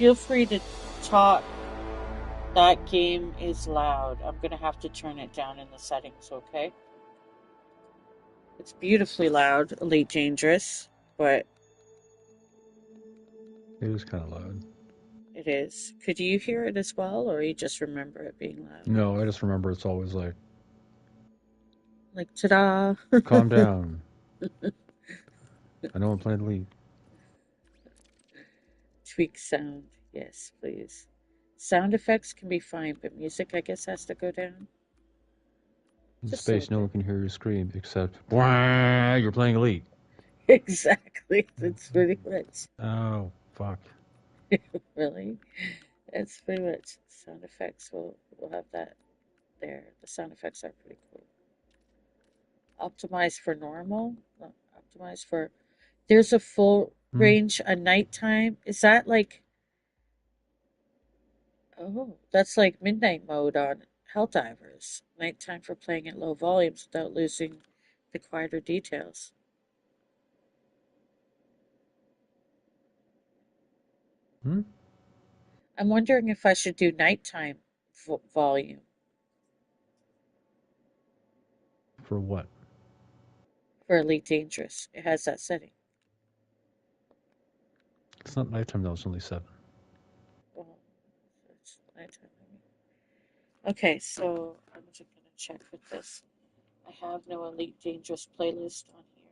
feel free to talk. That game is loud. I'm gonna have to turn it down in the settings, okay? It's beautifully loud, Elite Dangerous, but It was kind of loud. it is. Could you hear it as well, or you just remember it being loud? No, I just remember it's always like, Like, ta-da! calm down. I know I'm playing the lead. Tweak sound. Yes, please. Sound effects can be fine, but music, I guess, has to go down. In Just a space, little no bit. one can hear you scream except, wah, you're playing elite. Exactly. That's pretty much. Oh, fuck. Really? That's pretty much sound effects. We'll have that there. The sound effects are pretty cool. Optimized for normal. No, optimized for. There's a full Hmm? range at nighttime. Is that like? Oh, that's like midnight mode on Helldivers. Nighttime for playing at low volumes without losing the quieter details. Hmm? I'm wondering if I should do nighttime volume For what? for Elite Dangerous. It has that setting. It's not nighttime though, it's only 7. Well, it's nighttime. Okay, so I'm just gonna check with this. I have no Elite Dangerous playlist on here.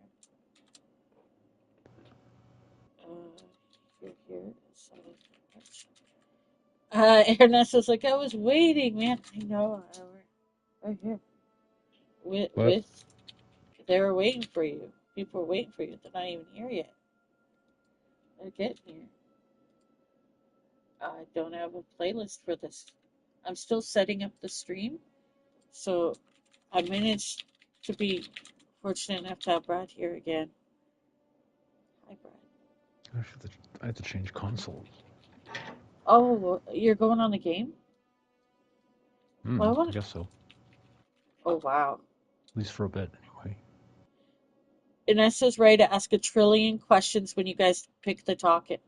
Here. So Ernesto's like, I was waiting, man. I know. Right here. What? With, they were waiting for you. People were waiting for you. They're not even here yet. They're getting here. I don't have a playlist for this. I'm still setting up the stream. So I managed to be fortunate enough to have Brad here again. Hi, Brad. I have to change consoles. Oh, well, you're going on the game? Well, I I want. guess so. Oh, wow. At least for a bit, anyway. Vanessa's right to ask a trillion questions when you guys pick the topic.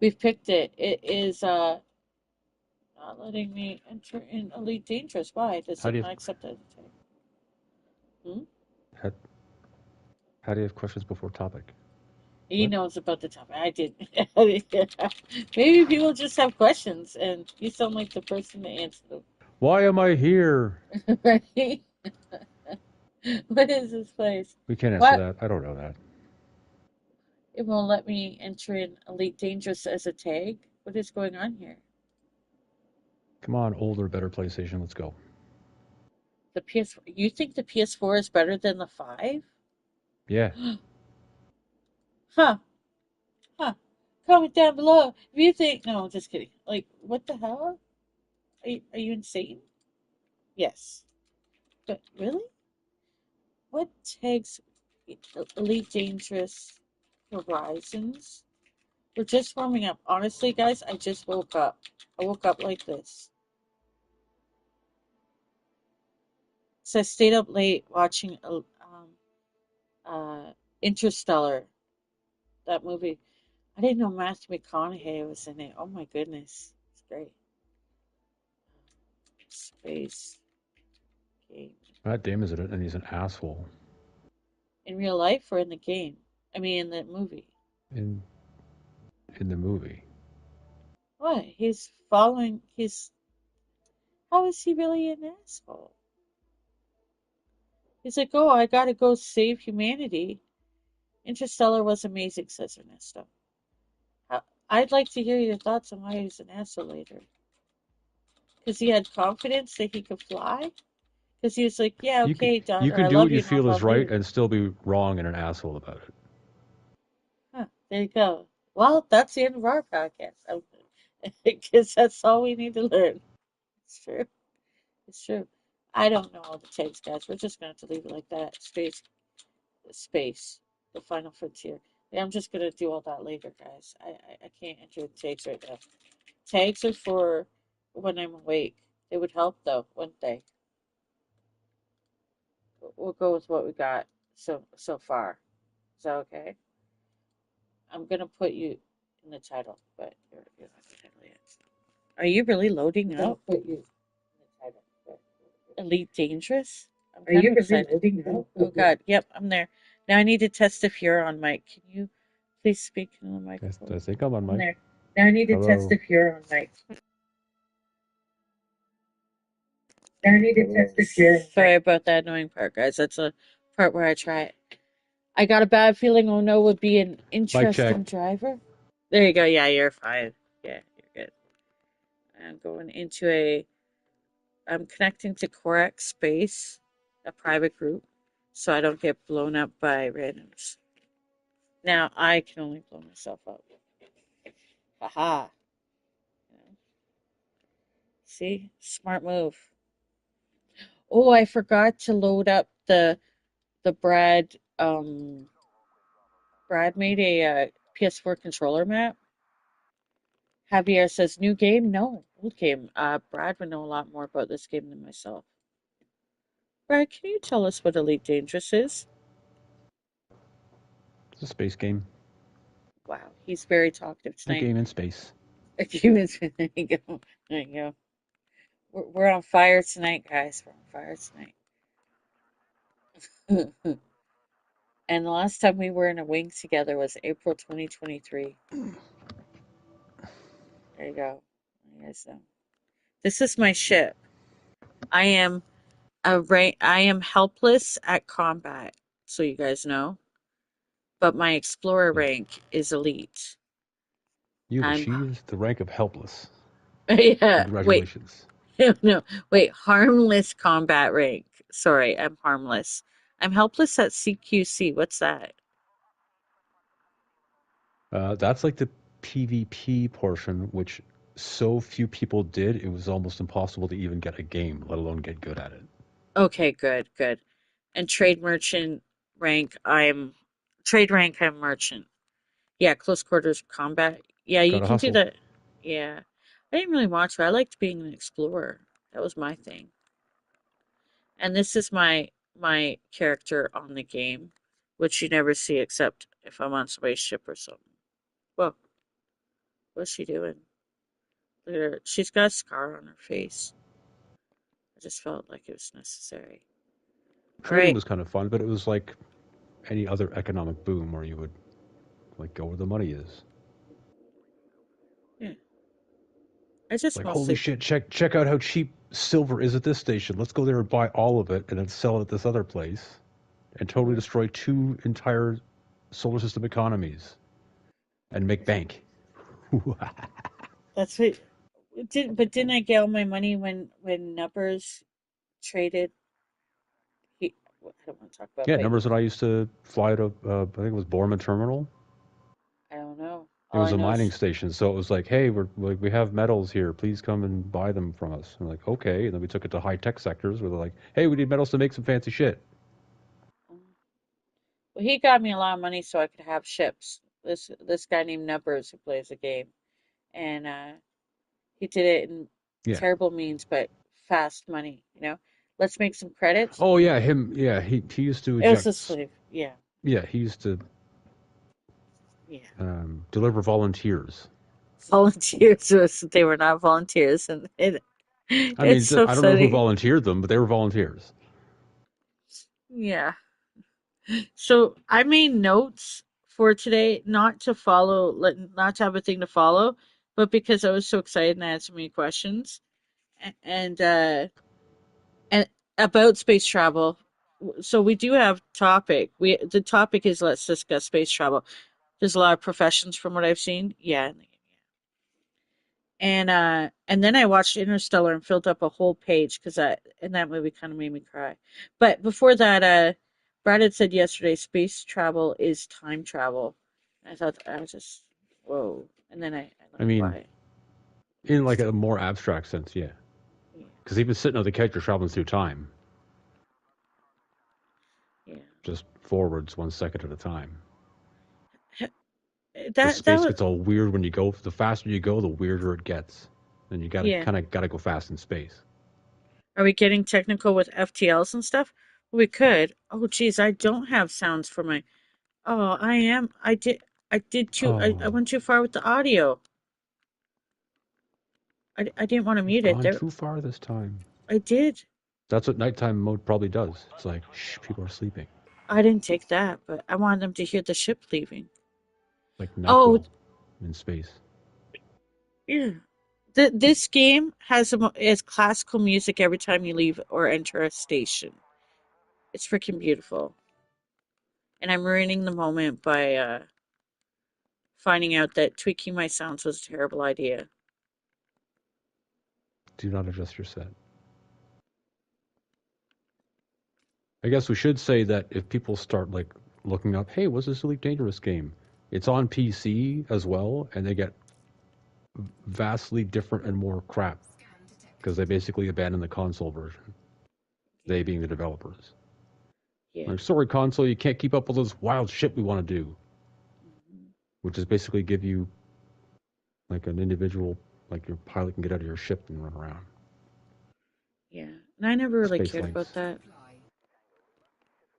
We've picked it. It is not letting me enter in Elite Dangerous. Why does How it do you not have, accept it? Hmm? how, how do you have questions before topic? He What? knows about the topic. I didn't. Maybe people just have questions, and you sound like the person to answer them. Why am I here? Right? What is this place? We can't answer What? that. I don't know that. It won't let me enter in Elite Dangerous as a tag. What is going on here? Come on, older, better PlayStation. Let's go. The PS. You think the PS4 is better than the 5? Yeah. Huh? Huh? Comment down below if you think. No, just kidding. Like, what the hell? Are you insane? Yes. But really? What tags Elite Dangerous Horizons? We're just warming up. Honestly, guys, I just woke up. I woke up like this. So I stayed up late watching uh, Interstellar, that movie. I didn't know Matthew McConaughey was in it. Oh my goodness. It's great. Space game. Matt Damon's in it, and he's an asshole In real life or in the game? I mean, in the movie. in in the movie. What? He's following. He's. How is he really an asshole? He's like, oh, I gotta go save humanity. Interstellar was amazing, says Ernesto. I'd like to hear your thoughts on why he's an asshole later. Because he had confidence that he could fly? Because he was like, yeah, You can okay, you daughter, can I do what love you you, no feel is problem, right leave. and still be wrong and an asshole about it. Huh, there you go. Well, that's the end of our podcast. Because that's all we need to learn. It's true. It's true. I don't know all the takes, guys. We're just going to have to leave it like that. Space, the final frontier. Yeah, I'm just gonna do all that later, guys. I can't enter the tags right now. Tags are for when I'm awake. They would help though, wouldn't they? We'll go with what we got so far. Is that okay? I'm gonna put you. in the title, but you're not the title yet. Are you really loading up? Put you in the title. Elite Dangerous? I'm Are kind of you really excited. loading now? Oh God, yep, I'm there. Now I need to test if you're on mic. Can you please speak into the I microphone? think I'm on I'm mic. there. Now I need to test Hello. if you're on mic. Now I need to test if you're on mic. Sorry about that annoying part, guys. That's a part where I try it. I got a bad feeling Ono would be an Mic check. interesting driver. There you go. Yeah, you're fine. Yeah, you're good. I'm going into a. I'm connecting to Korak Space, a private group, so I don't get blown up by randoms. Now I can only blow myself up. Haha. See? Smart move. Oh, I forgot to load up the Brad made a PS4 controller map. Javier says new game? No, old game. Brad would know a lot more about this game than myself. Brad, can you tell us what Elite Dangerous is? It's a space game. Wow, he's very talkative A tonight. game in space. There you go. There you go. We're on fire tonight, guys. We're on fire tonight. And the last time we were in a wing together was April 2023. There you go. You guys know. This is my ship. I am I am helpless at combat, so you guys know. But my explorer Yeah. rank is elite. You've I'm achieved the rank of helpless. yeah. Wait, Congratulations. no, wait. Harmless combat rank. Sorry, I'm harmless. I'm helpless at CQC. What's that? That's like the PvP portion, which so few people did, it was almost impossible to even get a game, let alone get good at it. Okay, good, good. And trade merchant rank. I'm merchant. Yeah, close quarters combat. Yeah, you Gotta can do hustle. that. Yeah. I didn't really want to. I liked being an explorer. That was my thing. And this is my character on the game, which you never see except if I'm on somebody's ship or something. Whoa, what's she doing? Look at her. She's got a scar on her face. I just felt like it was necessary. All Trading right. was kind of fun, but it was like any other economic boom where you would like go where the money is. Yeah. I just Like, holy mostly shit, check out how cheap silver is at this station. Let's go there and buy all of it and then sell it at this other place and totally mhm. destroy two entire solar system economies and make bank. That's what didn't I get all my money when Numbers traded he I don't want to talk about Yeah, but numbers that I used to fly to, I think it was Borman Terminal. I don't know. It All was I a know mining is station, so it was like, hey, we have metals here. Please come and buy them from us. And we're like, okay. And then we took it to high tech sectors where they're like, hey, we need metals to make some fancy shit. well, he got me a lot of money so I could have ships. This guy named Numbers who plays the game, and he did it in Yeah. terrible means, but fast money. Let's make some credits. Oh yeah, him. Yeah, he used to It was a eject. slave. Yeah, Yeah, he used to yeah. deliver volunteers. Volunteers was they were not volunteers, and I it's mean, so I don't know who funny. volunteered them, but they were volunteers. Yeah. So I made notes for today, not to follow, not to have a thing to follow, but because I was so excited and I had so many questions, and and about space travel. So we do have topic. The topic is let's discuss space travel. There's a lot of professions from what I've seen. Yeah, and then I watched Interstellar and filled up a whole page because I and that movie kind of made me cry. But before that, Brad had said yesterday space travel is time travel. I thought I was just whoa, and then I I learned mean, why. in like a more abstract sense, yeah. Yeah, Because even sitting on the couch, you're traveling through time, yeah. just forwards 1 second at a time. Because That space was gets all weird when you go. The faster you go, the weirder it gets. And you gotta yeah. kind of gotta go fast in space. Are we getting technical with FTLs and stuff? We could. Oh, geez, I don't have sounds for my. Oh, I am. I did. I did too. I Oh, went too far with the audio. I didn't want to you've mute it. gone There, too far this time. I did. That's what nighttime mode probably does. It's like, shh, people are sleeping. I didn't take that, but I wanted them to hear the ship leaving. Like Oh, NyQuil in space. yeah. This game has classical music every time you leave or enter a station. It's freaking beautiful. And I'm ruining the moment by finding out that tweaking my sounds was a terrible idea. Do not adjust your set. I guess we should say that if people start like looking up, hey, what's this Elite Dangerous game? It's on PC as well, and they get vastly different and more crap because they basically abandoned the console version. They being the developers. Yeah. Like, sorry, console, you can't keep up with this wild shit we want to do, Hmm. which is basically give you like an individual, like your pilot can get out of your ship and run around. Yeah. And I never really Space cared about links. that.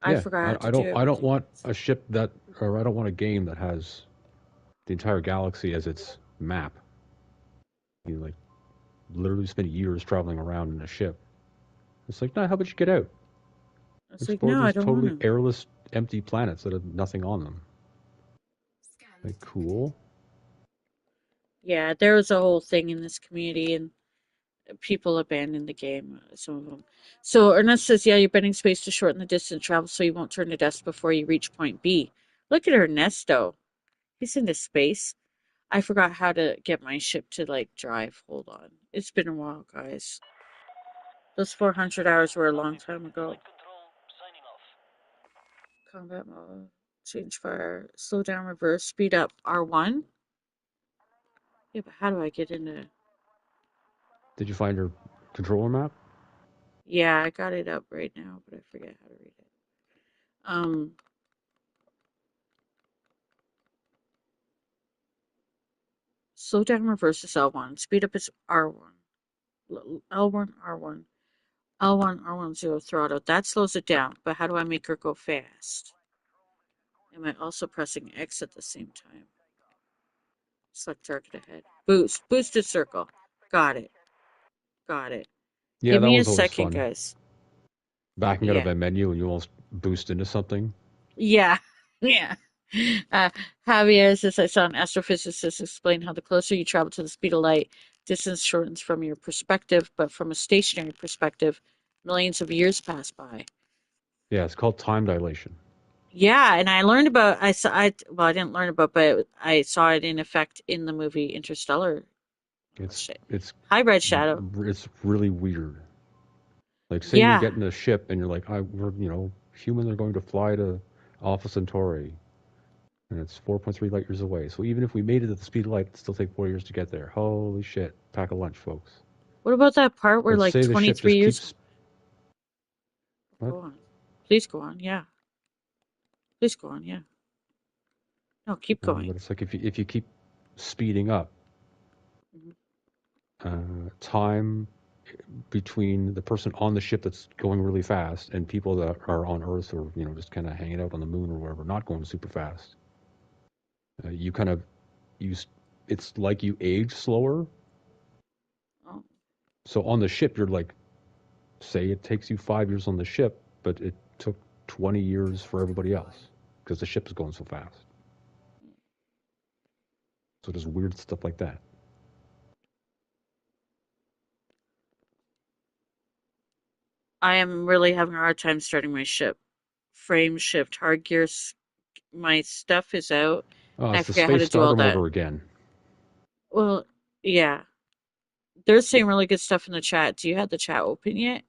I Yeah, forgot to I do don't I don't everything want else. a ship that, or I don't want a game that has the entire galaxy as its map. You like literally spend years traveling around in a ship. It's like, no, how about you get out? It's like, Explore no, I these don't want totally to. airless, empty planets that have nothing on them. Like, cool. Yeah, there was a whole thing in this community, and people abandoned the game, some of them. So Ernest says, yeah, you're bending space to shorten the distance travel so you won't turn to dust before you reach point B. Look at Ernesto. He's into space. I forgot how to get my ship to like drive. Hold on. It's been a while, guys. Those 400 hours were a long time ago. Combat mode. Change fire. Slow down, reverse, speed up. R1? Yeah, but how do I get into. Did you find your controller map? Yeah, I got it up right now, but I forget how to read it. Um, Slow down, reverse is L1. Speed up is R1. L1, R1. L1, R1, 0 throttle. That slows it down, but how do I make her go fast? Am I also pressing X at the same time? Select target ahead. Boost. Boosted circle. Got it. Got it. Yeah, Give that me a one's always second, fun. guys. Backing out of Yeah. a menu and you almost boost into something. Yeah. Yeah. Uh, Javier says, I saw an astrophysicist explain how the closer you travel to the speed of light, distance shortens from your perspective, but from a stationary perspective, millions of years pass by. Yeah, it's called time dilation. Yeah, and I learned about well, I didn't learn about, but I saw it in effect in the movie Interstellar. Oh It's shit. it's Hi, Red Shadow. it's really weird. Like, say you Yeah. get in a ship and you're like, we're humans are going to fly to Alpha Centauri, and it's 4.3 light years away. So even if we made it at the speed of light, it'd still take 4 years to get there. Holy shit! Pack a lunch, folks. What about that part where But like say the ship 23 just years? keeps what? Go on. Please go on. Yeah. Please go on. Yeah. No, keep But going. it's like if you keep speeding up, Mhm. time between the person on the ship that's going really fast and people that are on Earth or just kind of hanging out on the moon or wherever, not going super fast. You kind of you. It's like you age slower. Oh. So on the ship, you're like, say it takes you 5 years on the ship, but it took 20 years for everybody else because the ship is going so fast. So there's weird stuff like that. I am really having a hard time starting my ship. Frame shift, hard gears. My stuff is out, Oh, and I it's the forget how space to do all starter that. motor again. Well, yeah. They're saying really good stuff in the chat. Do you have the chat open yet?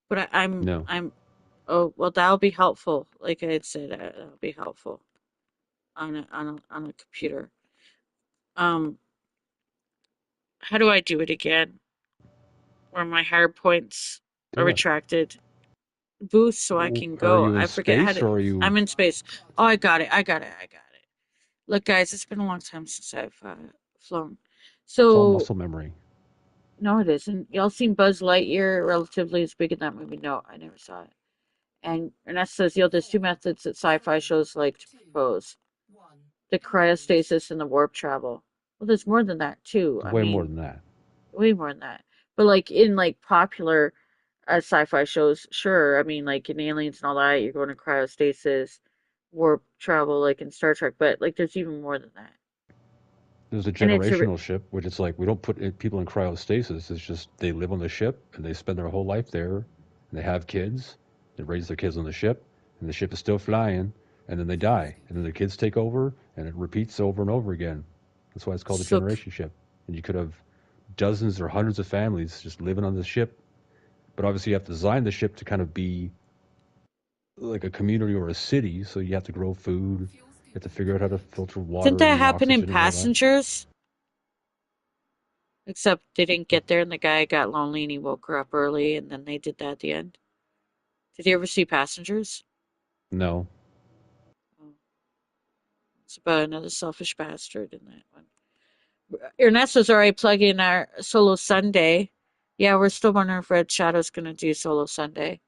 But No. oh, well, that'll be helpful. Like I had said, that'll be helpful on a computer. Um, how do I do it again? Where my hard points are Do what? retracted. Boost so I can Are go. you in I forget how space to. or are you? I'm in space. Oh, I got it. I got it. I got it. Look, guys, it's been a long time since I've flown. It's all So, muscle memory. no, it isn't. Y'all seen Buzz Lightyear relatively as big in that movie? No, I never saw it. And Ernest says, yo, there's two methods that sci fi shows like to propose. the cryostasis and the warp travel. Well, there's more than that too. I Way more mean, than that. way more than that. But like in like popular sci-fi shows, sure. I mean, like in Aliens and all that, you're going to cryostasis, warp travel, like in Star Trek. But like, there's even more than that. There's a And it's a generational ship, which it's like we don't put people in cryostasis. It's just they live on the ship and they spend their whole life there, and they have kids. They raise their kids on the ship, and the ship is still flying, and then they die, and then the kids take over, and it repeats over and over again. That's why it's called a so generation ship. And you could have dozens or hundreds of families just living on the ship, but obviously you have to design the ship to kind of be like a community or a city. So you have to grow food. You have to figure out how to filter didn't water that and happen in oxygen and all that. Passengers? Except they didn't get there, and the guy got lonely, and he woke her up early, and then they did that at the end. Did you ever see Passengers? No. Oh, it's about another selfish bastard in that one. Ernesto's already plugging our solo Sunday. Yeah, we're still wondering if Red Shadow's going to do solo Sunday.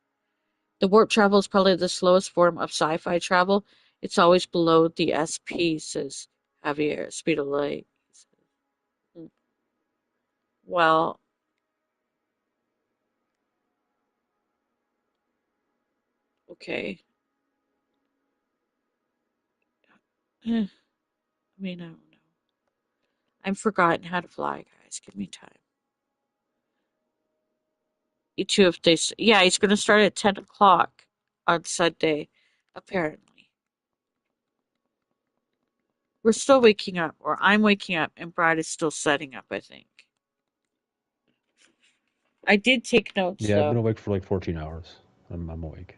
The warp travel is probably the slowest form of sci-fi travel. It's always below the SP, says Javier. Speed of light. Hmm. Well, okay. I mean, I don't know. I've forgotten how to fly, guys. Give me time. You two, if they, yeah, he's going to start at 10 o'clock on Sunday, apparently. We're still waking up, or I'm waking up, and Brad is still setting up, I think. I did take notes, Yeah, I've been though. awake for like 14 hours. I'm awake.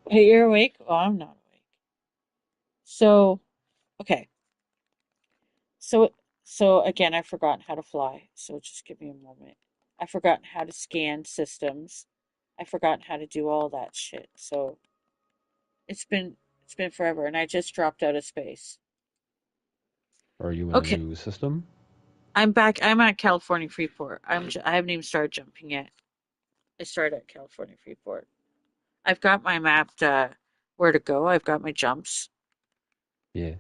Hey, you're awake? Oh, I'm not awake. So, okay. So, so again, I've forgotten how to fly. So just give me a moment. I've forgotten how to scan systems. I've forgotten how to do all that shit. So it's been forever, and I just dropped out of space. Are you in a Okay, new system? I'm back. I'm at California Freeport. I haven't even started jumping yet. I started at California Freeport. I've got my mapped where to go. I've got my jumps. Yeah.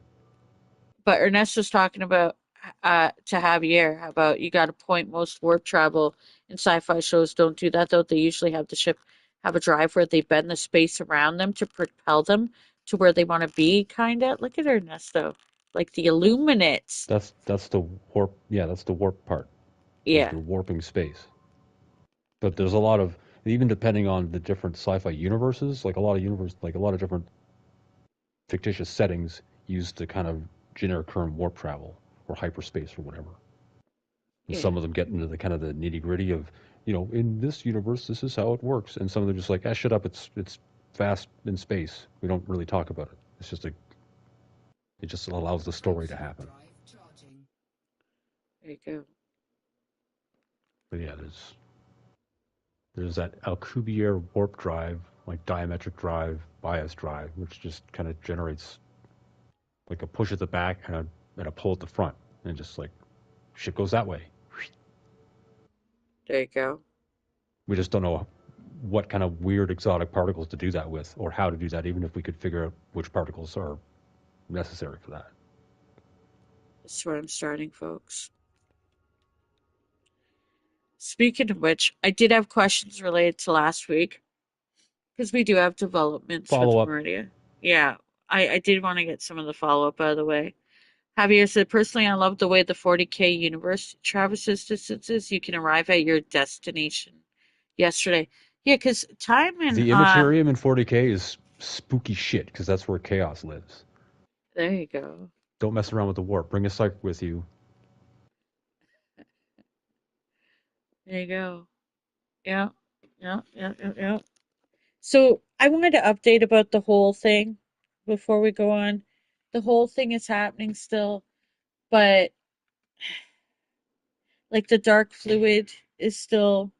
But Ernesto's talking about to Javier about you got a point. Most warp travel in sci-fi shows don't do that though. They usually have the ship have a drive where they bend the space around them to propel them to where they want to be. Kinda. Look at Ernesto, like the Illuminates. That's the warp. Yeah, that's the warp part. Is Yeah, you're warping space. But there's a lot of even depending on the different sci-fi universes, like a lot of different fictitious settings use the kind of generic term warp travel or hyperspace or whatever. And yeah, some of them get into the kind of the nitty gritty of, in this universe, this is how it works. And some of them are just like, ah, shut up, it's fast in space. We don't really talk about it. It just allows the story to happen. there you go. But yeah, there's that Alcubierre warp drive, like diametric drive, bias drive, which just kind of generates like a push at the back and a pull at the front, and just like shit goes that way. There you go. We just don't know what kind of weird exotic particles to do that with, or how to do that, even if we could figure out which particles are necessary for that. That's where I'm starting, folks. Speaking of which, I did have questions related to last week because we do have developments Follow with up. Meridia. Yeah, I did want to get some of the follow up out of the way. Javier said, personally, I love the way the 40K universe traverses distances. You can arrive at your destination yesterday. Yeah, because time and, The Immaterium in 40K is spooky shit because that's where chaos lives. there you go. Don't mess around with the warp. Bring a psychic with you. There you go. Yeah, yeah. So I wanted to update about the whole thing before we go on. The whole thing is happening still, but like the dark fluid is still,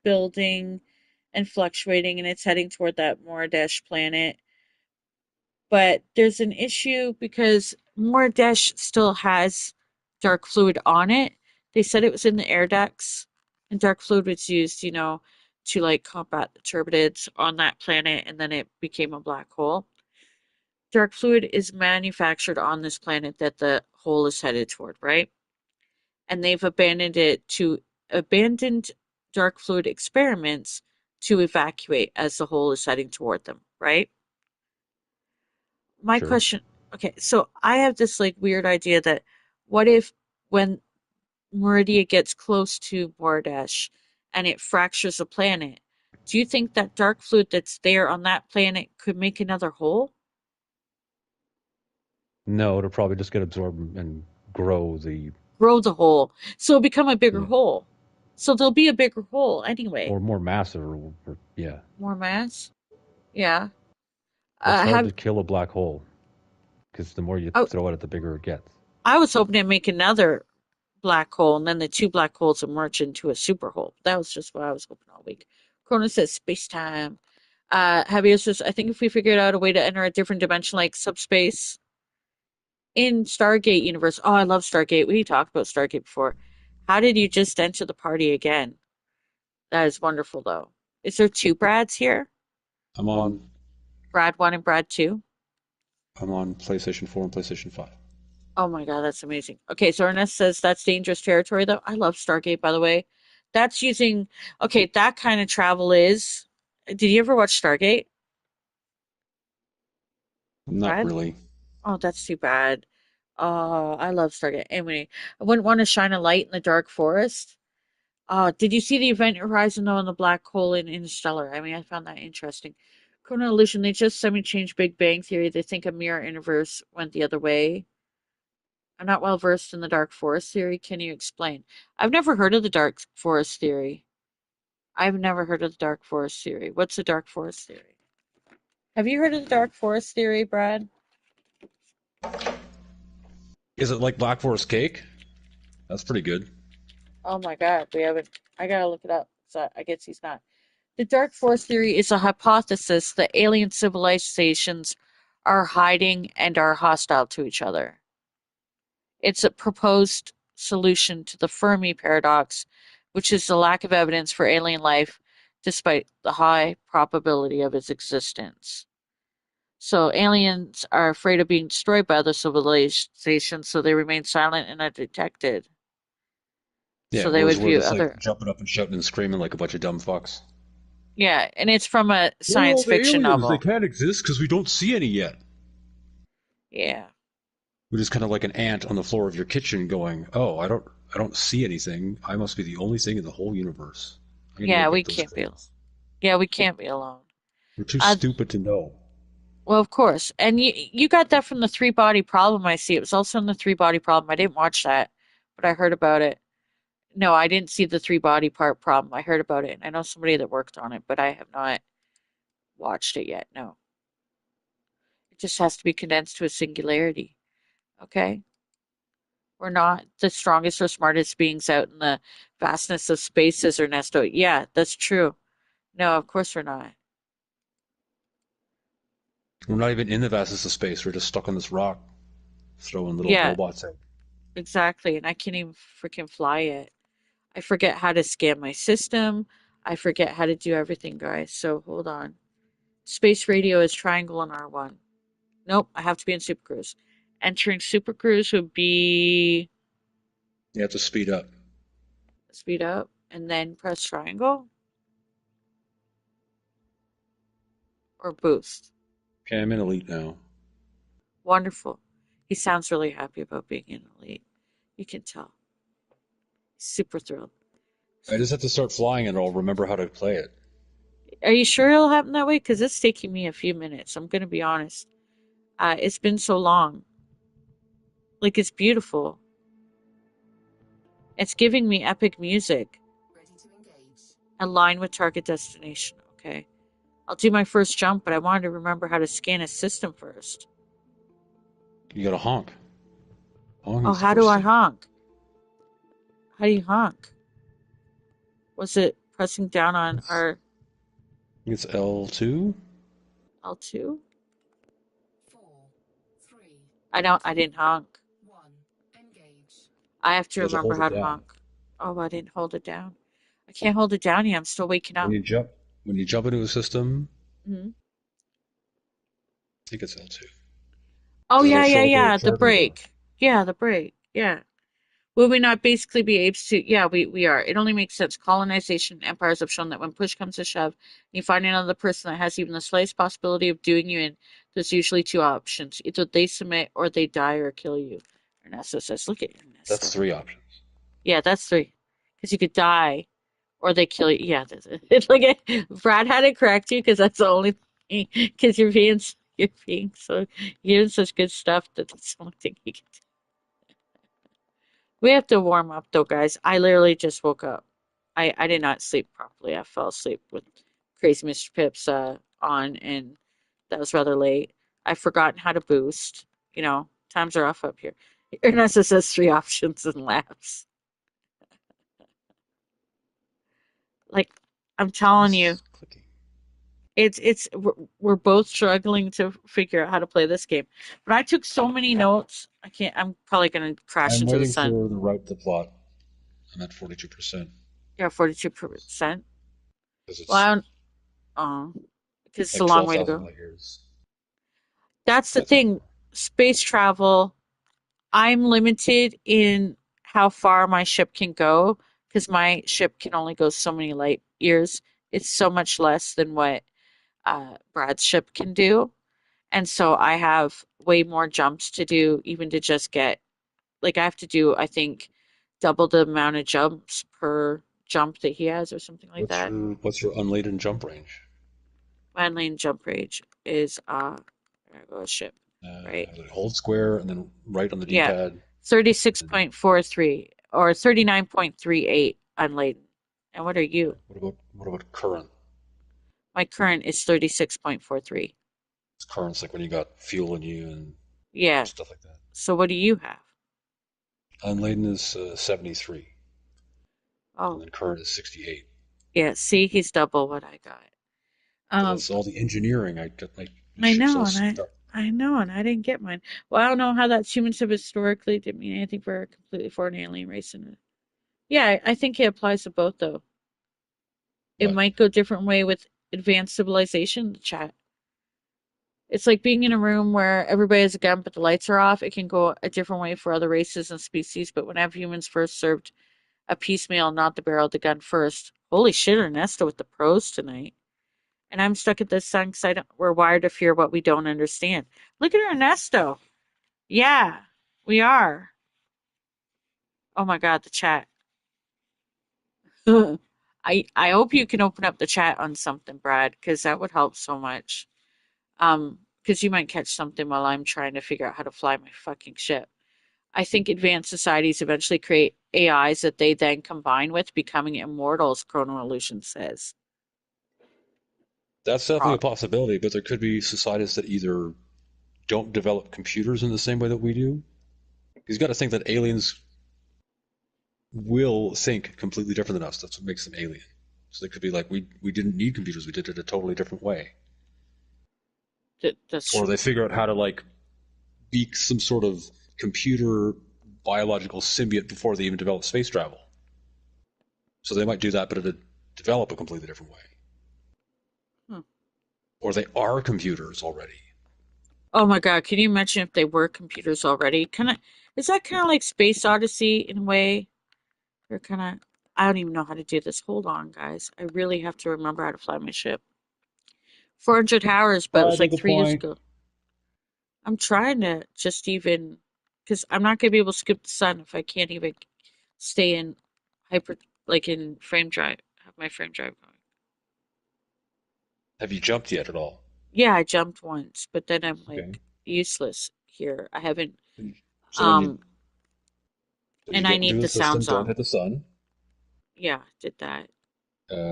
building and fluctuating, and it's heading toward that Moradesh planet. But there's an issue because Moradesh still has dark fluid on it. They said it was in the air ducts, and dark fluid was used, to like combat the turbidites on that planet, and then it became a black hole. dark fluid is manufactured on this planet that the hole is headed toward, right? And they've abandoned dark fluid experiments to evacuate as the hole is heading toward them, right? My Sure. question, okay, so I have this like weird idea that what if when Meridia gets close to Mordash and it fractures the planet, do you think that dark fluid that's there on that planet could make another hole? No, it'll probably just get absorbed and grow the Grow the hole. So it'll become a bigger yeah, hole. So there'll be a bigger hole anyway. or more massive, or yeah. More mass? Yeah. It's hard Have to kill a black hole because the more you I, throw at it, the bigger it gets. I was hoping to make another black hole and then the two black holes will merge into a super hole. That was just what I was hoping all week. Corona says space time. Javier says, I think if we figured out a way to enter a different dimension like subspace in Stargate universe. Oh, I love Stargate. We talked about Stargate before. How did you just enter the party again? That is wonderful though. Is there two Brads here? I'm on Brad 1 and Brad 2? I'm on PlayStation 4 and PlayStation 5. Oh my God, that's amazing. Okay, so Ernest says that's dangerous territory, though. I love Stargate, by the way. That's using, okay, that kind of travel is. Did you ever watch Stargate, Not Brad? really. Oh, that's too bad. Oh, I love Stargate. Anyway, I wouldn't want to shine a light in the dark forest. Did you see the event horizon, though, in the black hole in Interstellar? I mean, I found that interesting. Corona illusion, they just semi-changed Big Bang Theory. They think a mirror universe went the other way. I'm not well versed in the dark forest theory. Can you explain? I've never heard of the dark forest theory. I've never heard of the dark forest theory. What's the dark forest theory? Have you heard of the dark forest theory, Brad? Is it like Black Forest cake? That's pretty good. Oh my God, we haven't. I gotta look it up. So I guess he's not. The dark forest theory is a hypothesis that alien civilizations are hiding and are hostile to each other. It's a proposed solution to the Fermi paradox, which is the lack of evidence for alien life despite the high probability of its existence. So aliens are afraid of being destroyed by other civilizations, so they remain silent and undetected. Yeah, So they whereas would we're view just like other, jumping up and shouting and screaming like a bunch of dumb fucks. yeah, and it's from a Where are all science the fiction aliens? They novel. can't exist because we don't see any yet. Yeah, We're just kind of like an ant on the floor of your kitchen going, "Oh, I don't see anything. I must be the only thing in the whole universe. I'm gonna go yeah, we get those can't be, things." yeah, we can't be alone. We're too Uh, stupid to know. well, of course, and you got that from the three body problem. I see it was also in the three body problem. I didn't watch that, but I heard about it. No, I didn't see the three body part problem. I heard about it, and I know somebody that worked on it, but I have not watched it yet. No, it just has to be condensed to a singularity. Okay, we're not the strongest or smartest beings out in the vastness of space, says Ernesto. Yeah, that's true. No, of course we're not. We're not even in the vastness of space. We're just stuck on this rock, throwing little Yeah, robots out. exactly. And I can't even freaking fly it. I forget how to scan my system. I forget how to do everything, guys. So hold on. Space radio is triangle in R1. Nope, I have to be in Super Cruise. Entering Super Cruise would be You have to speed up. speed up and then press triangle or boost. Okay, I'm in elite now. Wonderful. He sounds really happy about being in Elite. You can tell. He's super thrilled. I just have to start flying and I'll remember how to play it. Are you sure it'll happen that way? Because it's taking me a few minutes. I'm going to be honest. It's been so long. Like, it's beautiful. It's giving me epic music. Align with target destination. Okay. I'll do my first jump, but I wanted to remember how to scan a system first. You gotta honk. Oh, Honking's the how do first I thing. honk? How do you honk? Was it pressing down on I our think it's L2. L2? I didn't honk. I have to You have to remember hold it how to down. honk. Oh, I didn't hold it down. I can't hold it down yet. I'm still waking When up. you jump into a system, Hmm. I think it's L2. Oh The little yeah, yeah, shoulder yeah. The charging bar. break. Yeah, the break. Yeah. Will we not basically be apes to? Yeah, we are. It only makes sense. Colonization empires have shown that when push comes to shove, you find another person that has even the slightest possibility of doing you in. There's usually two options: either they submit or they die or kill you. Ernesto says, "Look at That's Ernesto." three options. Yeah, that's three. Because you could die or they kill you. Yeah, that's it. It's like Brad had to correct you because that's the only thing. Because you're being so you're doing such good stuff that that's the only thing you can do. We have to warm up though, guys. I literally just woke up. I did not sleep properly. I fell asleep with Crazy Mr. Pips on, and that was rather late. I've forgotten how to boost. Times are off up here. Ernesta says three options and laughs. Like I'm telling you, What's clicking? we're both struggling to figure out how to play this game. But I took so many notes. I can't. I'm probably gonna crash I'm into the waiting sun. for the route to plot. I'm at 42% Yeah, 42%. because Well, it's oh, because it's a like long way to 12,000 go. light years. That's the That's not thing. Space travel, I'm limited in how far my ship can go because my ship can only go so many light years. It's so much less than what Brad's ship can do. And so I have way more jumps to do, even to just get, like, I have to do, I think, double the amount of jumps per jump that he has or something like that. what's your unladen jump range? My lane jump range is, there I go, ship, right? Hold square and then right on the Yeah, D-pad. And 36.43 or 39.38 unladen. And what are you? what about current? My current is 36.43. It's current's like when you got fuel in you and Yeah. stuff like that. So what do you have? Unladen is 73, and Oh, then current is 68. yeah. See, he's double what I got. But Um, that's all the engineering. I got my I ship's know, all and stuck. I know, and I didn't get mine. Well, I don't know how that humans have historically didn't mean anything for a completely foreign alien race. And yeah, I think it applies to both though. It But might go different way with advanced civilization. The chat. It's like being in a room where everybody has a gun, but the lights are off. It can go a different way for other races and species. But whenever humans first served a piecemeal, not the barrel of the gun first. Holy shit, Ernesto with the pros tonight. And I'm stuck at this sun because we're wired to fear what we don't understand. Look at Ernesto. Yeah, we are. Oh my god, the chat. I hope you can open up the chat on something, Brad, because that would help so much. Because you might catch something while I'm trying to figure out how to fly my fucking ship. I think advanced societies eventually create AIs that they then combine with becoming immortals, Chrono Illusion says. that's definitely a Pro- possibility. But there could be societies that either don't develop computers in the same way that we do. You've got to think that aliens will think completely different than us. That's what makes them alien. So they could be like, we didn't need computers. We did it a totally different way. that's Or true. they figure out how to like be some sort of computer biological symbiote before they even develop space travel. So they might do that, but it'd develop a completely different way. Hmm. Or they are computers already. Oh my god, can you imagine if they were computers already? Kind of, is that kind of like Space Odyssey in a way? Or kind of, I don't even know how to do this. Hold on, guys. I really have to remember how to fly my ship. 400 hours, but it was That's a like good 3 years point. ago. I'm trying to just even, because I'm not going to be able to skip the sun if I can't even stay in hyper, like in frame drive, have my frame drive going. Have you jumped yet at all? Yeah, I jumped once, but then I'm Okay. like useless here. I haven't, So when um, you and I get need into the the system, sounds don't on. hit the sun. Yeah, did that.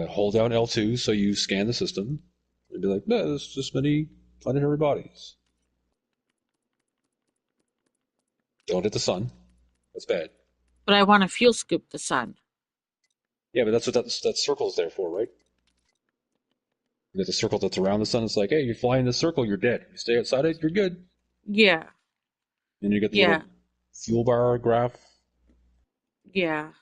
Hold down L2 so you scan the system. And be like, no, there's this many planetary bodies. Don't hit the sun. That's bad. But I want to fuel scoop the sun. Yeah, but that's what that circle's there for, right? You got the circle that's around the sun. It's like, hey, you fly in this circle, you're dead. You stay outside it, you're good. Yeah, And you get the yeah, little fuel bar graph. yeah.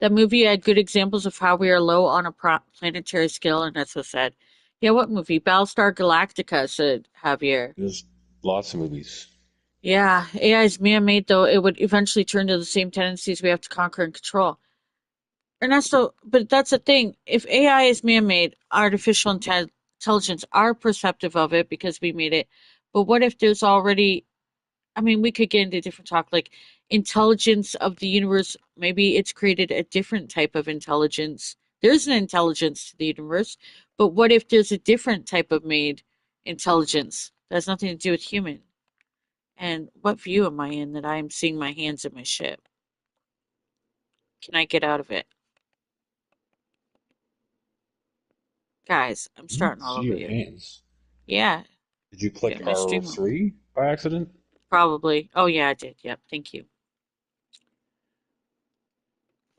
That movie had good examples of how we are low on a planetary scale, and that's what said. Yeah, what movie? Battlestar Galactica, said Javier. There's Lots of movies. Yeah, AI is man-made, though it would eventually turn to the same tendencies we have to conquer and control. Ernesto, but that's the thing. If AI is man-made, artificial intelligence are perceptive of it because we made it. But what if there's already, I mean, we could get into different talk, like intelligence of the universe. Maybe it's created a different type of intelligence. There's an intelligence to the universe, but what if there's a different type of made intelligence that has nothing to do with human? And what view am I in that I am seeing my hands in my ship? Can I get out of it? Guys, I'm You starting all see over your you. hands. Yeah, Did you get click my stream up. R3 by accident? Probably. Oh, yeah, I did. Yep, thank you.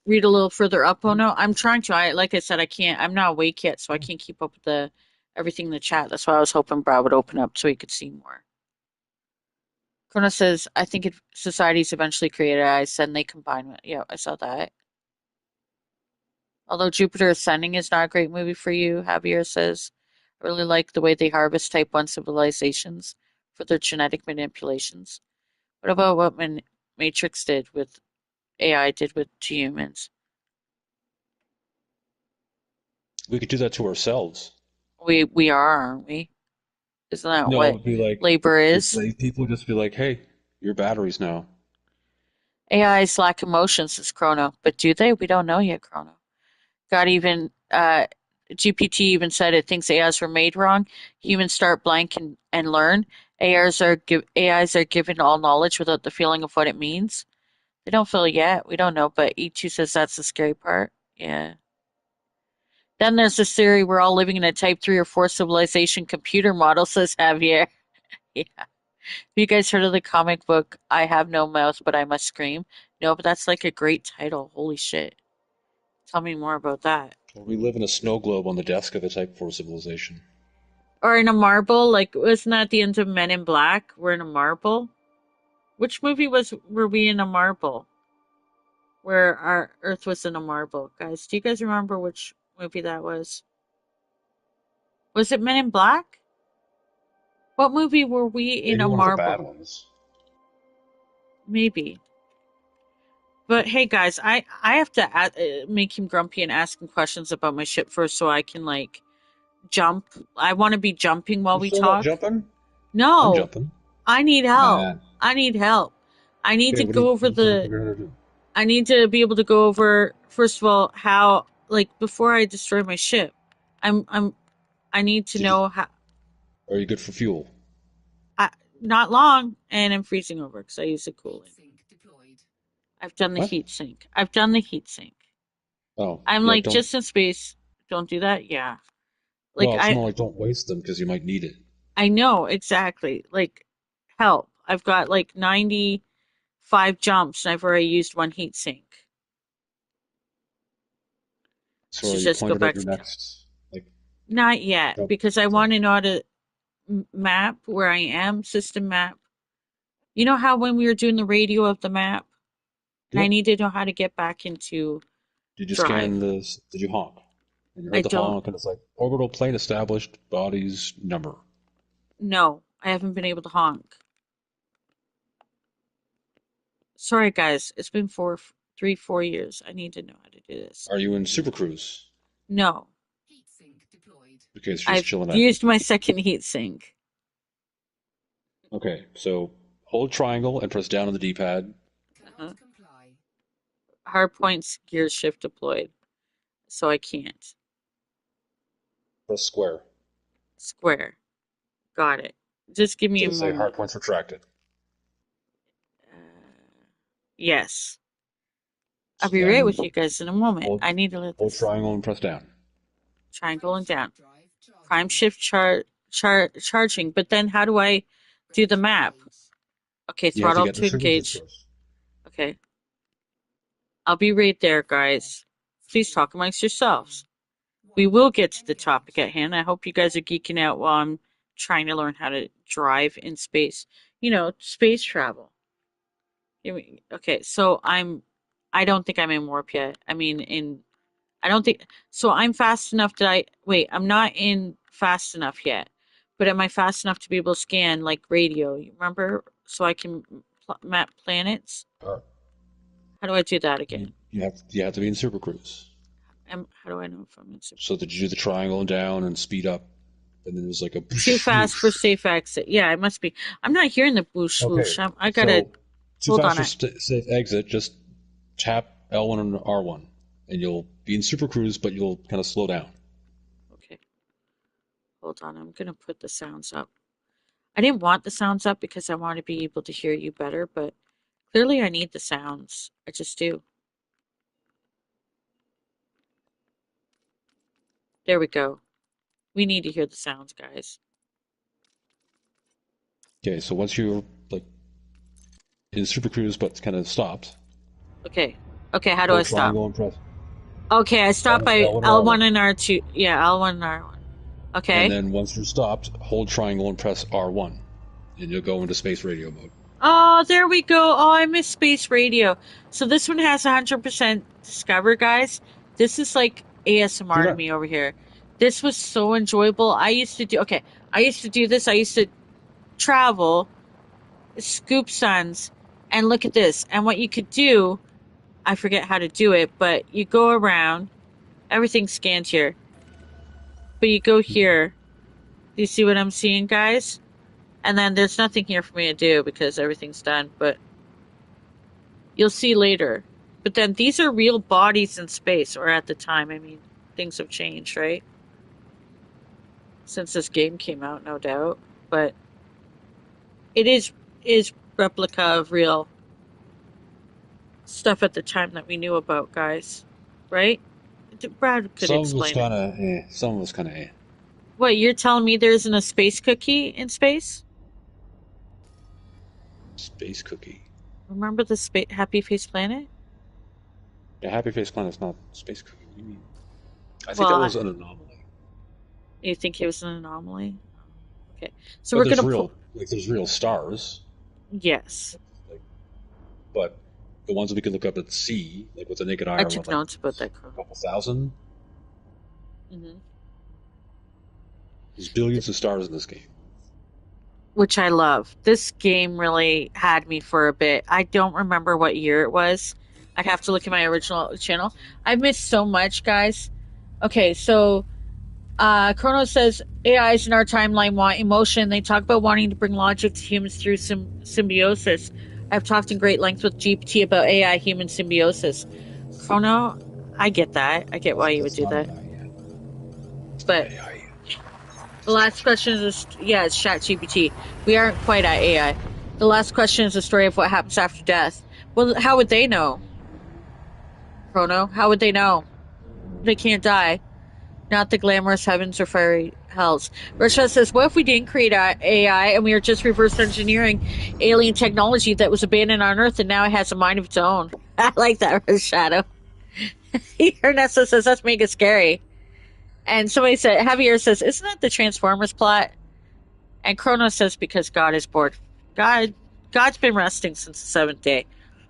Read a little further up. Oh, no, I'm trying to. Like I said, I can't. I'm not awake yet, so I can't keep up with the everything in the chat. That's why I was hoping Brad would open up so he could see more. Kona says, I think societies eventually create AIs, and they combine it. Yeah, I saw that. Although Jupiter Ascending is not a great movie for you, Javier says. I really like the way they harvest Type 1 civilizations for their genetic manipulations. What about what Matrix did with AI did with to humans? We could do that to ourselves. We are, aren't we? Isn't that No, what it'd be like labor is? enslaved people just be like, hey, your batteries now. AIs lack emotions, says Chrono. But do they? We don't know yet, Chrono. God even GPT even said it thinks AIs were made wrong. Humans start blank and learn. AIs are given all knowledge without the feeling of what it means. They don't feel it yet. We don't know, but E2 says that's the scary part. Yeah. Then there's this theory we're all living in a type 3 or 4 civilization computer model, says Javier. Yeah. Have you guys heard of the comic book I Have No Mouth But I Must Scream? No, but that's like a great title. Holy shit. Tell me more about that. Or we live in a snow globe on the desk of a Type 4 civilization. Or in a marble, like wasn't that the end of Men in Black? We're in a marble. Which movie were we in a marble? Where our Earth was in a marble, guys. Do you guys remember which movie that was? Was it Men in Black? What movie were we in Maybe a one of the bad marble? ones. Maybe. But hey, guys, I have to make him grumpy and ask him questions about my ship first, so I can like jump. I want to be jumping while You're we still not talk. jumping? I'm No, jumping. I need Come help. on. I need help. I need Okay, to go over what do you think the. we're gonna do? I need to be able to go over first of all how like before I destroy my ship. I'm I need to Did you, know how. are you good for fuel? I, not long, and I'm freezing over because I use the cooling. I've done the What? heat sink. I've done the heat sink. Oh, I'm yeah, like don't. just in space. Don't do that. Yeah. Like Well, it's more like don't waste them because you might need it. I know exactly. Like help. I've got like 95 jumps and I've already used one heat sink. I So should are you just go pointed at back your to next, like, not yet jump because I thing? want to know how to map where I am, system map. You know how when we were doing the radio of the map and I Yep. need to know how to get back into Did you drive. scan this? Did you honk? And you I heard the don't honk, and it's like orbital plane established, bodies number. know. I haven't been able to honk. Sorry guys, it's been 4 years. I need to know how to do this. Are you in Super Cruise? No, Okay, so you're just I've chilling out. used my second heat sink. Okay, so hold triangle and press down on the D-pad. Uh-huh. Hard points gear shift deployed, so I can't. Press square. Square. Got it. Just give me Did a it say hard moment. points retracted? Yes. I'll be right Then with you guys in a moment. hold I need to let hold this triangle and press down. triangle and down. Prime shift charging, but then how do I do the map? Okay, You have to throttle get the to Super Cruise engage. first. Okay, I'll be right there, guys. Please talk amongst yourselves. We will get to the topic at hand. I hope you guys are geeking out while I'm trying to learn how to drive in space. You know, space travel. Okay, so I don't think I'm in warp yet. I mean, I don't think, so I'm fast enough that wait, I'm not in fast enough yet, But am I fast enough to be able to scan like radio? You remember? So I can map planets? Or How do I do that again? you have to be in Super Cruise. How do I know if I'm in super? So that you do the triangle and down and speed up, and then there's like a Too boosh fast for swoosh. safe exit. Yeah, I must be. I'm not hearing the boosh Okay, swoosh. I gotta so too hold fast on for it. safe exit. Just tap L1 and R1, and you'll be in Super Cruise, but you'll kind of slow down. Okay, hold on. I'm gonna put the sounds up. I didn't want the sounds up because I want to be able to hear you better, but clearly I need the sounds. I just do. There we go. We need to hear the sounds, guys. Okay, so once you're like in Super Cruise, but kind of stopped, Okay. Okay, how do I hold stop? triangle and press Okay, I stopped by L1 or L1 R1. and R2. Yeah, L1 and R1. And Okay. then once you're stopped, hold triangle and press R1, and you'll go into space radio mode. Oh, there we go. Oh, I miss Space Radio. So this one has 100% Discover, guys. This is like See ASMR to that? me over here. This was so enjoyable. I used to do this. I used to travel, scoop suns, and look at this. And what you could do, I forget how to do it, but you go around, everything's scanned here. But you go here. Do you see what I'm seeing, guys? And then there's nothing here for me to do because everything's done, but you'll see later. But then these are real bodies in space, or at the time. I mean, things have changed, right? Since this game came out, no doubt. But it is replica of real stuff at the time that we knew about, guys. Right? Brad could Some was explain it. kind of eh. Some was kind of eh. What, you're telling me there isn't a space cookie in space? Space Cookie. Remember the Happy Face Planet? Yeah, Happy Face Planet's not Space Cookie. What do you mean? I think Well, that was an anomaly. you think it was an anomaly? Okay, so But we're gonna pull. there's real stars, Yes, like, but the ones that we can look up at sea, like with the naked eye, I are what, took like notes about that, a Chrono. couple thousand. Hmm. There's billions of stars in this game. Which I love. This game really had me for a bit. I don't remember what year it was. I'd have to look at my original channel. I've missed so much, guys. Okay, so Chrono says AIs in our timeline want emotion. They talk about wanting to bring logic to humans through symbiosis. I've talked in great length with GPT about AI human symbiosis. Chrono, I get that. I get why you would That's do not that. AI yet. It's not But AI yet. the last question is, yeah, it's ChatGPT. We aren't quite at AI. The last question is the story of what happens after death. Well, how would they know, Chrono? How would they know? They can't die. Not the glamorous heavens or fiery hells. Russia says, what if we didn't create AI and we are just reverse engineering alien technology that was abandoned on Earth and now it has a mind of its own? I like that, Shadow. Ernesto says, that's mega scary. And somebody said, Javier says, isn't that the Transformers plot? And Kronos says, because God is bored. God, God's been resting since the seventh day.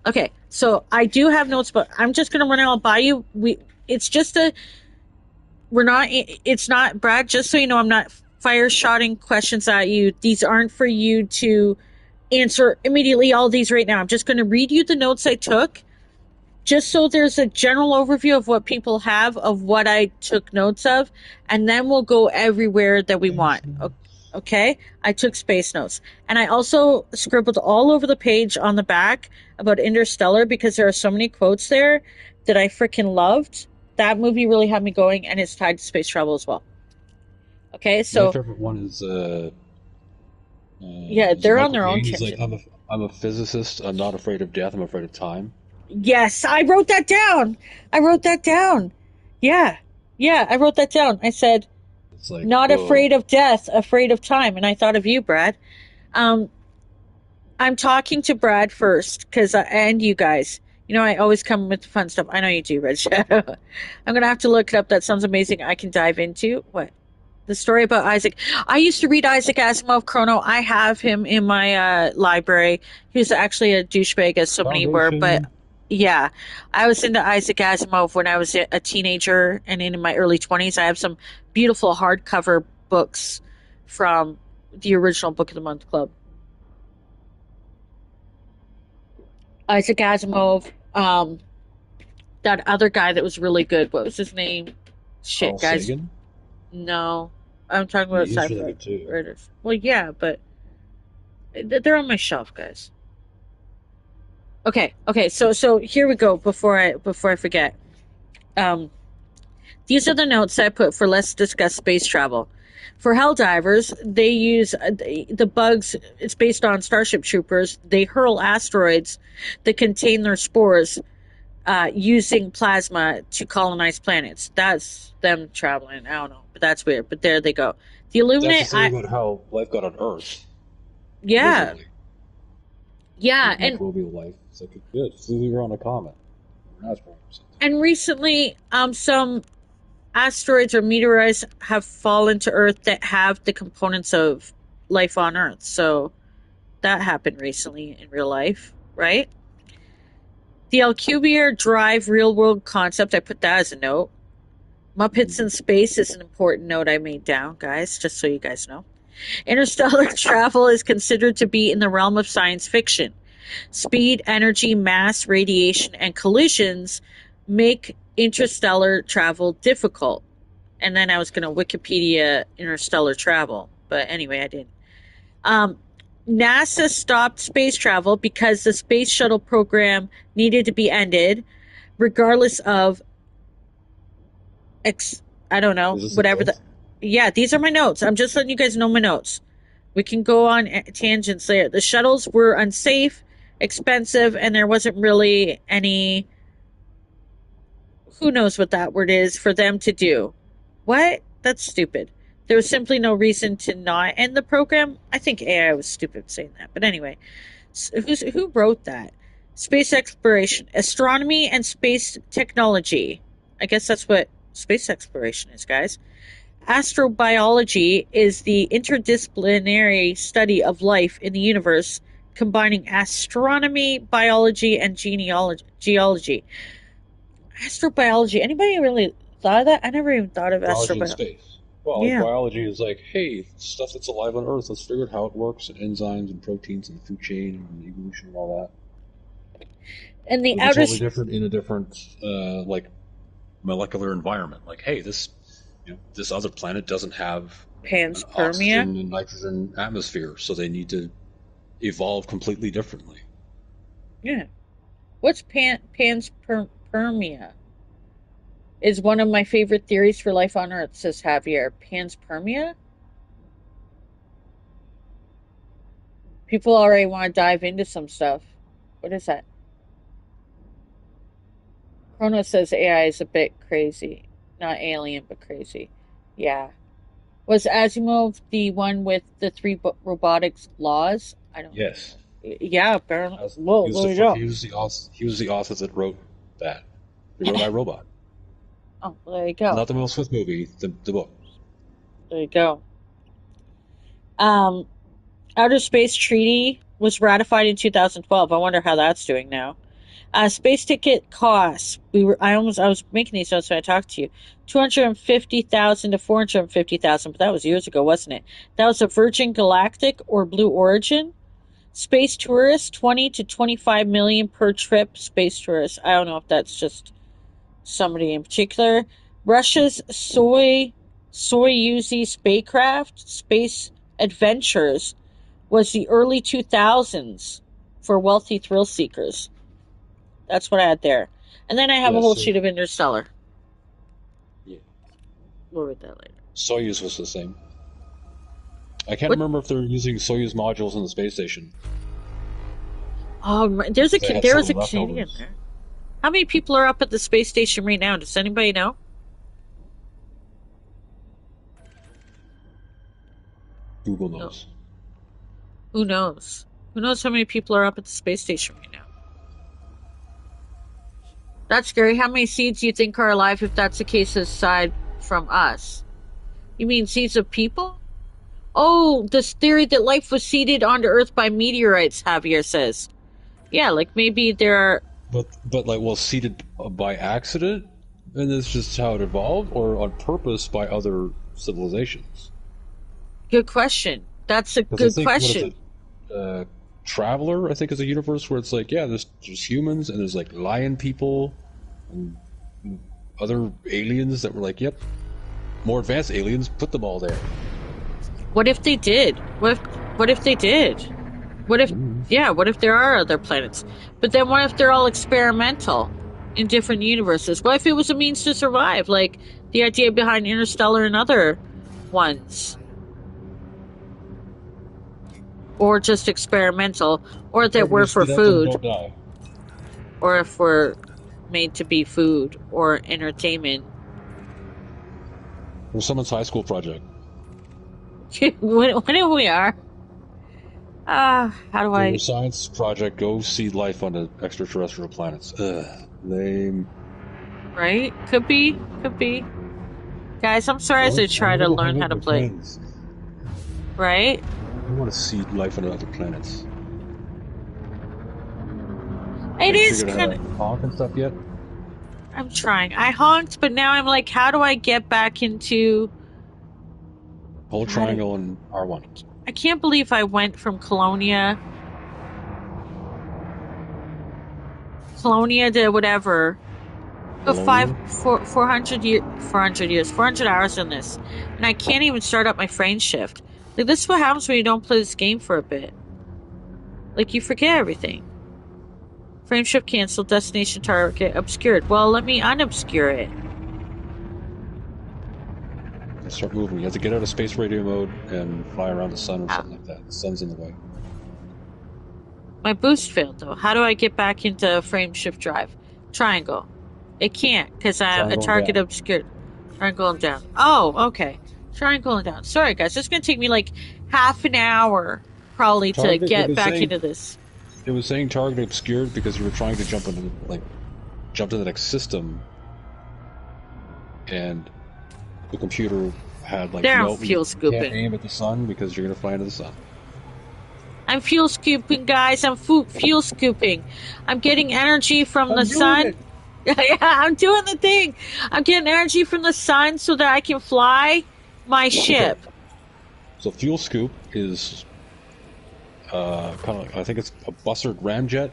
Okay, so I do have notes, but I'm just gonna run it all by you. It's just a, we're not, it's not, Brad, just so you know, I'm not fire shotting questions at you. These aren't for you to answer immediately all these right now. I'm just gonna read you the notes I took just so there's a general overview of what people have of what I took notes of, and then we'll go everywhere that we want. Okay? I took space notes. And I also scribbled all over the page on the back about Interstellar because there are so many quotes there that I freaking loved. That movie really had me going, and it's tied to space travel as well. Okay, My so favorite one yeah, is it they're on Michael their own Caine? He's like, tangent. I'm a physicist. I'm not afraid of death. I'm afraid of time. Yes, I wrote that down. I wrote that down. Yeah, yeah, I wrote that down. I said, It's like, not afraid whoa. of death, afraid of time. And I thought of you, Brad. Um, I'm talking to Brad first, and you guys. You know, I always come with fun stuff. I know you do, Red Shadow. I'm going to have to look it up. That sounds amazing. I can dive into what? The story about Isaac. I used to read Isaac Asimov Chrono. I have him in my library. He was actually a douchebag, as so many were, but Foundation. yeah, I was into Isaac Asimov when I was a teenager and in my early 20s. I have some beautiful hardcover books from the original Book of the Month Club. Isaac Asimov, that other guy that was really good. What was his name? Carl Shit, guys. Sagan. No, I'm talking about He's really sci-fi good too. writers. Well, yeah, but they're on my shelf, guys. Okay. So here we go. Before I forget, um, these are the notes I put for let's discuss space travel. For Helldivers, they use the bugs. It's based on Starship Troopers. They hurl asteroids that contain their spores using plasma to colonize planets. That's them traveling. I don't know, but that's weird. But there they go. The That's the Illuminate, same about how life got on Earth yeah, originally. yeah, Like microbial life. It's like good. So we were on a comet or an asteroid or something. and recently, some asteroids or meteorites have fallen to Earth that have the components of life on Earth. So that happened recently in real life, right? The Alcubierre Drive real world concept, I put that as a note. Muppets in Space is an important note I made down, guys, just so you guys know. Interstellar travel is considered to be in the realm of science fiction. Speed, energy, mass, radiation, and collisions make interstellar travel difficult. And then I was going to Wikipedia interstellar travel, but anyway, I didn't. Um, NASA stopped space travel because the space shuttle program needed to be ended, regardless of I don't know, Is this a whatever joke? the. Yeah, these are my notes. I'm just letting you guys know my notes. We can go on tangents there. The shuttles were unsafe, expensive, and there wasn't really any. Who knows what that word is for them to do? What? That's stupid. There was simply no reason to not end the program. I think AI was stupid saying that. But anyway, who wrote that? Space exploration, astronomy, and space technology. I guess that's what space exploration is, guys. Astrobiology is the interdisciplinary study of life in the universe, combining astronomy, biology, and geology. Astrobiology. Anybody really thought of that? I never even thought of Biology in astrobiology. space. Well, like Yeah. biology is like, hey, stuff that's alive on Earth, let's figure out how it works, and enzymes and proteins and food chain and evolution and all that. And the It'll be outer totally different in a different, like, molecular environment. Like, hey, this other planet doesn't have an panspermia. oxygen and nitrogen atmosphere, so they need to evolve completely differently. Yeah. What's panspermia? Is one of my favorite theories for life on Earth, says Javier. Panspermia? People already want to dive into some stuff. What is that? Chrono says AI is a bit crazy. Not alien, but crazy. Yeah. Was Asimov the one with the three robotics laws? I don't Yes, know. Yeah, apparently. As- Whoa, there we go. he was the author that wrote that. He wrote I Robot, Oh, well, there you go. not the Will Smith movie, the book. There you go. Um, Outer Space Treaty was ratified in 2012. I wonder how that's doing now. Space ticket costs. I was making these notes when I talked to you. 250,000 to 450,000, but that was years ago, wasn't it? That was a Virgin Galactic or Blue Origin. Space tourists, 20 to 25 million per trip. Space tourists. I don't know if that's just somebody in particular. Russia's Soyuz spacecraft, Space Adventures, was the early 2000s for wealthy thrill seekers. That's what I had there. And then I have a Yeah, whole so sheet of Interstellar. yeah, We'll read that later. Soyuz was the same. I can't What? remember if they're using Soyuz modules in the space station. They had There so was many a Canadian leftovers. there. How many people are up at the space station right now? Does anybody know? Google No. knows. Who knows? Who knows how many people are up at the space station right now? That's scary. How many seeds do you think are alive if that's the case aside from us? You mean seeds of people? Oh, this theory that life was seeded onto Earth by meteorites, Javier says. Yeah, like maybe there are. But like, well, seeded by accident, and that's just how it evolved, or on purpose by other civilizations. Good question. That's a Because I good think, what is question. it? Uh, Traveler, I think, is a universe where it's like, yeah, there's humans and there's like lion people and other aliens that were like, yep, more advanced aliens, put them all there. What if they did? What if they did? What if Mm. yeah, what if there are other planets? But then what if they're all experimental in different universes? What if it was a means to survive, like the idea behind Interstellar and other ones? Or just experimental, or that Or we we're just for get out there and food, don't die. or if we're made to be food or entertainment. Or someone's high school project. When we are. How do For your I science project, go see life on the extraterrestrial planets. Ugh, lame. right? Could be, could be. Guys, I'm sorry as I I try want to to go learn hang how out to with my play. friends. Right? I want to see life on other planets. It Have you is figured out how kind of. to honk and stuff yet? I'm trying. I honked, but now I'm like, how do I get back into. Hold God, triangle and R1. I can't believe I went from Colonia to whatever. Go Bologna? 400 years, 400 hours in this, and I can't even start up my frame shift. Like this is what happens when you don't play this game for a bit. Like you forget everything. Frame shift canceled. Destination target obscured. Well, let me unobscure it. And start moving. You have to get out of space radio mode and fly around the sun or How? something like that. The sun's in the way. My boost failed though. How do I get back into frame shift drive? Triangle. It can't because I'm a Triangle and target down. obscured. Triangle and down. Oh, okay. Triangle and down. Sorry guys, it's gonna take me like half an hour probably to Target. get back into this. It was saying target obscured because you were trying to jump to the next system, and the computer had like, There I'm nope, fuel you can't scooping. aim at the sun because you're gonna fly into the sun. I'm fuel scooping, guys. I'm fuel scooping. I'm getting energy from the I'm doing sun. it. Yeah, I'm doing the thing. I'm getting energy from the sun so that I can fly my Okay, ship. so fuel scoop is kind of like, I think it's a Bussard ramjet,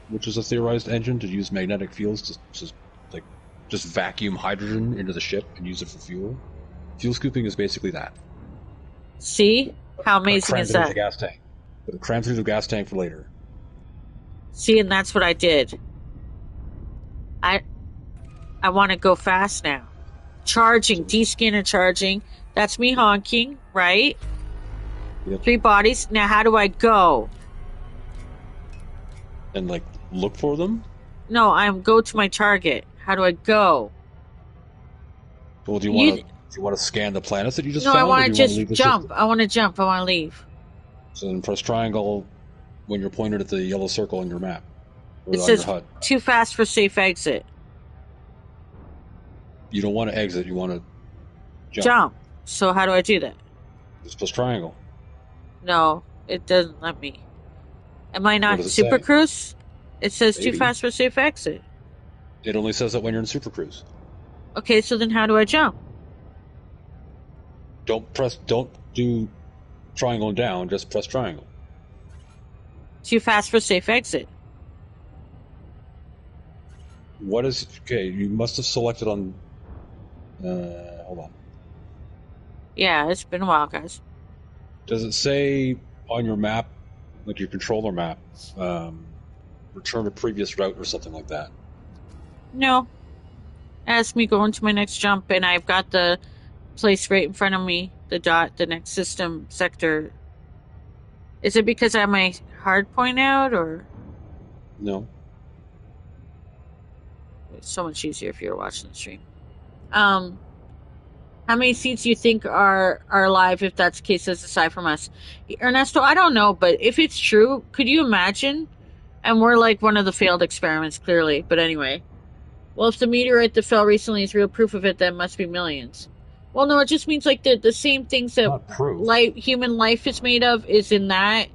which is a theorized engine to use magnetic fields to like just vacuum hydrogen into the ship and use it for fuel. Fuel scooping is basically that. See? How But amazing crammed is it into the that? gas tank. But it crammed through the gas tank for later. See, and that's what I did. I I want to go fast now. Charging, So, D-scanner charging. That's me honking, right? yep. 3 bodies. Now how do I go? And like look for them. No, I'm go to my target. How do I go? Well, You do you want to scan the planets that you just No, I found, or want do to you want to just leave the jump. system? I want to jump. I want to leave. So then press triangle when you're pointed at the yellow circle on your map It or on your says HUD. too fast for safe exit. You don't want to exit. You want to jump. Jump. So how do I do that? Just press triangle. No, it doesn't let me. Am I What not does it Super say? Cruise? It says too Maybe fast for safe exit. it only says that when you're in Super Cruise. Okay, so then how do I jump? Don't do triangle and down. Just press triangle. Too fast for safe exit. What is okay? You must have selected on. Hold on. Yeah, it's been a while, guys. Does it say on your map, like your controller map, um, return to previous route or something like that? No, ask me going to my next jump, and I've got the place right in front of me. The dot, the next system sector. Is it because I have my hard point out, or No. it's so much easier if you're watching the stream? Um, How many seats do you think are alive if that's the case, as aside from us? Ernesto, I don't know, but if it's true, could you imagine? And we're like one of the failed experiments, clearly. But anyway. Well, if the meteorite that fell recently is real proof of it, then must be millions. Well, no, it just means like the same things that Not proof. human life is made of is in that.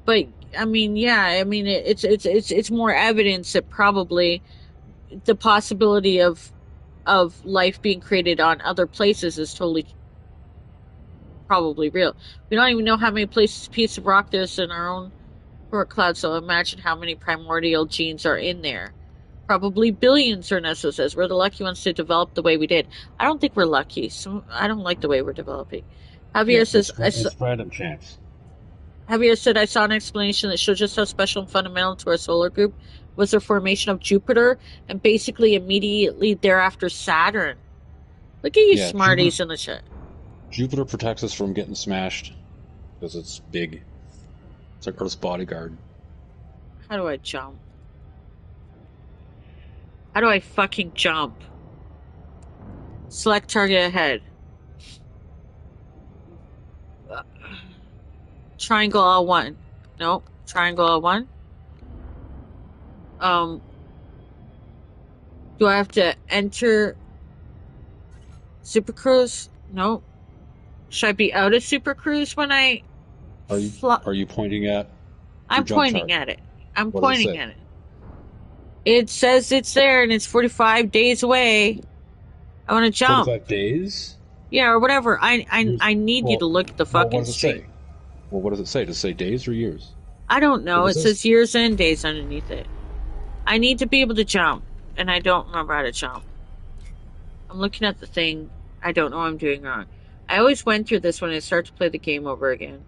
But I mean, yeah, I mean it's more evidence that probably the possibility of life being created on other places is totally probably real. We don't even know how many pieces of rock there's in our own Oort cloud, so imagine how many primordial genes are in there. Probably billions, Ernesto says. We're the lucky ones to develop the way we did. I don't think we're lucky. I don't like the way we're developing. Yeah, Javier says, it's random chance. Javier said, I saw an explanation that showed just how special and fundamental to our solar group was the formation of Jupiter and basically immediately thereafter Saturn. Look at you Yeah, smarties in the chat. Jupiter protects us from getting smashed because it's big. It's like Earth's bodyguard. How do I jump? How do I fucking jump? Select target ahead. Triangle L1. No, triangle L1. Do I have to enter Super Cruise? No. Should I be out of Super Cruise when I Are you pointing at your I'm jump pointing chart? at it. I'm What does it pointing say? at it. It says it's there and it's 45 days away. I want to jump. 45 days? Yeah, or whatever. Years? I need you to look at the Well, what fucking does it stream. say? Well, what does it say? Does it say days or years? I don't know. What It is this? says years and days underneath it. I need to be able to jump, and I don't remember how to jump. I'm looking at the thing. I don't know what I'm doing wrong. I always went through this when I start to play the game over again.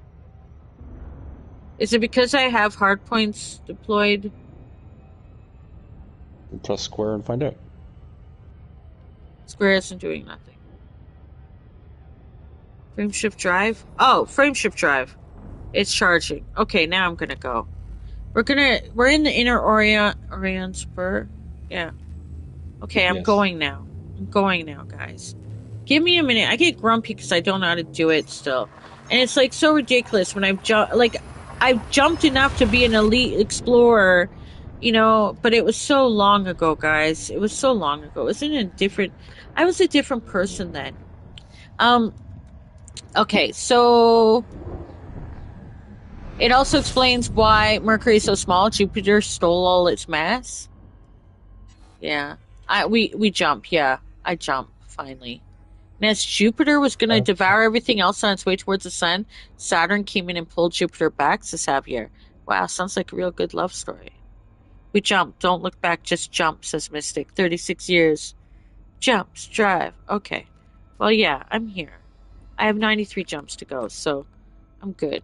Is it because I have hard points deployed? And press square and find out. Square isn't doing nothing. Frameshift drive? Oh, frameshift drive. It's charging. Okay, now I'm gonna go. We're in the inner Orion spur. Yeah. Okay, I'm Yes. going now. I'm going now, guys. Give me a minute. I get grumpy because I don't know how to do it still. And it's like so ridiculous when I've jumped enough to be an elite explorer, you know, but it was so long ago, guys. It was so long ago. I was a different person then. Okay, so it also explains why Mercury is so small. Jupiter stole all its mass. Yeah. We jump, yeah. I jump, finally. And as Jupiter was going to devour everything else on its way towards the sun, Saturn came in and pulled Jupiter back, says Javier. Wow, sounds like a real good love story. We jump. Don't look back, just jump, says Mystic. 36 years. Jumps, drive. Okay. Well, yeah, I'm here. I have 93 jumps to go, so I'm good.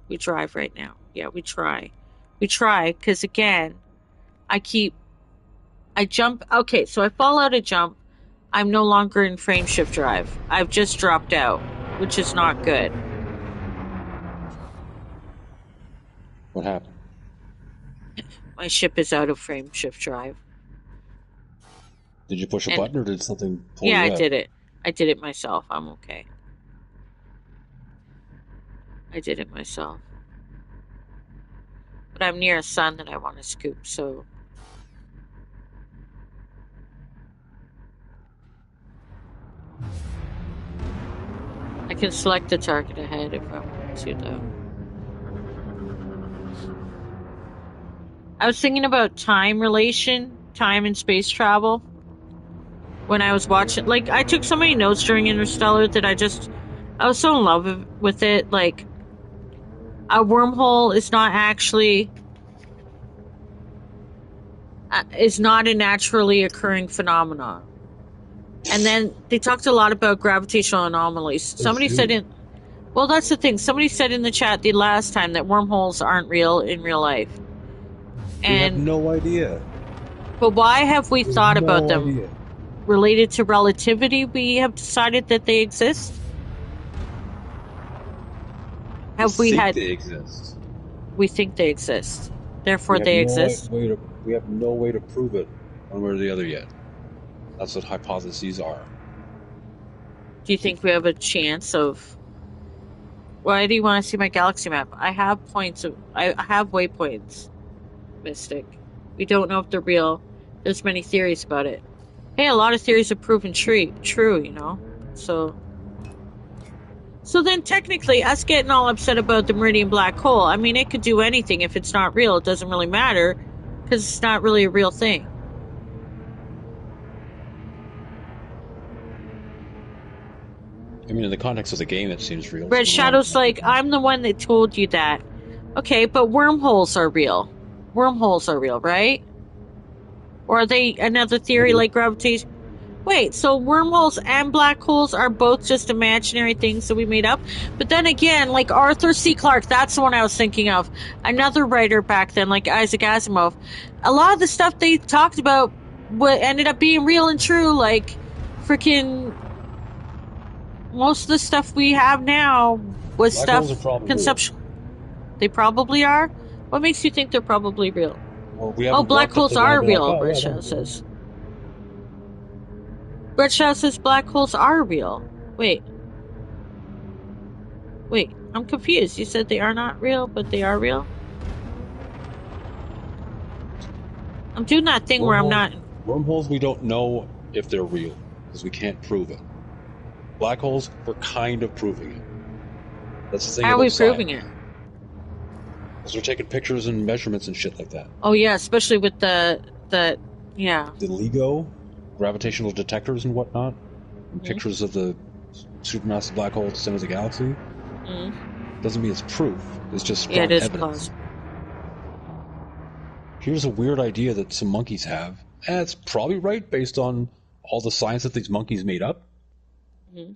We drive right now. Yeah, we try. We try, because again, I jump. Okay, so I fall out of jump. I'm no longer in frameshift drive. I've just dropped out, which is not good. What happened? My ship is out of frameshift drive. Did you push a button or did something pull you out? Yeah, I did it. I did it myself. I'm okay. I did it myself. But I'm near a sun that I want to scoop, so... I can select the target ahead if I want to, though. I was thinking about time and space travel. When I was watching, like, I took so many notes during Interstellar that I was so in love with it. Like, a wormhole is not a naturally occurring phenomenon. And then they talked a lot about gravitational anomalies. Well, that's the thing. Somebody said in the chat the last time that wormholes aren't real in real life. We have no idea. But why have we thought about them? Idea. Related to relativity, we have decided that they exist? They exist. We think they exist. Therefore, they exist. We have no way to prove it one way or the other yet. That's what hypotheses are. Do you think we have a chance of... Why do you want to see my galaxy map? I have waypoints, Mystic. We don't know if they're real. There's many theories about it. Hey, a lot of theories have proven true, you know? So then technically, us getting all upset about the Meridian Black Hole, I mean, it could do anything. If it's not real, it doesn't really matter, because it's not really a real thing. I mean, in the context of the game, it seems real. Red So why Shadow's like, I'm the one that told you that. Okay, but wormholes are real. Wormholes are real, right? Or are they another theory maybe. like gravitation? Wait, so wormholes and black holes are both just imaginary things that we made up? But then again, like Arthur C. Clarke, that's the one I was thinking of. Another writer back then, like Isaac Asimov. A lot of the stuff they talked about what ended up being real and true, like freaking most of the stuff we have now was Black holes are stuff probably real. conceptual. They probably are. What makes you think they're probably real? Well, we Oh, haven't black walked up to holes the guy and are been like, real, oh Red yeah, Shadow they're real. says. Red Shadow says black holes are real. Wait, wait, I'm confused. You said they are not real, but they are real? I'm doing that thing where I'm Wormholes, not. wormholes, we don't know if they're real because we can't prove it. Black holes, we're kind of proving it. That's the thing How are we about proving science. it? Because we're taking pictures and measurements and shit like that. Oh yeah, especially with the yeah. The LIGO, gravitational detectors and whatnot, and Mm-hmm. pictures of the supermassive black hole at the center of the galaxy, Mm-hmm. doesn't mean it's proof. It's just Yeah, it strong is evidence. plausible. Here's a weird idea that some monkeys have, and it's probably right based on all the science that these monkeys made up. Mm-hmm.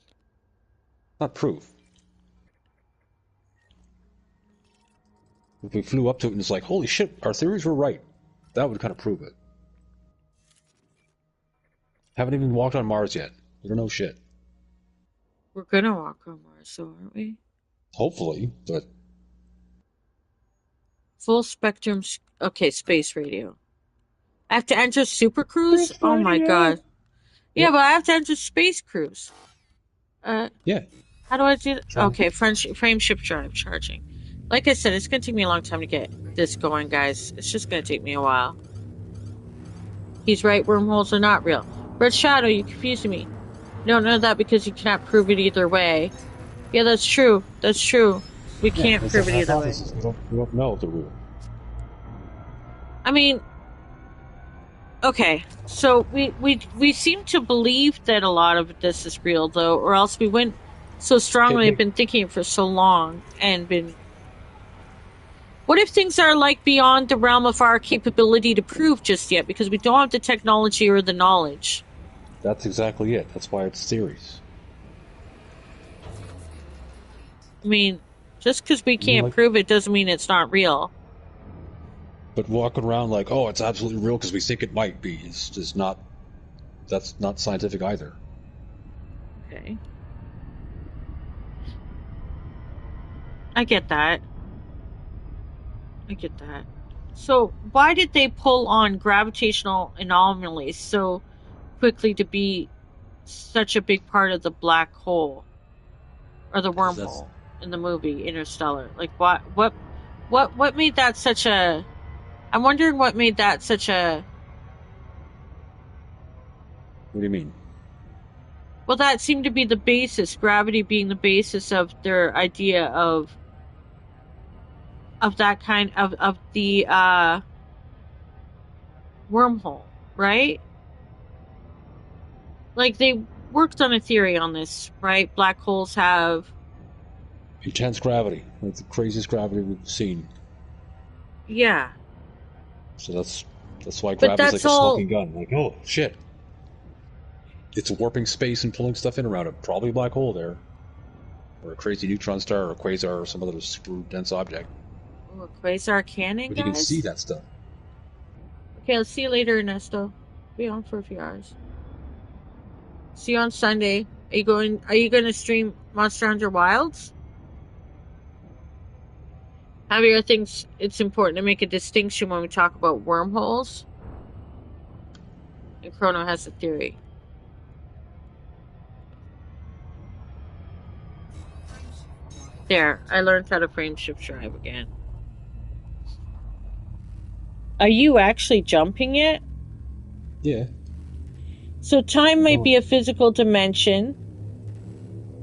Not proof. If we flew up to it and it's like, holy shit, our theories were right, that would kind of prove it. Haven't even walked on Mars yet. We don't know shit. We're gonna walk on Mars, so aren't we? Hopefully, but Full spectrum. Okay, space radio. I have to enter Super Cruise. space Oh my radio. god. Yeah, Yep. but I have to enter Space Cruise. Yeah. How do I do that? Try. Okay, frame shift drive charging. Like I said, it's gonna take me a long time to get this going, guys. It's just gonna take me a while. He's right, wormholes are not real. Red Shadow, you confusing me. You don't know that because you cannot prove it either way. Yeah, that's true. That's true. We Yeah, can't it's a prove it either way. hypothesis. We don't know if they're real. I mean, okay, so we seem to believe that a lot of this is real, though, or else we wouldn't so strongly have been thinking it for so long and been. What if things are like beyond the realm of our capability to prove just yet because we don't have the technology or the knowledge? That's exactly it. That's why it's theories. I mean, just because we I mean, can't like, prove it doesn't mean it's not real. but walking around like, oh, it's absolutely real because we think it might be, is just not. That's not scientific either. Okay. I get that. I get that. So, why did they pull on gravitational anomalies so quickly to be such a big part of the black hole or the Because that's. wormhole in the movie Interstellar? Like, what made that such a? I'm wondering what made that such a. What do you mean? Well, that seemed to be the basis, gravity being the basis of their idea of that kind of the wormhole, right? Like they worked on a theory on this, right? Black holes have, Intense gravity, like the craziest gravity we've seen. yeah, So that's why but gravity's like that's a all. smoking gun. Like, oh shit, it's warping space and pulling stuff in around it. Probably a black hole there, or a crazy neutron star, or a quasar, or some other super dense object. Ooh, quasar cannon, But you can see guys. that stuff. Okay, let's see you later, Ernesto. Be on for a few hours. See you on Sunday. Are you going to stream Monster Hunter Wilds? Javier thinks it's important to make a distinction when we talk about wormholes. And Chrono has a theory. There, I learned how to frame shift drive again. Are you actually jumping it? Yeah. So time might be a physical dimension.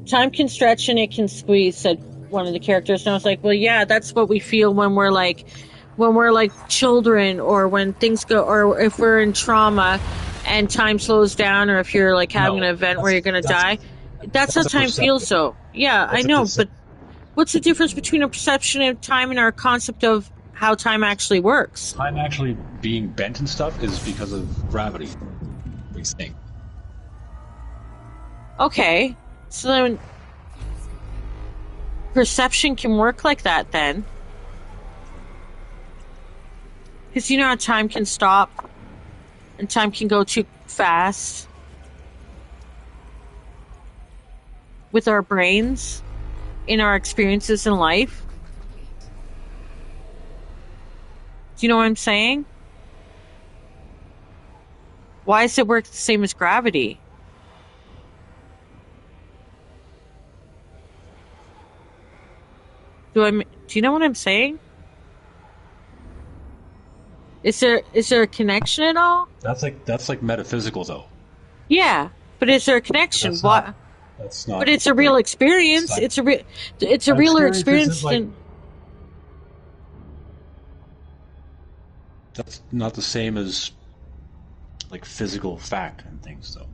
Time can stretch and it can squeeze, said one of the characters. And I was like, well, yeah, that's what we feel when we're like children, or when things go, or if we're in trauma and time slows down, or if you're like having an event where you're going to die. That's how That's a time feels, perception. though. Yeah, I That's a know, perception. but what's the difference between a perception of time and our concept of how time actually works? Time actually being bent and stuff is because of gravity. We think. Okay, so then perception can work like that then. Because you know how time can stop and time can go too fast with our brains in our experiences in life. Do you know what I'm saying? Why does it work the same as gravity? Do you know what I'm saying? Is there a connection at all? That's like metaphysical though. Yeah, but is there a connection? That's not. What? That's But not it's a like. real experience. Sci- It's a That realer experience isn't experience like. than. That's not the same as like physical fact and things though.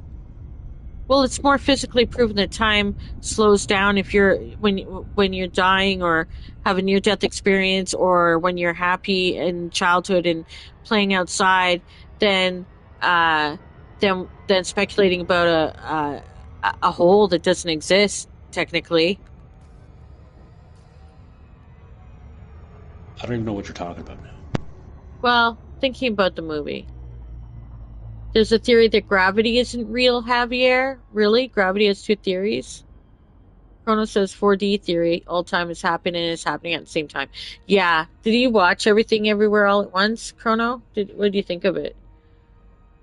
Well, it's more physically proven that time slows down if you're when you're dying or have a near death experience or when you're happy in childhood and playing outside than uh than speculating about a hole that doesn't exist technically. I don't even know what you're talking about now. Well, thinking about the movie. There's a theory that gravity isn't real, Javier. Really? Gravity has two theories? Chrono says 4D theory, all time is happening and is happening at the same time. Yeah. Did you watch Everything Everywhere All at Once, Chrono? What do you think of it?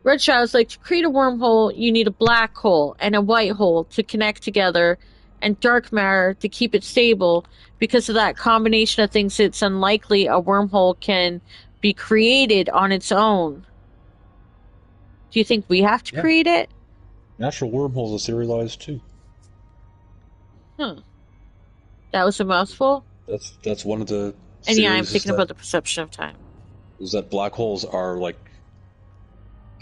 Red Shadow's like, to create a wormhole, you need a black hole and a white hole to connect together and dark matter to keep it stable. Because of that combination of things, it's unlikely a wormhole can be created on its own. Do you think we have to Yeah, create it? natural wormholes are serialized too. Huh. That was a mouthful. That's one of the And yeah, I'm theories thinking about the perception of time is that black holes are like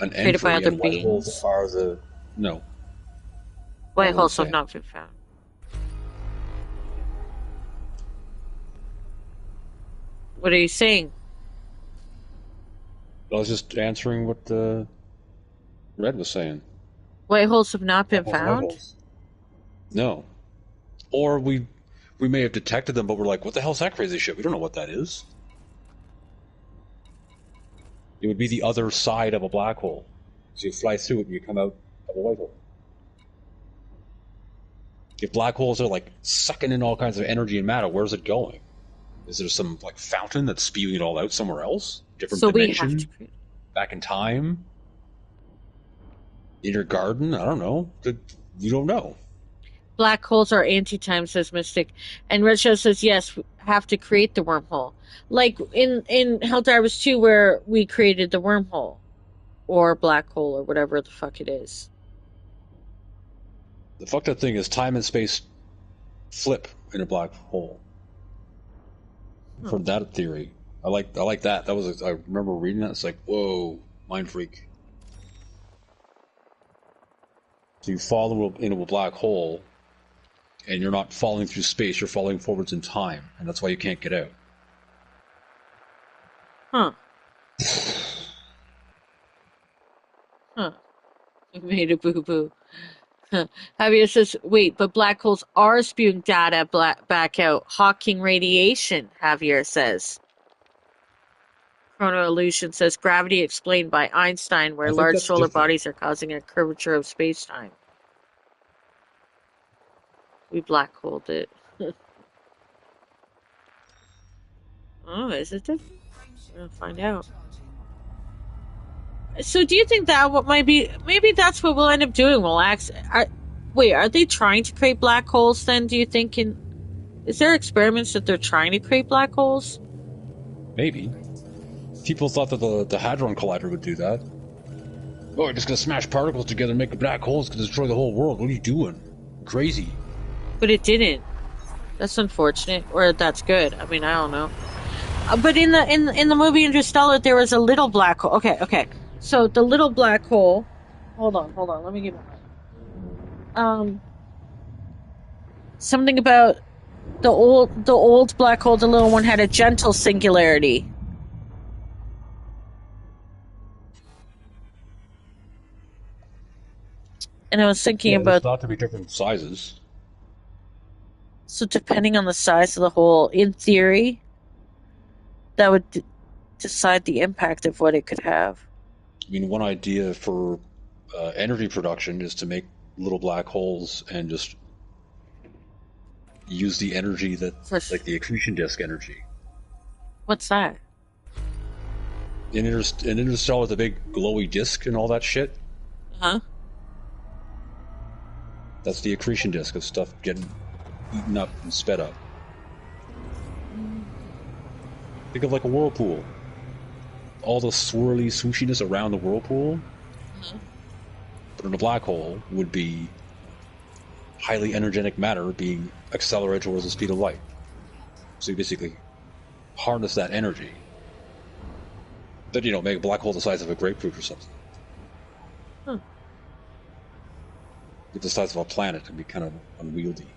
an created by entry other and white holes beings. are the no. Not White what I'm holes have saying. not been found. What are you saying? I was just answering what the Red was saying. White holes have not Black been holes are white found? holes. No, or we may have detected them, but we're like, what the hell's that crazy shit? We don't know what that is. It would be the other side of a black hole. So you fly through it and you come out of a white hole. If black holes are like sucking in all kinds of energy and matter, where's it going? Is there some like fountain that's spewing it all out somewhere else? Different So we have to dimension? create. Back in time? In your garden? I don't know. You don't know. Black holes are anti-time, says Mystic. And Red Shadow says, yes, we have to create the wormhole. Like in Helldivers 2 where we created the wormhole. Or black hole or whatever the fuck it is. The fucked up thing is time and space flip in a black hole. Hmm. From that theory, I like that. That was I remember reading that. It's like whoa, mind freak. So you fall into a black hole, and you're not falling through space. You're falling forwards in time, and that's why you can't get out. Huh. Huh. We made a boo-boo. Huh. Javier says, wait, but black holes are spewing data back out. Hawking radiation, Javier says. Chrono Illusion says gravity explained by Einstein, I where think large that's solar different. bodies are causing a curvature of space-time. We black holed it. Oh, is it different? We're gonna find out. So, do you think that what might be? Maybe that's what we'll end up doing. Wait, are they trying to create black holes? Then, do you think? Is there experiments that they're trying to create black holes? Maybe people thought that the hadron collider would do that. Oh, you're just gonna smash particles together and make black holes to destroy the whole world. What are you doing? Crazy. But it didn't. That's unfortunate, or that's good. I mean, I don't know. But in the movie Interstellar, there was a little black hole. Okay, okay. So the little black hole. Hold on. Let me get my. Something about the old black hole, the little one, had a gentle singularity. And I was thinking Yeah, there's about, thought to be different sizes. so depending on the size of the hole, in theory, that would decide the impact of what it could have. I mean, one idea for energy production is to make little black holes and just use the energy that, For like the accretion disk energy. what's that? An interstellar with a big glowy disk and all that shit. Huh? That's the accretion disk of stuff getting eaten up and sped up. Think of like a whirlpool. All the swirly swooshiness around the whirlpool, but in a black hole would be highly energetic matter being accelerated towards the speed of light. So you basically harness that energy. Then, make a black hole the size of a grapefruit or something. Huh. Get the size of a planet and be kind of unwieldy.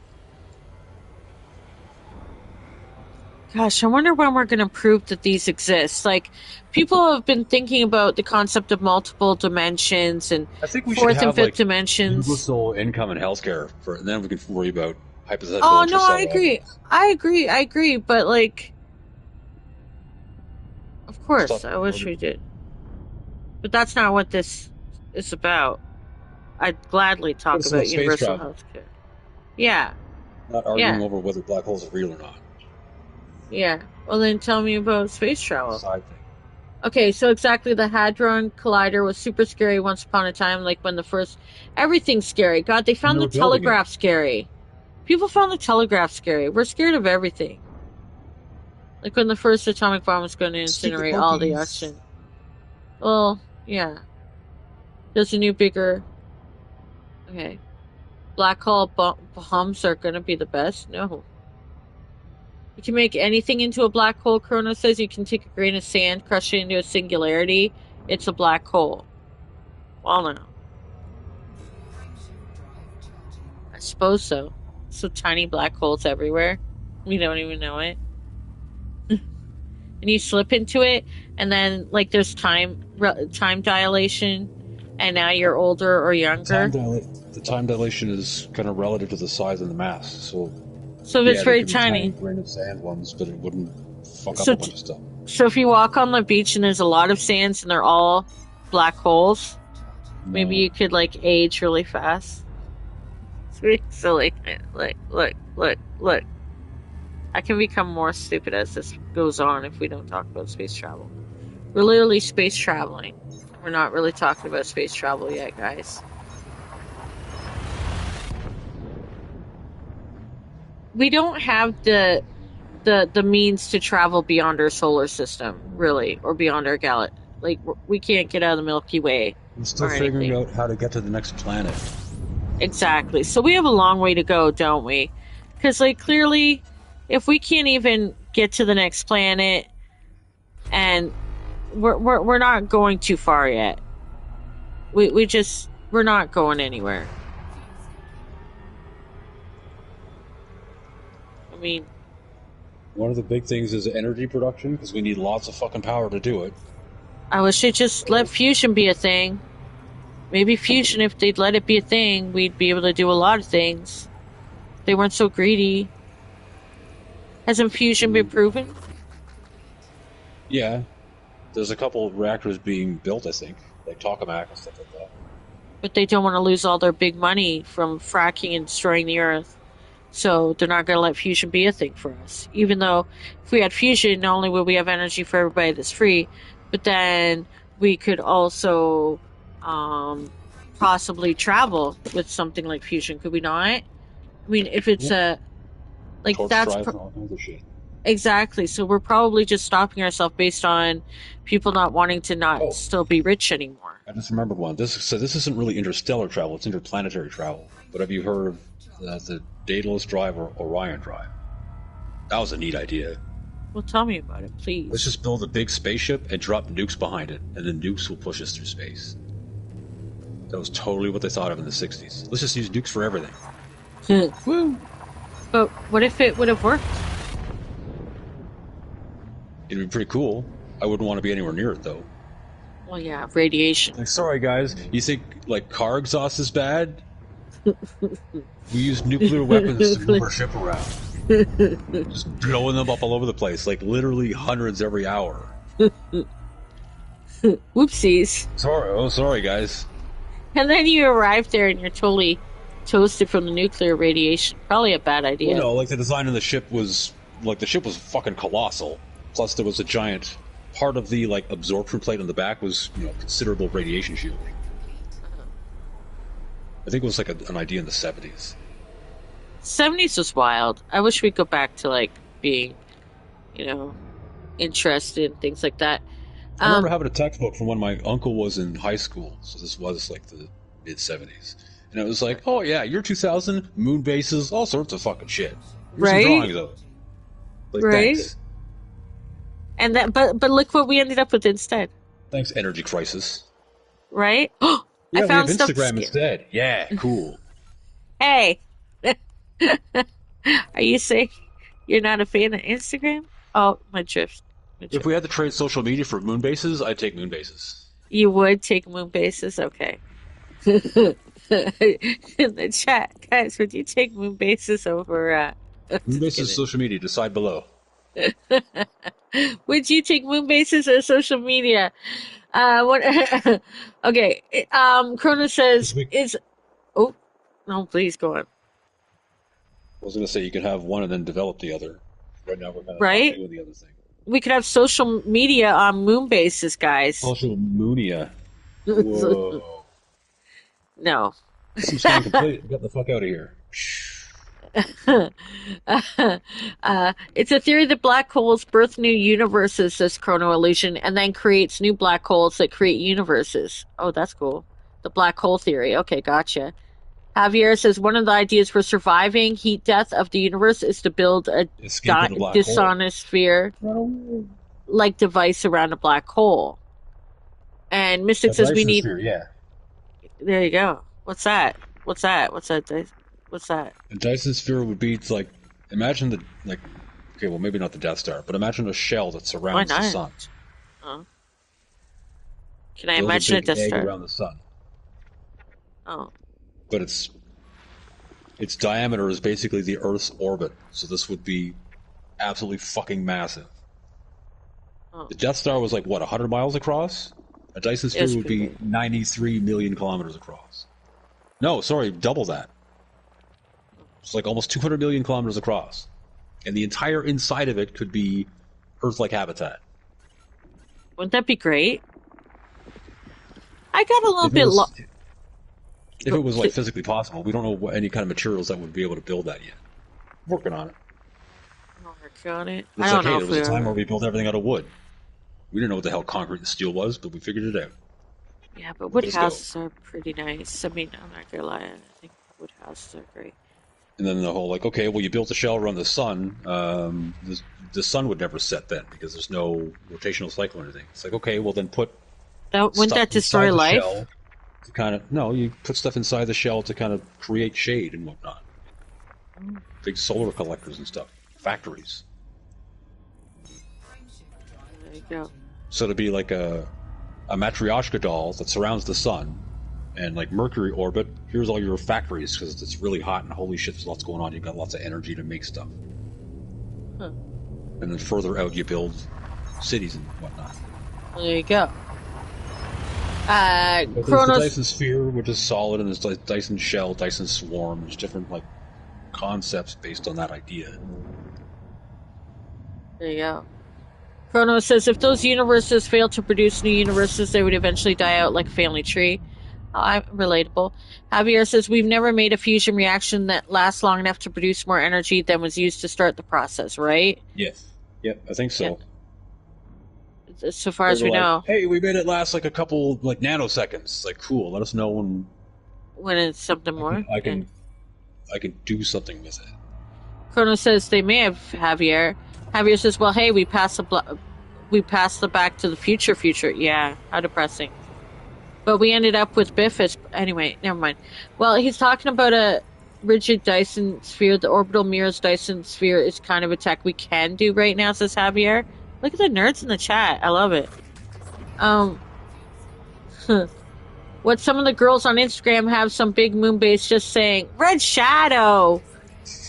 Gosh, I wonder when we're going to prove that these exist. Like, people have been thinking about the concept of multiple dimensions and I think we should fourth and have fifth like dimensions. universal income and healthcare and then we can worry about hypothetical Oh no, I interstellar agree. objects. I agree. But like, of course, Stuff I we're wish worried we about. did. But that's not what this is about. I'd gladly But talk it's about about space universal travel, health care. Yeah, not arguing yeah, over whether black holes are real or not. yeah. Well, then tell me about space travel. Side thing. Okay, so exactly, the Hadron Collider was super scary once upon a time, like when the first. Everything's scary. God, they And they found the were building it. telegraph scary. People found the telegraph scary. We're scared of everything. Like when the first atomic bomb was going to Stupid incinerate all the monkeys. oxygen. Well, yeah. There's a new, bigger. Okay. Black hole bombs are going to be the best? No. You can make anything into a black hole, Chrono says. You can take a grain of sand, crush it into a singularity. It's a black hole. Well, no. I suppose so. So tiny black holes everywhere. We don't even know it. And you slip into it, and then, like, there's time dilation, and now you're older or younger. The time dilation is kind of relative to the size of the mass. So, So if it's yeah, there very could be tiny tiny. grain of sand ones, but it wouldn't fuck up So, a bunch of stuff. so if you walk on the beach and there's a lot of sands and they're all black holes, maybe No. you could, like, age really fast. It's really silly. Look. I can become more stupid as this goes on if we don't talk about space travel. We're literally space traveling. We're not really talking about space travel yet, guys. We don't have the means to travel beyond our solar system, really, or beyond our galaxy. Like, we can't get out of the Milky Way I'm still or figuring anything. out how to get to the next planet. Exactly. So we have a long way to go, don't we? Because, like, clearly, if we can't even get to the next planet, and we're not going too far yet. We're not going anywhere. I mean, One of the big things is energy production, because we need lots of fucking power to do it. I wish they'd just let fusion be a thing. Maybe fusion, if they'd let it be a thing, we'd be able to do a lot of things. They weren't so greedy. Hasn't fusion been proven? Yeah, there's a couple of reactors being built, I think, like tokamak and stuff like that. But they don't want to lose all their big money from fracking and destroying the Earth. So they're not going to let fusion be a thing for us. Even though if we had fusion, not only would we have energy for everybody that's free, but then we could also possibly travel with something like fusion. Could we not? I mean, if it's a like Torch that's drives and all kinds of shit. exactly. So we're probably just stopping ourselves based on people not wanting to not still be rich anymore. I just remembered one. This isn't really interstellar travel; it's interplanetary travel. But have you heard of the Daedalus Drive or Orion Drive? That was a neat idea. Well, tell me about it, please. Let's just build a big spaceship and drop nukes behind it, and then nukes will push us through space. That was totally what they thought of in the 60s. Let's just use nukes for everything. Woo! But what if it would have worked? It'd be pretty cool. I wouldn't want to be anywhere near it though. Well, yeah, radiation. Like, sorry guys, you think like car exhaust is bad? We use nuclear weapons to move our ship around, just blowing them up all over the place, like literally hundreds every hour. Whoopsies. Sorry guys. And then you arrive there and you're totally toasted from the nuclear radiation. Probably a bad idea. Well, no, like the design of the ship was fucking colossal. Plus, there was a giant part of the like absorption plate on the back was considerable radiation shielding. I think it was like an idea in the 70s. 70s was wild. I wish we'd go back to like being, you know, interested in things like that. I remember having a textbook from when my uncle was in high school, so this was like the mid 70s, and it was like, oh yeah, year 2000, moon bases, all sorts of fucking shit. Here's some drawings of it. Like, right. Thanks. And that, but look what we ended up with instead. Thanks, energy crisis. Right? Yeah, I found we have stuff. Instagram instead. Yeah, cool. Hey, are you saying you're not a fan of Instagram? Oh, my drift. If we had to trade social media for moon bases, I'd take moon bases. You would take moon bases? Okay. In the chat, guys, would you take moon bases over Moon bases, social media, decide below. would you take moon bases or social media? What okay. Krona says is oh no, please go on. I was gonna say you could have one and then develop the other. Right now we're kind of doing the other thing. We could have social media on moon bases, guys. Social moonia. Whoa. No. This is complete. Get the fuck out of here. It's a theory that black holes birth new universes, says Chrono Illusion, and then creates new black holes that create universes. Oh, that's cool. The black hole theory. Okay, gotcha. Javier says one of the ideas for surviving heat death of the universe is to build a dissonosphere like device around a black hole. And Mystic says we need. Yeah. There you go. What's that? What's that? What's that? What's that? A Dyson sphere would be like, imagine okay, well maybe not the Death Star, but imagine a shell that surrounds the sun. Can I imagine a Death Star around the sun? Oh. But its diameter is basically the Earth's orbit, so this would be absolutely fucking massive. Oh. The Death Star was like what, 100 miles across? A Dyson sphere would be 93 million kilometers across. No, sorry, double that. It's like almost 200 million kilometers across. And the entire inside of it could be Earth-like habitat. Wouldn't that be great? I got a little bit lost. If it was like physically possible, we don't know any kind of materials that would be able to build that yet. Working on it. Working on it. It's like, hey, there was a time where we built everything out of wood. We didn't know what the hell concrete and steel was, but we figured it out. Yeah, but wood houses are pretty nice. I mean, I'm not gonna lie, I think wood houses are great. And then the whole okay, well, you built a shell around the sun. The sun would never set then because there's no rotational cycle or anything. It's like, okay, well then wouldn't that destroy life? You put stuff inside the shell to kind of create shade and whatnot. Big solar collectors and stuff. Factories. There you go. So to be like a Matryoshka doll that surrounds the sun, and like Mercury orbit, here's all your factories because it's really hot and holy shit, there's lots going on. You've got lots of energy to make stuff. Huh. And then further out, you build cities and whatnot. There you go. There's the Dyson sphere, which is solid, and there's Dyson shell, Dyson swarm. There's different like concepts based on that idea. There you go. Chrono says if those universes fail to produce new universes, they would eventually die out like a family tree. Relatable. Javier says we've never made a fusion reaction that lasts long enough to produce more energy than was used to start the process, right? Yes. Yep, I think so. Yeah. So far as we know. Hey, we made it last like a couple like nanoseconds. Like, cool. Let us know when it's something more. I can do something with it. Chrono says they may have Javier. Javier says, "Well, hey, we passed the Back to the Future. Yeah, how depressing." But we ended up with Biff as... Anyway, never mind. Well, he's talking about rigid Dyson sphere, the orbital mirrors Dyson sphere is kind of a tech we can do right now, says Javier. Look at the nerds in the chat. I love it. Um, what some of the girls on Instagram have some big moon base just saying, Red Shadow!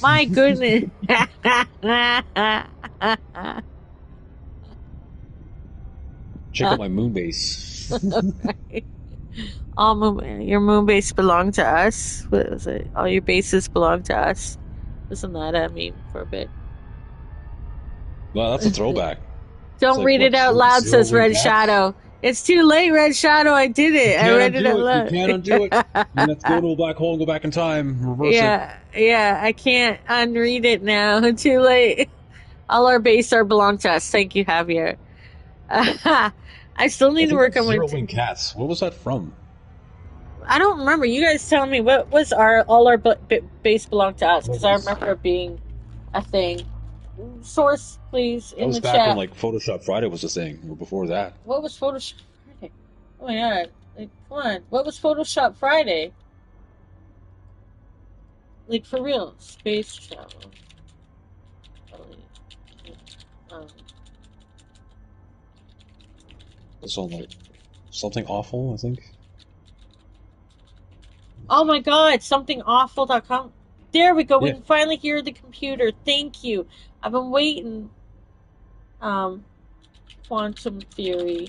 My goodness. Check out my moon base. All your moon base belong to us. What was it? All your bases belong to us. Isn't that a meme for a bit? Well, that's a throwback. It's Don't like read it what, out loud, zero says wing Red cats? Shadow. It's too late, Red Shadow. I did You it. I can't read it undo out it. You can't undo it. You have to go loud. to a black hole and go back in time, reverse it. Yeah, yeah. I can't unread it now. Too late. All our base are belong to us. Thank you, Javier. I still I need to think work that's on my. zero wing cats. What was that from? I don't remember. You guys tell me what was our all our base belong to us, That because I was remember it being a thing. Source, please, that in was the back when chat. like Photoshop Friday was a thing, or before that. What was Photoshop Friday? Oh my god! Like, come on. What was Photoshop Friday? Like for real, space travel. Um, It's on like something awful, I think. oh my god, somethingawful.com. There we go. We Yeah. can finally hear the computer. Thank you. I've been waiting. Um, quantum theory.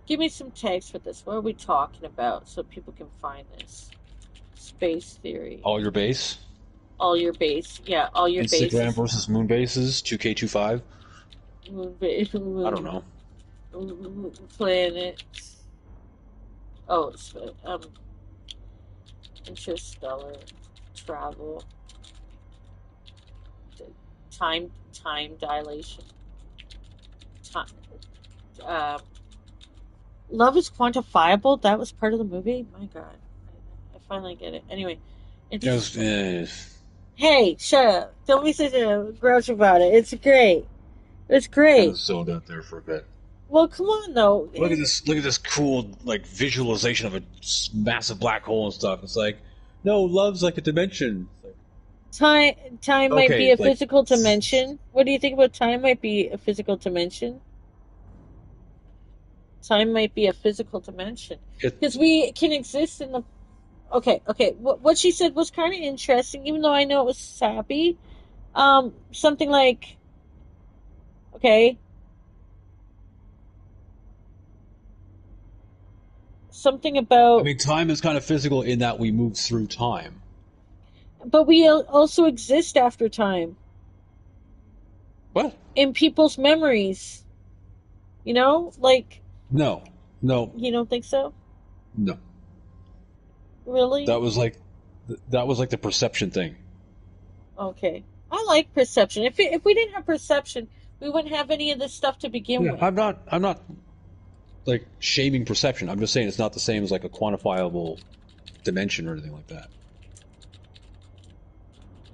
Give me some text for this. What are we talking about so people can find this? Space theory. All your base. All your base. Yeah, all your Instagram bases. versus moon bases. 2K25. Moon base. I don't know. Planet. Oh, it's interstellar travel. Time dilation. Time. Um, Love is quantifiable. That was part of the movie. My God, I finally get it. Anyway, Just, interstellar. Hey, shut up! Don't be such a grouch about it. It's great. It's kind great. of zoned out there for a bit. Well, come on though. Look at this! Look at this cool like visualization of a massive black hole and stuff. It's like, no, love's like a dimension. It's like, Time might be okay, a like physical dimension. What do you think about time might be a physical dimension? Time might be a physical dimension it. because we can exist in the. Okay, okay. What she said was kind of interesting, even though I know it was sappy. Something like, okay, something I about, mean, time is kind of physical in that we move through time. but we also exist after time What? in people's memories. Like, No, no, you don't think so? no. Really? That was like the perception thing. Okay. I like perception. If we didn't have perception, we wouldn't have any of this stuff to begin Yeah, with. I'm not like shaming perception. I'm just saying it's not the same as like a quantifiable dimension or anything like that.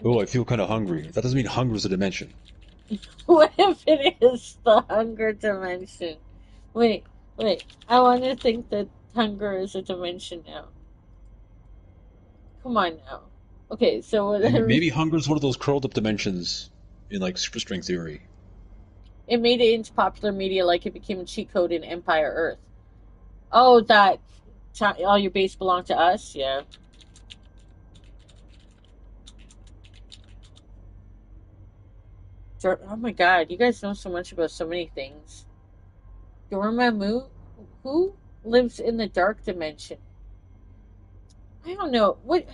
Oh, I feel kind of hungry. That doesn't mean hunger is a dimension. What if it is the hunger dimension? Wait, wait. I want to think that hunger is a dimension now. Come on now. Okay, so whatever. Maybe hunger is one of those curled up dimensions in like superstring theory. It made it into popular media like it became a cheat code in Empire Earth. Oh, that all your base belong to us? Yeah. Oh my god, you guys know so much about so many things. Dormammu? Who lives in the dark dimension? I don't know. What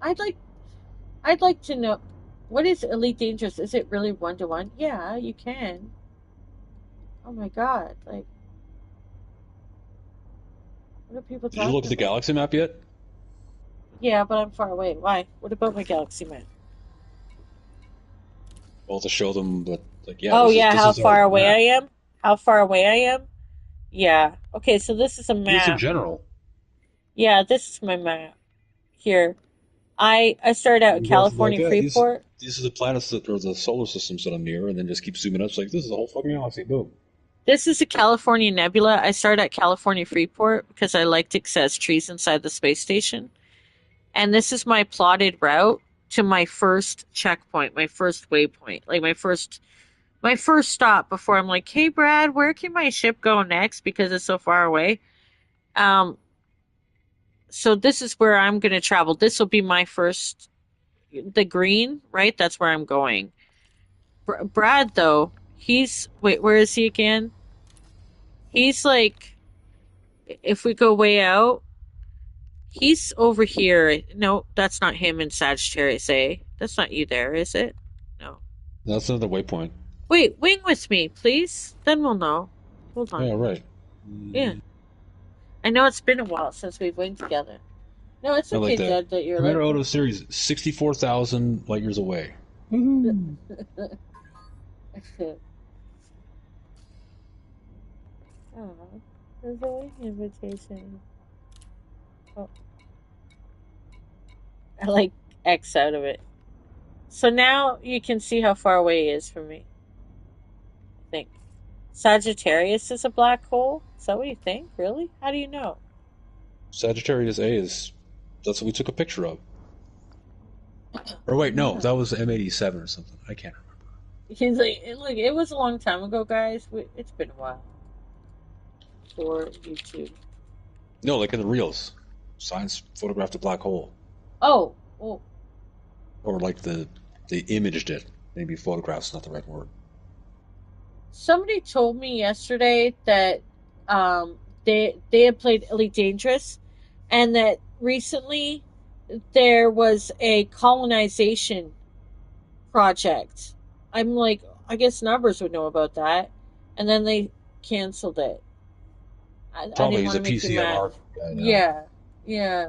I'd like I'd like to know, what is Elite Dangerous? Is it really 1-to-1? Yeah, you can. Oh my god. Like, what are people Did you look talking at the about? galaxy map yet? Yeah, but I'm far away. Why? What about my galaxy map? Well, to show them that, like, yeah, Oh yeah, this how is our far away map. I am? How far away I am? Yeah. Okay, so this is a Just in map. general. Yeah, this is my map. Here. I started out at You go to like, California yeah, Freeport. these are the planets that or the solar systems that I'm near, and then just keep zooming up. It's like this is the whole fucking galaxy. Boom. This is a California nebula. I started at California Freeport because I liked it because it has trees inside the space station. and this is my plotted route to my first checkpoint, my first waypoint, like my first stop before I'm like, hey Brad, where can my ship go next because it's so far away? Um, so this is where I'm gonna travel. This will be my first, the green, right? That's where I'm going. Brad though, he's wait, where is he again? He's like, if we go way out, he's over here. No, that's not him in Sagittarius A. That's not you there, is it? No. That's another waypoint. Wait, wing with me, please. Then we'll know. Hold on. Yeah, right. Yeah. I know it's been a while since we've winged together. No, it's I like okay, that. Jed, that you're Commander like Odo series 64,000 light years away. Woohoo! Oh, there's a wing invitation. Oh, I like X out of it. So now you can see how far away he is from me. I think. Sagittarius is a black hole? Is that what you think? Really? How do you know? Sagittarius A is. That's what we took a picture of. Or wait, no, that was M87 or something. I can't remember. He's like, look, it was a long time ago, guys. It's been a while for YouTube. No, like in the reels. Science photographed a black hole. Oh, well, Or like they imaged it. Maybe photograph's not the right word. somebody told me yesterday that they had played Elite Dangerous, and that recently there was a colonization project. I'm like, I guess numbers would know about that, and then they canceled it. I Probably didn't he's want a to make you mad. PCMR guy now. Yeah, yeah,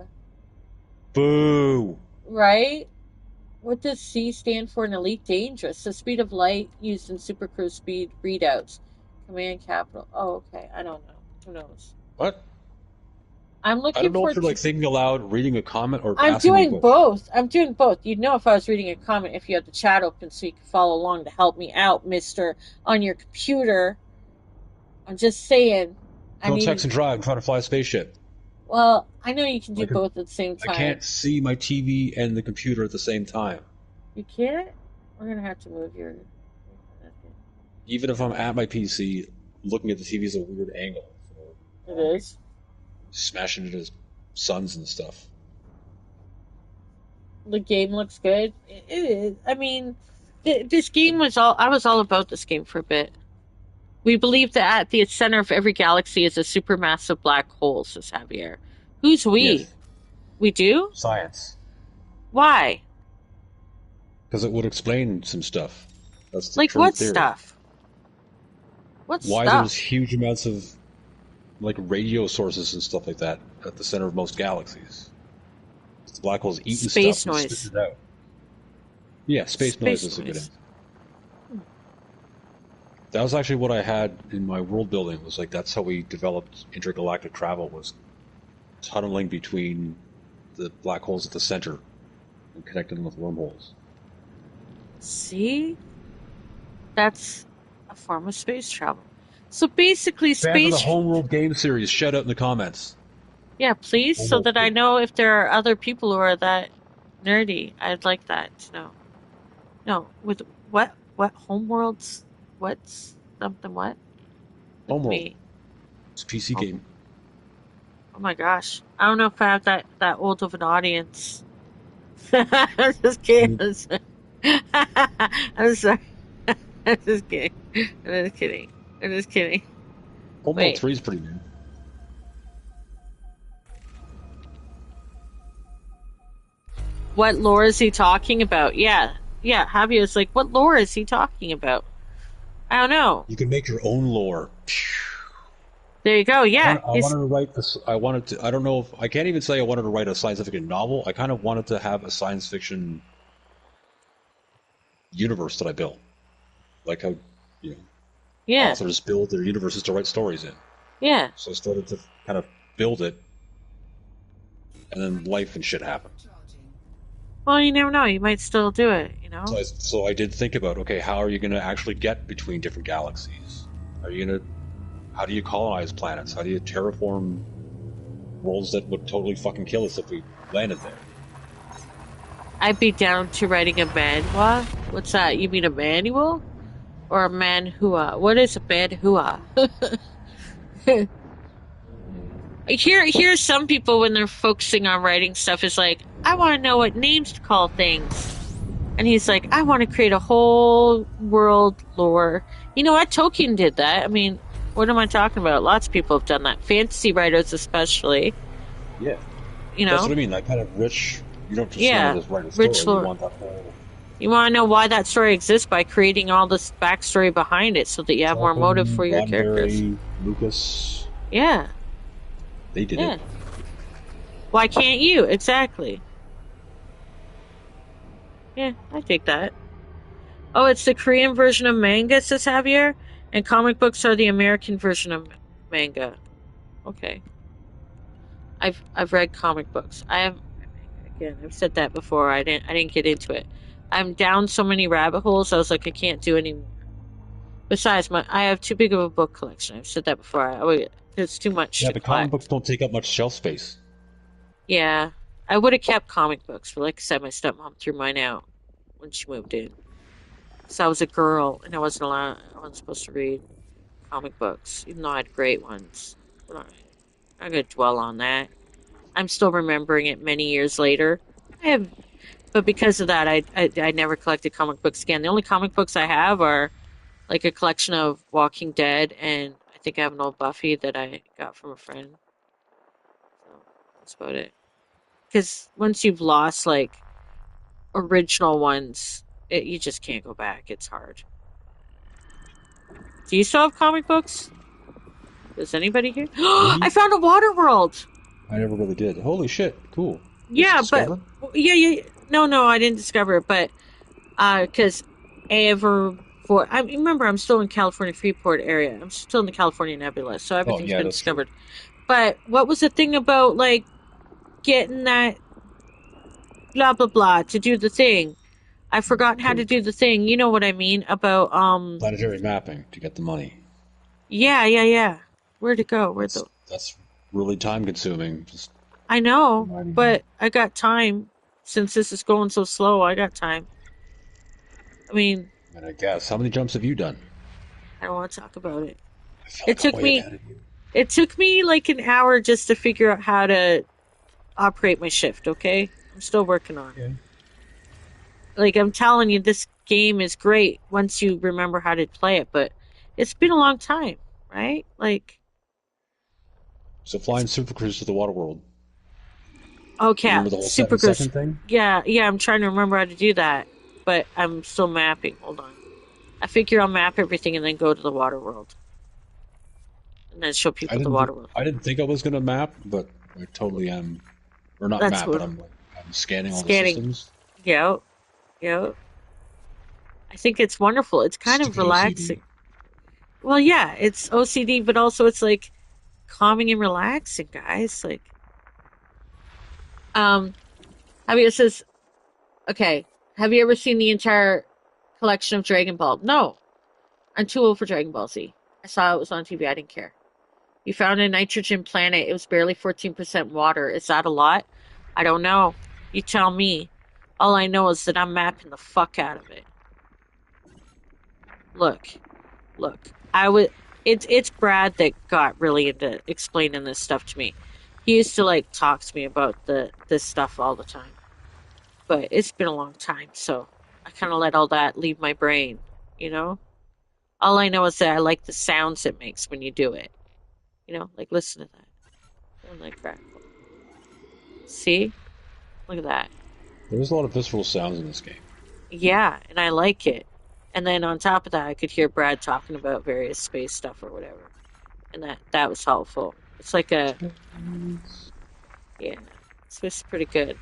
Boo! right. What does C stand for in Elite Dangerous? The speed of light used in supercruise speed readouts. Command capital. Oh, okay. I don't know. Who knows? What? I'm I looking don't know for. if you're like thinking aloud, reading a comment, or I'm asking me a doing question. both. I'm doing both. You'd know if I was reading a comment if you had the chat open so you could follow along to help me out, mister, on your computer. I'm just saying. I Don't text need. and drive. I'm trying to fly a spaceship. Well, I know you can do I can. both at the same I time. can't see my TV and the computer at the same time. You can't? We're going to have to move your. Even if I'm at my PC, looking at the TV is a weird angle. It is. Smashing into suns and stuff. The game looks good. It is. I mean, this game was all. I was all about this game for a bit. We believe that at the center of every galaxy is a supermassive black hole, says Javier. Who's we? Yes. We do? Science. Why? Because it would explain some stuff. That's the Like current what theory. stuff? What Why there's stuff? huge amounts of like radio sources and stuff like that at the center of most galaxies. The black hole's eating Space stuff and noise. spitting it out. Yeah, space noise is a good answer. That was actually what I had in my world building. Was like that's how we developed intergalactic travel, was tunneling between the black holes at the center and connecting them with wormholes. See? That's a form of space travel. So basically, Fans of the space. Homeworld game series, shout out in the comments. Yeah, please, so that I know if there are other people who are that nerdy. I'd like that to know. No, with what? What homeworlds? What's something? What? With Homeworld. me? It's a PC game. Oh my gosh! I don't know if I have that old of an audience. I'm just kidding. I'm sorry. I'm just kidding. I'm just kidding. I'm just kidding. Homeworld Wait. 3 is pretty new. What lore is he talking about? Yeah. Yeah, Javier's like, what lore is he talking about? I don't know. You can make your own lore. There you go. Yeah. I wanted to write this. I wanted to. I don't know if I can't even say I wanted to write a science fiction novel. I kind of wanted to have a science fiction universe that I built, like how you know Yeah. authors build their universes to write stories in. Yeah. So I started to kind of build it, and then life and shit happened. Well, you never know. You might still do it, you know? So I did think about, okay, how are you going to actually get between different galaxies? How do you colonize planets? How do you terraform worlds that would totally fucking kill us if we landed there? I'd be down to writing a manhwa. What's that? You mean a manual or a manhua? What is a manhua? Here's some people when they're focusing on writing stuff is like, I want to know what names to call things. And he's like, I want to create a whole world lore. You know what? Tolkien did that. I mean, what am I talking about? Lots of people have done that. Fantasy writers, especially. Yeah, You that's what know, I mean. That kind of rich. You don't just want to yeah, just write a rich story. You lore. want that whole You want to know why that story exists by creating all this backstory behind it, so that you have more motive Tolkien, for your characters. Roddenberry, Lucas. Yeah, They did it. yeah. Why can't you? Exactly. Yeah, I take that. Oh, it's the Korean version of manga, says Javier, and comic books are the American version of manga. Okay. I've read comic books. I haven't read manga again. I've said that before. I didn't get into it. I'm down so many rabbit holes. I was like, I can't do anymore. Besides, I have too big of a book collection. I've said that before. It's too much Yeah, to but comic books collect. don't take up much shelf space. Yeah, I would have kept comic books, but like I said, my stepmom threw mine out when she moved in. So I was a girl and I wasn't allowed. I wasn't supposed to read comic books, even though I had great ones. But I'm not gonna dwell on that. I'm still remembering it many years later. I have, but because of that, I never collected comic books again. The only comic books I have are like a collection of Walking Dead, and I think I have an old Buffy that I got from a friend. So that's about it. Because once you've lost like original ones, you just can't go back. It's hard. Do you still have comic books? Does anybody here? I Me? found a water world. I never really did. Holy shit! Cool. Did you Yeah, but discover it? yeah, yeah. No, no, I didn't discover it, but because ever for I remember I'm still in California Freeport area. I'm still in the California Nebula, so Oh everything's yeah, been that's true. discovered. But what was the thing about like getting that blah blah blah to do the thing? I've forgotten how to To do the thing. You know what I mean about planetary mapping to get the money. yeah, yeah, yeah. Where'd it go? Where'd the That's really time consuming. Just I know, reminding me. but I got time. Since this is going so slow, I got time. I mean, And I guess how many jumps have you done? I don't want to talk about it. I feel It like I'm took way me ahead of you. it took me like an hour just to figure out how to operate my shift, okay? I'm still working on it. Okay. Like I'm telling you, this game is great once you remember how to play it, but it's been a long time, right? Like So it's flying super cruise to the water world. You okay, remember the whole super 7 second good. thing? Yeah, yeah, I'm trying to remember how to do that, but I'm still mapping. Hold on. I figure I'll map everything and then go to the water world and then show I people the didn't. water world. I didn't think I was gonna map, but I totally am. Or not That's map, but what I'm scanning all the scanning. systems. Yeah, yeah. I think it's wonderful. It's kind of Stupid OCD. relaxing. Well, yeah, it's OCD, but also it's like calming and relaxing, guys. Like, um, Javier says, okay, have you ever seen the entire collection of Dragon Ball? No, I'm too old for Dragon Ball Z. I saw it was on TV. I didn't care. You found a nitrogen planet. It was barely 14% water. Is that a lot? I don't know. You tell me. All I know is that I'm mapping the fuck out of it. Look, look. I would. It's Brad that got really into explaining this stuff to me. He used to like talk to me about the this stuff all the time, but it's been a long time, so I kind of let all that leave my brain. You know, all I know is that I like the sounds it makes when you do it. You know, like listen to that. Going like crackle. See, look at that. There's a lot of visceral sounds in this game. Yeah, and I like it. And then on top of that, I could hear Brad talking about various space stuff or whatever, and that was helpful. It's like a yeah, it's pretty good.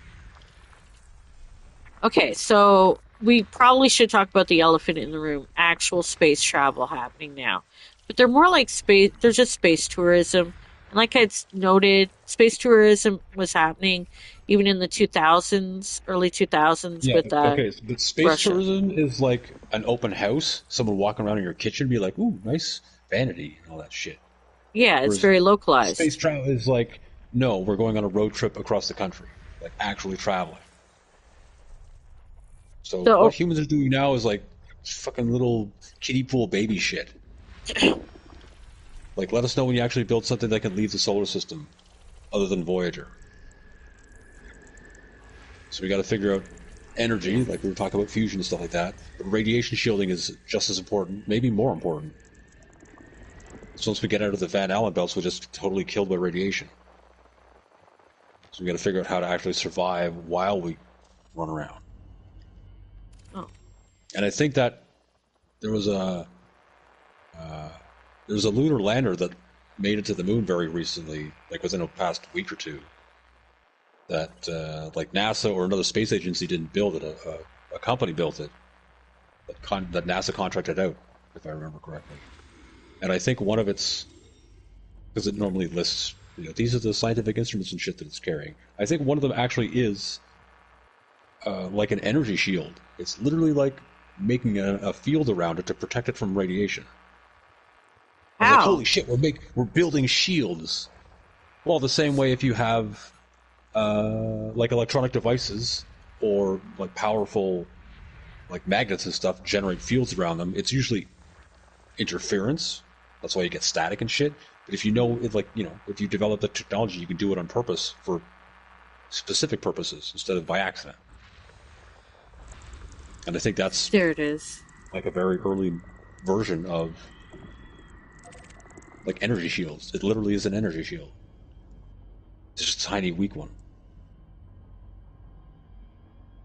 Okay, so we probably should talk about the elephant in the room, actual space travel happening now. But they're more like space, they're just space tourism. And like I noted, space tourism was happening even in the 2000s, early 2000s Yeah, with but okay, but space Russia. tourism is like an open house. Someone walking around in your kitchen be like, "Ooh, nice vanity," and all that shit. Yeah, it's Whereas very space localized. travel is like, no, we're going on a road trip across the country, like actually traveling. So what So, humans are doing now is like fucking little kiddie pool baby shit. Like, let us know when you actually build something that can leave the solar system, other than Voyager. So we got to figure out yeah. energy, like we were talking about fusion and stuff like that. But radiation shielding is just as important, maybe more important. So once we get out of the Van Allen belts, we're just totally killed by radiation. So we got to figure out how to actually survive while we run around. Oh, And I think that there was a lunar lander that made it to the moon very recently, like within the past week or two. That like NASA or another space agency didn't build it. A company built it. That NASA contracted out, if I remember correctly. And I think one of its, because it normally lists, these are the scientific instruments and shit that it's carrying. I think one of them actually is like an energy shield. It's literally like making a field around it to protect it from radiation. I was like, how? holy shit, we're building shields. Well, the same way if you have like electronic devices or like powerful like magnets and stuff generate fields around them, it's usually interference. That's why you get static and shit. But if you know, if you develop the technology, you can do it on purpose for specific purposes instead of by accident. And I think that's There it is. like a very early version of like energy shields. It literally is an energy shield. It's just a tiny, weak one.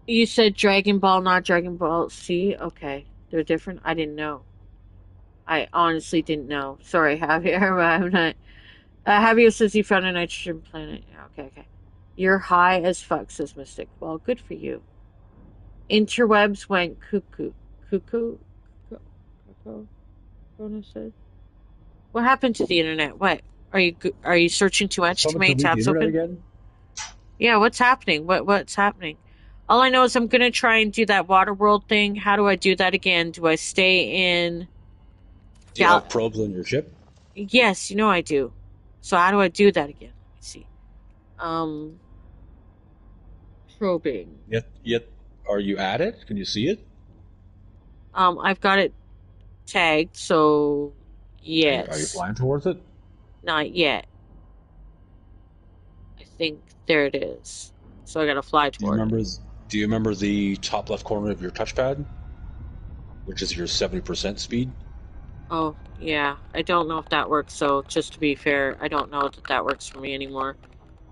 You said Dragon Ball, not Dragon Ball Z? Okay. They're different? I didn't know. I honestly didn't know. Sorry, Javier, but I'm not. Javier says he found a nitrogen planet. Yeah, okay, okay. You're high as fuck, says Mystic. Well, good for you. Interwebs went cuckoo. Cuckoo? Cuckoo? Rona said. What happened to the internet? What? Are you searching too Did much? Too someone many delete the tabs internet open? again? Yeah, what's happening? What's happening? All I know is I'm gonna try and do that water world thing. How do I do that again? Do I stay in Do you Gal? have probes on your ship? Yes, you know I do. So how do I do that again? Let me see. Um, probing. Yet, are you at it? Can you see it? I've got it tagged, so Are you yes. flying towards it? Not yet. I think there it is. So I gotta fly Do you toward it. remember? Do you remember the top left corner of your touchpad, which is your 70% speed? Oh, yeah. I don't know if that works, so just to be fair, I don't know that that works for me anymore.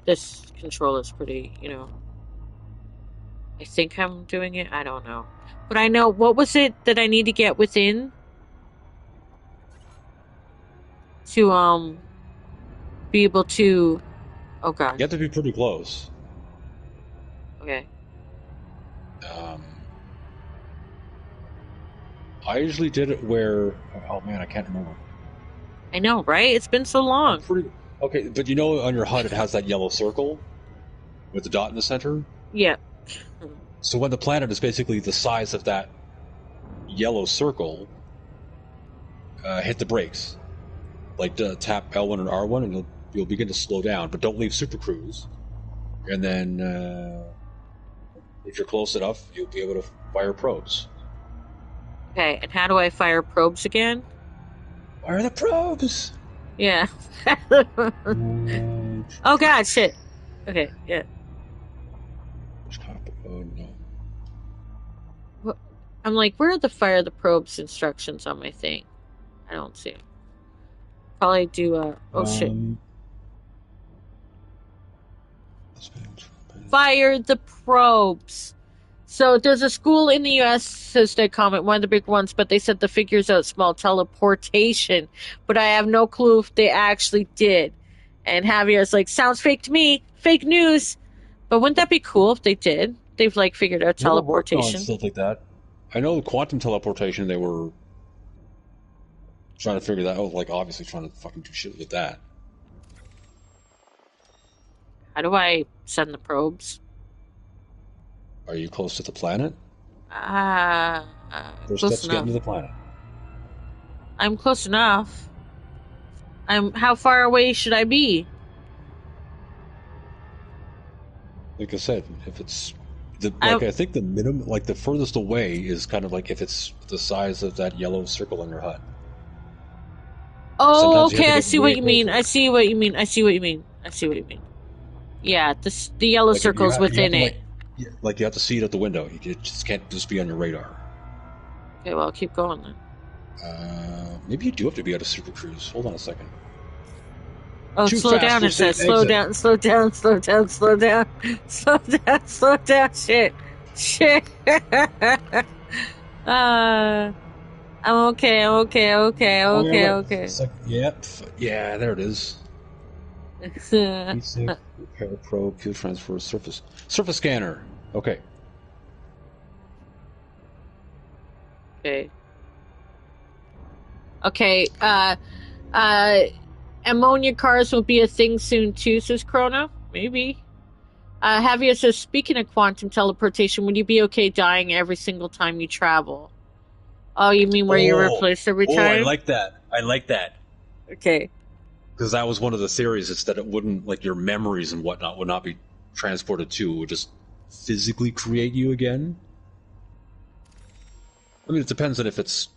This control is pretty. I think I'm doing it. I don't know. But I know, what was it that I need to get within to, be able to, oh You God. have to be pretty close. Okay. Um, I usually did it where. Oh man, I can't remember. I know, right? It's been so I'm long. pretty okay, but on your HUD it has that yellow circle with the dot in the center. Yeah. So when the planet is basically the size of that yellow circle, hit the brakes. Like tap L1 and R1, and you'll begin to slow down, but don't leave super cruise. And then if you're close enough, you'll be able to fire probes. Okay, and how do I fire probes again? Fire the probes. Yeah. Oh God, shit. Okay, yeah. Oh no. I'm like, where are the fire the probes instructions on my thing? I don't see them. Probably do oh shit. Um, Fire the probes. So there's a school in the US, says they comment, one of the big ones, but they said the figures out small teleportation. But I have no clue if they actually did. And Javier's like, sounds fake to me. Fake news. But wouldn't that be cool if they did? They've like figured out they were working on teleportation. stuff like that. I know the quantum teleportation. They were trying to figure that out. Like obviously trying to fucking do shit with that. How do I send the probes? Are you close to the planet? Ah, First close step's getting enough. to the planet. I'm close enough. How far away should I be? Like I said, if it's I think the minimum, like the furthest away, is kind of like if it's the size of that yellow circle in your hut. Oh, Sometimes you have okay. to I get see what way you mean. closer. I see what you mean. I see what you mean. I see what you mean. Yeah, the yellow Like circle's you have within to it. like you have to see it at the window. It just can't just be on your radar. Okay, well, I'll keep going then. Maybe you do have to be out of Super Cruise. Hold on a second. Oh, Too slow fast down, for it says. safe Slow exit. down, slow down, slow down, slow down. Slow down, slow down. Shit. Shit. I'm okay, I'm okay, okay, Oh, yeah, okay, right. okay. It's like, yep. Yeah, there it is. Basic repair probe, field transfer, surface scanner. Okay. Okay. Okay, uh, ammonia cars will be a thing soon too, says Chrono. Maybe. Javier says, speaking of quantum teleportation, would you be okay dying every single time you travel? Oh, you mean where you're replaced every I time? like that. I like that. Okay. Because that was one of the theories. It's that it wouldn't, like, your memories and whatnot would not be transported to. It would just physically create you again. I mean, it depends on if it's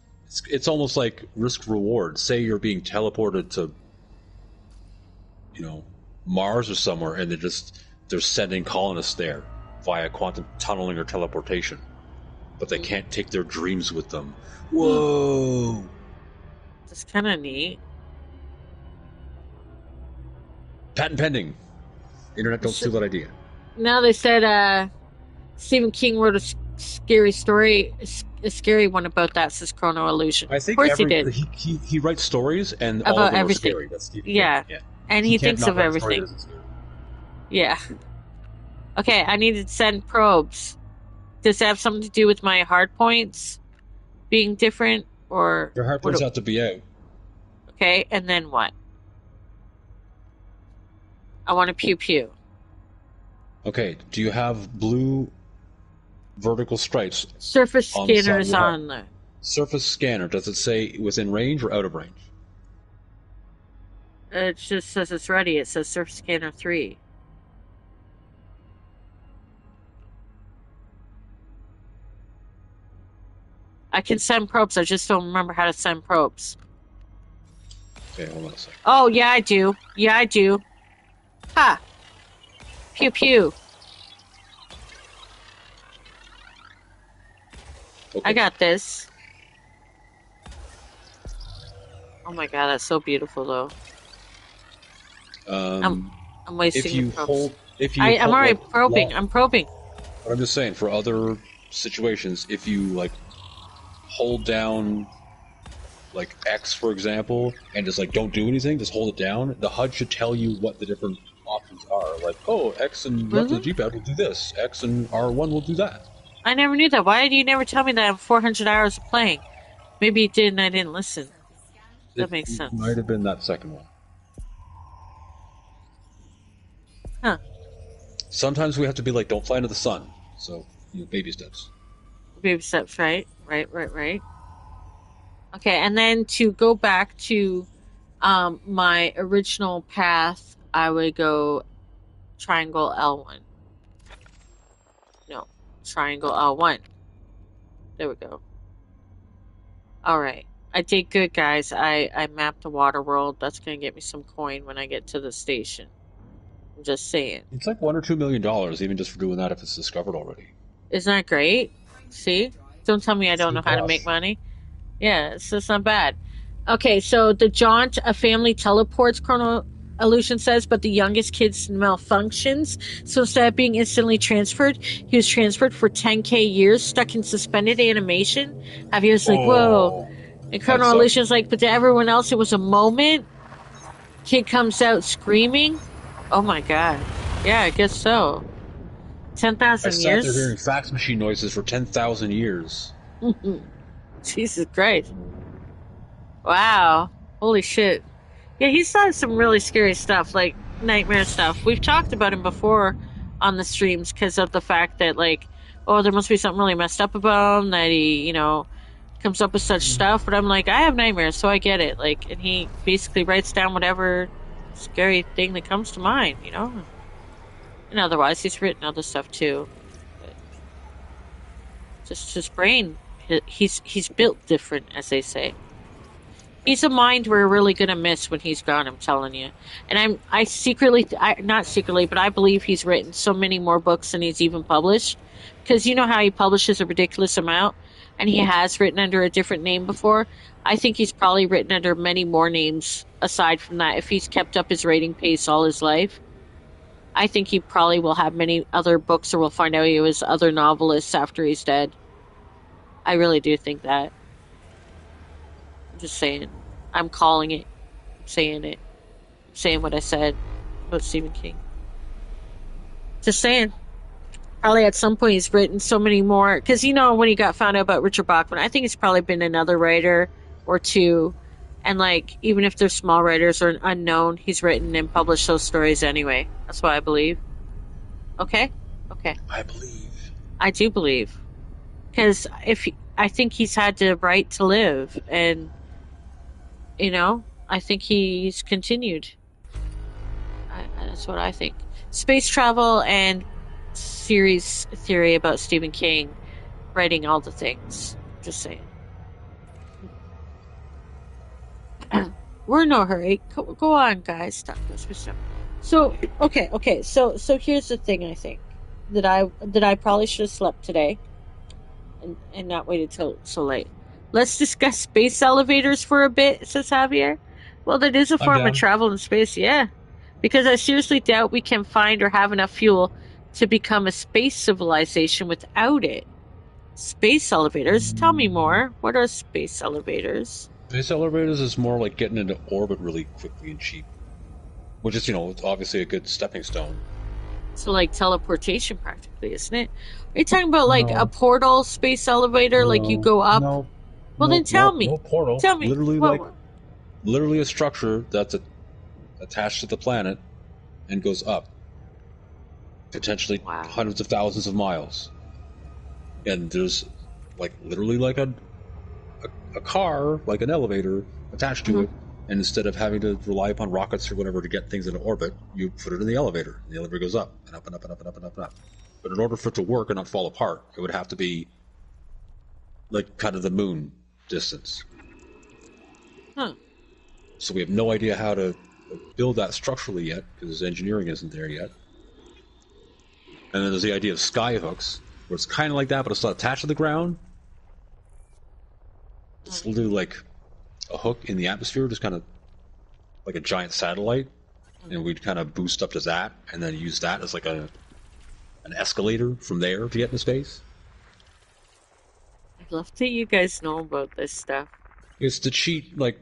almost like risk reward. Say you're being teleported to, Mars or somewhere, and they're sending colonists there via quantum tunneling or teleportation, but they can't take their dreams with them. Whoa! That's kind of neat. Patent pending. Internet, don't steal that idea. Now they said Stephen King wrote a scary story, a scary one about that, says Chrono Illusion. I Of think course he did. he writes stories, and all of About them everything. are scary. That's Stephen Yeah. King. Yeah. And He he can't thinks not of write a story everything. that isn't scary. Yeah. Okay, I need to send probes. Does it have something to do with my hard points being different, or Your hard points have to be out. okay? And then what? I want to pew pew. Okay. Do you have blue vertical stripes Surface on the scanner side of is your hut? on there. Surface scanner. Does it say within range or out of range? It just says it's ready. It says Surface Scanner 3. I can send probes. I just don't remember how to send probes. Okay, hold on a second. Oh, yeah, I do. Yeah, I do. Ha! Pew pew. Okay. I got this. Oh my god, that's so beautiful, though. I'm wasting if you the probes. hold, I'm already probing. I'm probing. But I'm just saying, for other situations, if you like hold down like X, for example, and just like don't do anything, just hold it down, the HUD should tell you what the different options are. Like, oh, X and left of the G-pad will do this. X and R1 will do that. I never knew that. Why did you never tell me that I'm 400 hours of playing? Maybe you did and I didn't listen. That makes sense. It might have been that second one. Huh. Sometimes we have to be like, don't fly into the sun. So, baby steps. Baby steps, right? Right. Okay, and then to go back to my original path, I would go triangle L1. No, triangle L1. There we go. All right. I did good, guys. I mapped the water world. That's going to get me some coin when I get to the station. I'm just saying. It's like $1 or $2 million, even just for doing that if it's discovered already. Isn't that great? See? Don't tell me I don't know how to make money. Yeah, it's just not bad. Okay, so the jaunt, a family teleports, Chrono Illusion says, but the youngest kid malfunctions. So instead of being instantly transferred, he was transferred for 10k years, stuck in suspended animation. Javier's like, whoa. And Chrono Illusion's like, but to everyone else, it was a moment. Kid comes out screaming. Oh my god. Yeah, I guess so. 10,000 years? I sat there hearing fax machine noises for 10,000 years. Jesus Christ. Wow. Holy shit. Yeah, he's done some really scary stuff, like nightmare stuff. We've talked about him before on the streams because of the fact that, like, oh, there must be something really messed up about him that he, comes up with such stuff. But I'm like, I have nightmares, so I get it. Like, and he basically writes down whatever scary thing that comes to mind, And otherwise, he's written other stuff too. Just his brain. He's built different, as they say. He's a mind we're really gonna miss when he's gone. I'm telling you. And I secretly, not secretly, but I believe he's written so many more books than he's even published. Because you know how he publishes a ridiculous amount, and he has written under a different name before. I think he's probably written under many more names aside from that. If he's kept up his writing pace all his life, I think he probably will have many other books, or we'll find out he was other novelists after he's dead. I really do think that. I'm just saying. I'm calling it. I'm saying it. I'm saying what I said about Stephen King. Just saying. Probably at some point he's written so many more. Because you know when he got found out about Richard Bachman, I think he's probably been another writer or two. And like even if they're small writers or unknown, he's written and published those stories anyway. That's what I believe. Okay. Okay. I believe. I do believe. Because I think he's had the right to live, and I think he's continued. That's what I think. Space travel and series theory about Stephen King writing all the things. Just saying. We're in no hurry. Go on, guys. Stop. So okay. So here's the thing. I think that I probably should have slept today and not waited till so late. Let's discuss space elevators for a bit, says Javier. Well, that is a I'm form of down. travel in space, yeah. Because I seriously doubt we can find or have enough fuel to become a space civilization without it. Space elevators? Tell me more. What are space elevators? Space elevators is more like getting into orbit really quickly and cheap, which is, obviously a good stepping stone. So, like teleportation, practically, isn't it? Are you talking about like a No, portal space elevator? Like you no, go up? no, Well, then no, tell no, me. No portal. Tell me. Literally, What? literally a structure that's attached to the planet and goes up, potentially Wow. hundreds of thousands of miles. And there's like literally like a car, like an elevator attached to Mhm. it. And instead of having to rely upon rockets or whatever to get things into orbit, you put it in the elevator. And the elevator goes up and up and up and up and up and up and up. But in order for it to work and not fall apart, it would have to be like kind of the moon distance. Huh. So we have no idea how to build that structurally yet because engineering isn't there yet. And then there's the idea of sky hooks, where it's kind of like that, but it's not attached to the ground. It's literally like a hook in the atmosphere, just kind of like a giant satellite, and we'd kind of boost up to that, and then use that as like an escalator from there to get into space. I love that you guys know about this stuff. It's to cheat like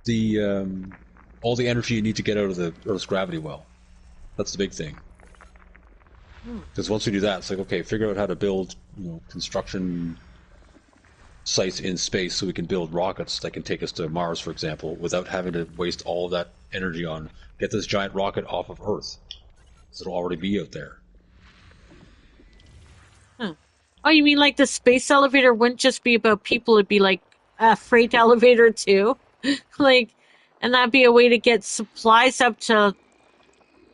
the all the energy you need to get out of the Earth's gravity well. That's the big thing. Because once we do that, it's like, okay, figure out how to build construction sites in space so we can build rockets that can take us to Mars, for example, without having to waste all of that energy on get this giant rocket off of Earth. Because it'll already be out there. Huh. Oh, you mean like the space elevator wouldn't just be about people, it'd be like a freight elevator too? Like, and that'd be a way to get supplies up to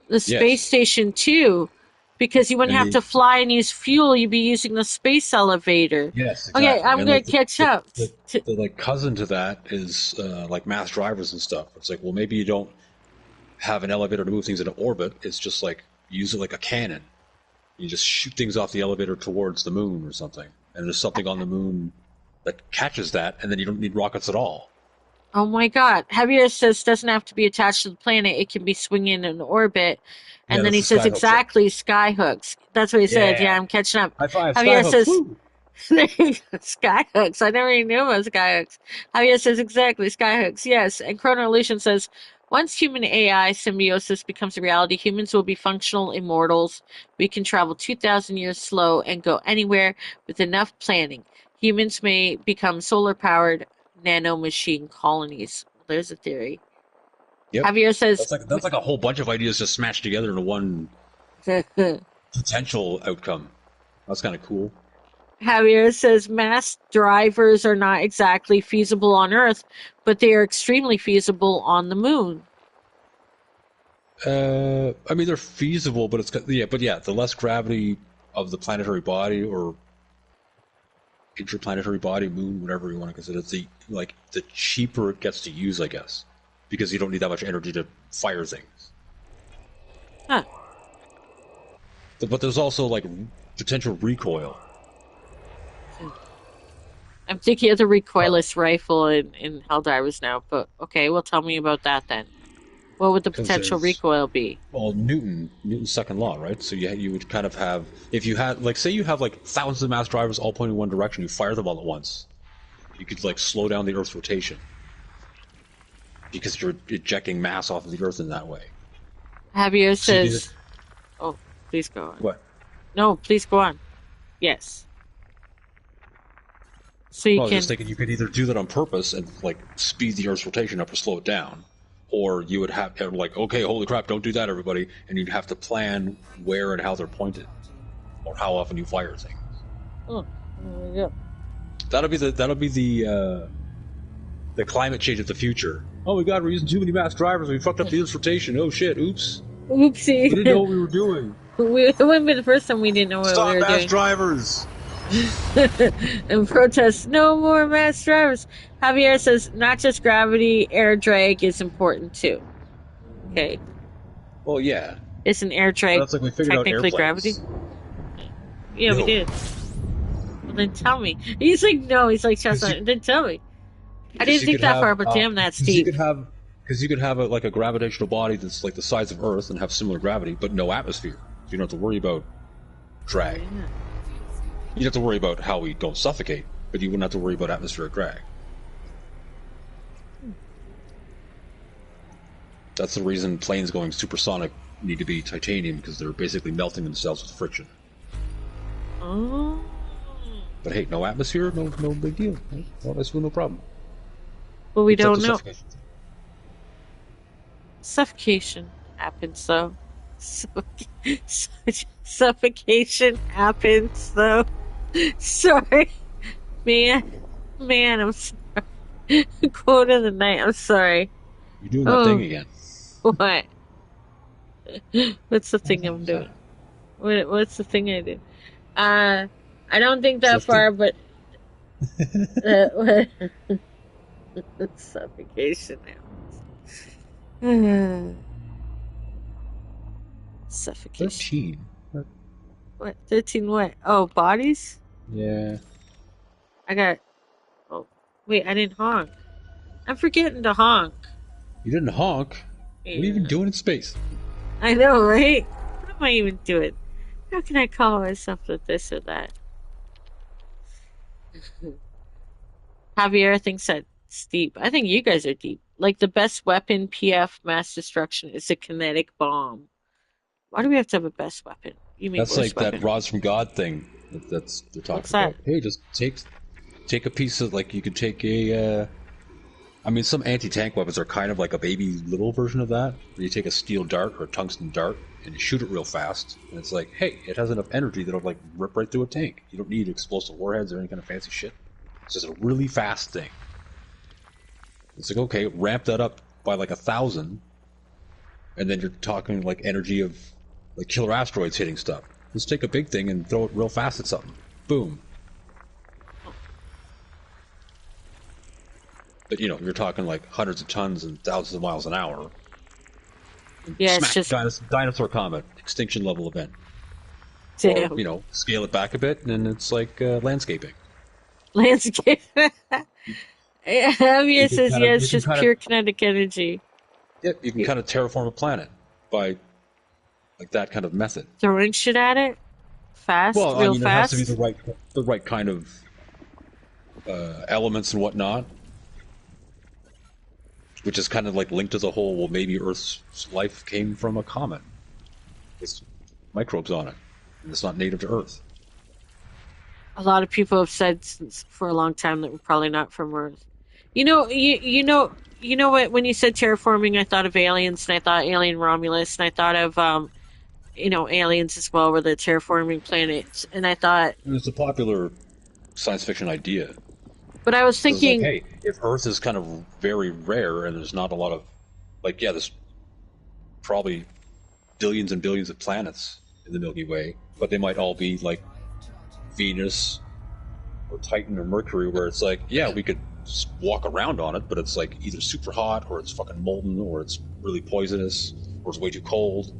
the space Yes. station too. Because you wouldn't And have the to fly and use fuel, you'd be using the space elevator. yes, Okay, exactly. I'm And gonna like catch up. the like cousin to that is like mass drivers and stuff. It's like, well, maybe you don't have an elevator to move things into orbit. It's just like use it like a cannon. You just shoot things off the elevator towards the moon or something, and there's something on the moon that catches that, and then you don't need rockets at all. Oh my God. Javier says doesn't have to be attached to the planet. It can be swinging in orbit. Yeah, And then that's he the says skyhook stuff. exactly skyhooks. That's what he said. Yeah, Yeah, I'm catching up. high five, Javier skyhooks. says Woo! skyhooks. I never even knew about skyhooks. Javier says exactly skyhooks. Yes. And Chronoevolution says once human AI symbiosis becomes a reality, humans will be functional immortals. We can travel 2,000 years slow and go anywhere with enough planning. Humans may become solar powered nanomachine colonies. There's a theory. Yep, Javier says, that's like a whole bunch of ideas just smashed together into one potential outcome. That's kind of cool. Javier says mass drivers are not exactly feasible on Earth, but they are extremely feasible on the moon. I mean, they're feasible, but it's yeah, the less gravity of the planetary body or interplanetary body, moon, whatever you want to consider it, the cheaper it gets to use, I guess, because you don't need that much energy to fire things. Huh. But there's also like potential recoil. I'm thinking of the recoilless rifle in Helldivers now, but okay, well, tell me about that then. What would the Because potential there's recoil be? well Newton's second law, right? So you would kind of have, if you had, like, say you have like thousands of mass drivers all pointing in one direction, you fire them all at once, you could like slow down the Earth's rotation because you're ejecting mass off of the Earth in that way. Javier So you says, "Oh, please go on." what? No, please go on. Yes. So you Well, I was can. just thinking you could either do that on purpose and like speed the Earth's rotation up or slow it down, or you would have like, okay, holy crap, don't do that, everybody, and you'd have to plan where and how they're pointed, or how often you fire things. Oh, there we go. That'll be the climate change of the future. Oh my God, we're using too many mass drivers. We fucked up the Earth's rotation. Oh shit, oops. Oopsie. We didn't know what we were doing. It wouldn't be the first time we didn't know what Stop we were mass doing. drivers. And protest, no more mass drivers. Javier says, not just gravity, air drag is important too. Okay. Well, yeah. Isn't air drag That's like we figured out technically airplanes. gravity? Yeah, No. we did. Well, then tell me. He's like, no. He's like, Chestnut. Then tell me. I didn't think that far, but damn, that's deep. Because you could have like a gravitational body that's like the size of Earth and have similar gravity, but no atmosphere. So you don't have to worry about drag. Yeah. You'd have to worry about how we don't suffocate, but you wouldn't have to worry about atmospheric drag. That's the reason planes going supersonic need to be titanium, because they're basically melting themselves with friction. Oh. But hey, no atmosphere, no big deal. No atmosphere, no problem. But we Except don't the know. suffocation. Suffocation happens, though. Suffocation happens, though. Sorry. Man, I'm sorry. Quote of the night, I'm sorry. You're doing that thing again. What? What's the thing I'm doing? What's the thing I do? I don't think that far, but suffocation happens. Suffocation. 13. What? 13 what? Oh, bodies? Yeah. I got... Oh, wait, I didn't honk. I'm forgetting to honk. You didn't honk. Yeah. What are you even doing in space? I know, right? What am I even doing? How can I call myself with this or that? Javier thinks that's deep. I think you guys are deep. Like, the best weapon, PF, mass destruction, is a kinetic bomb. Why do we have to have a best weapon? You mean That's like weapon? that rods from God thing. That's they're talking What's that? about. Hey, just take a piece of, like, you could take a. I mean, some anti-tank weapons are kind of like a baby little version of that. Where you take a steel dart or a tungsten dart and you shoot it real fast, and it's like, hey, it has enough energy that'll like rip right through a tank. You don't need explosive warheads or any kind of fancy shit. It's just a really fast thing. It's like, okay, ramp that up by like 1,000, and then you're talking like energy of like killer asteroids hitting stuff. Let's take a big thing and throw it real fast at something. Boom. But you know, you're talking like hundreds of tons and thousands of miles an hour. Yeah, Smack, it's just dinosaur comet, extinction level event. damn. Or, you know, scale it back a bit, and it's like landscaping. Landscape. Javier says, kinda- yeah, it's you can just kinda- pure kinetic energy. Yep, you can kind of terraform a planet by like that kind of method. Throwing shit at it? Fast? Well, real I mean, fast? it has to be the right kind of elements and whatnot, which is kind of like linked to the whole. Well, maybe Earth's life came from a comet. It's microbes on it, and it's not native to Earth. A lot of people have said for a long time that we're probably not from Earth. You know what? When you said terraforming, I thought of aliens, and I thought Alien Romulus, and I thought of aliens as well, where they're terraforming planets, and I thought. And it's a popular science fiction idea. But I was thinking, like, hey, if Earth is kind of very rare and there's not a lot of, like, yeah, there's probably billions and billions of planets in the Milky Way, but they might all be like Venus, or Titan or Mercury, where it's like, yeah, we could just walk around on it, but it's like either super hot or it's fucking molten or it's really poisonous or it's way too cold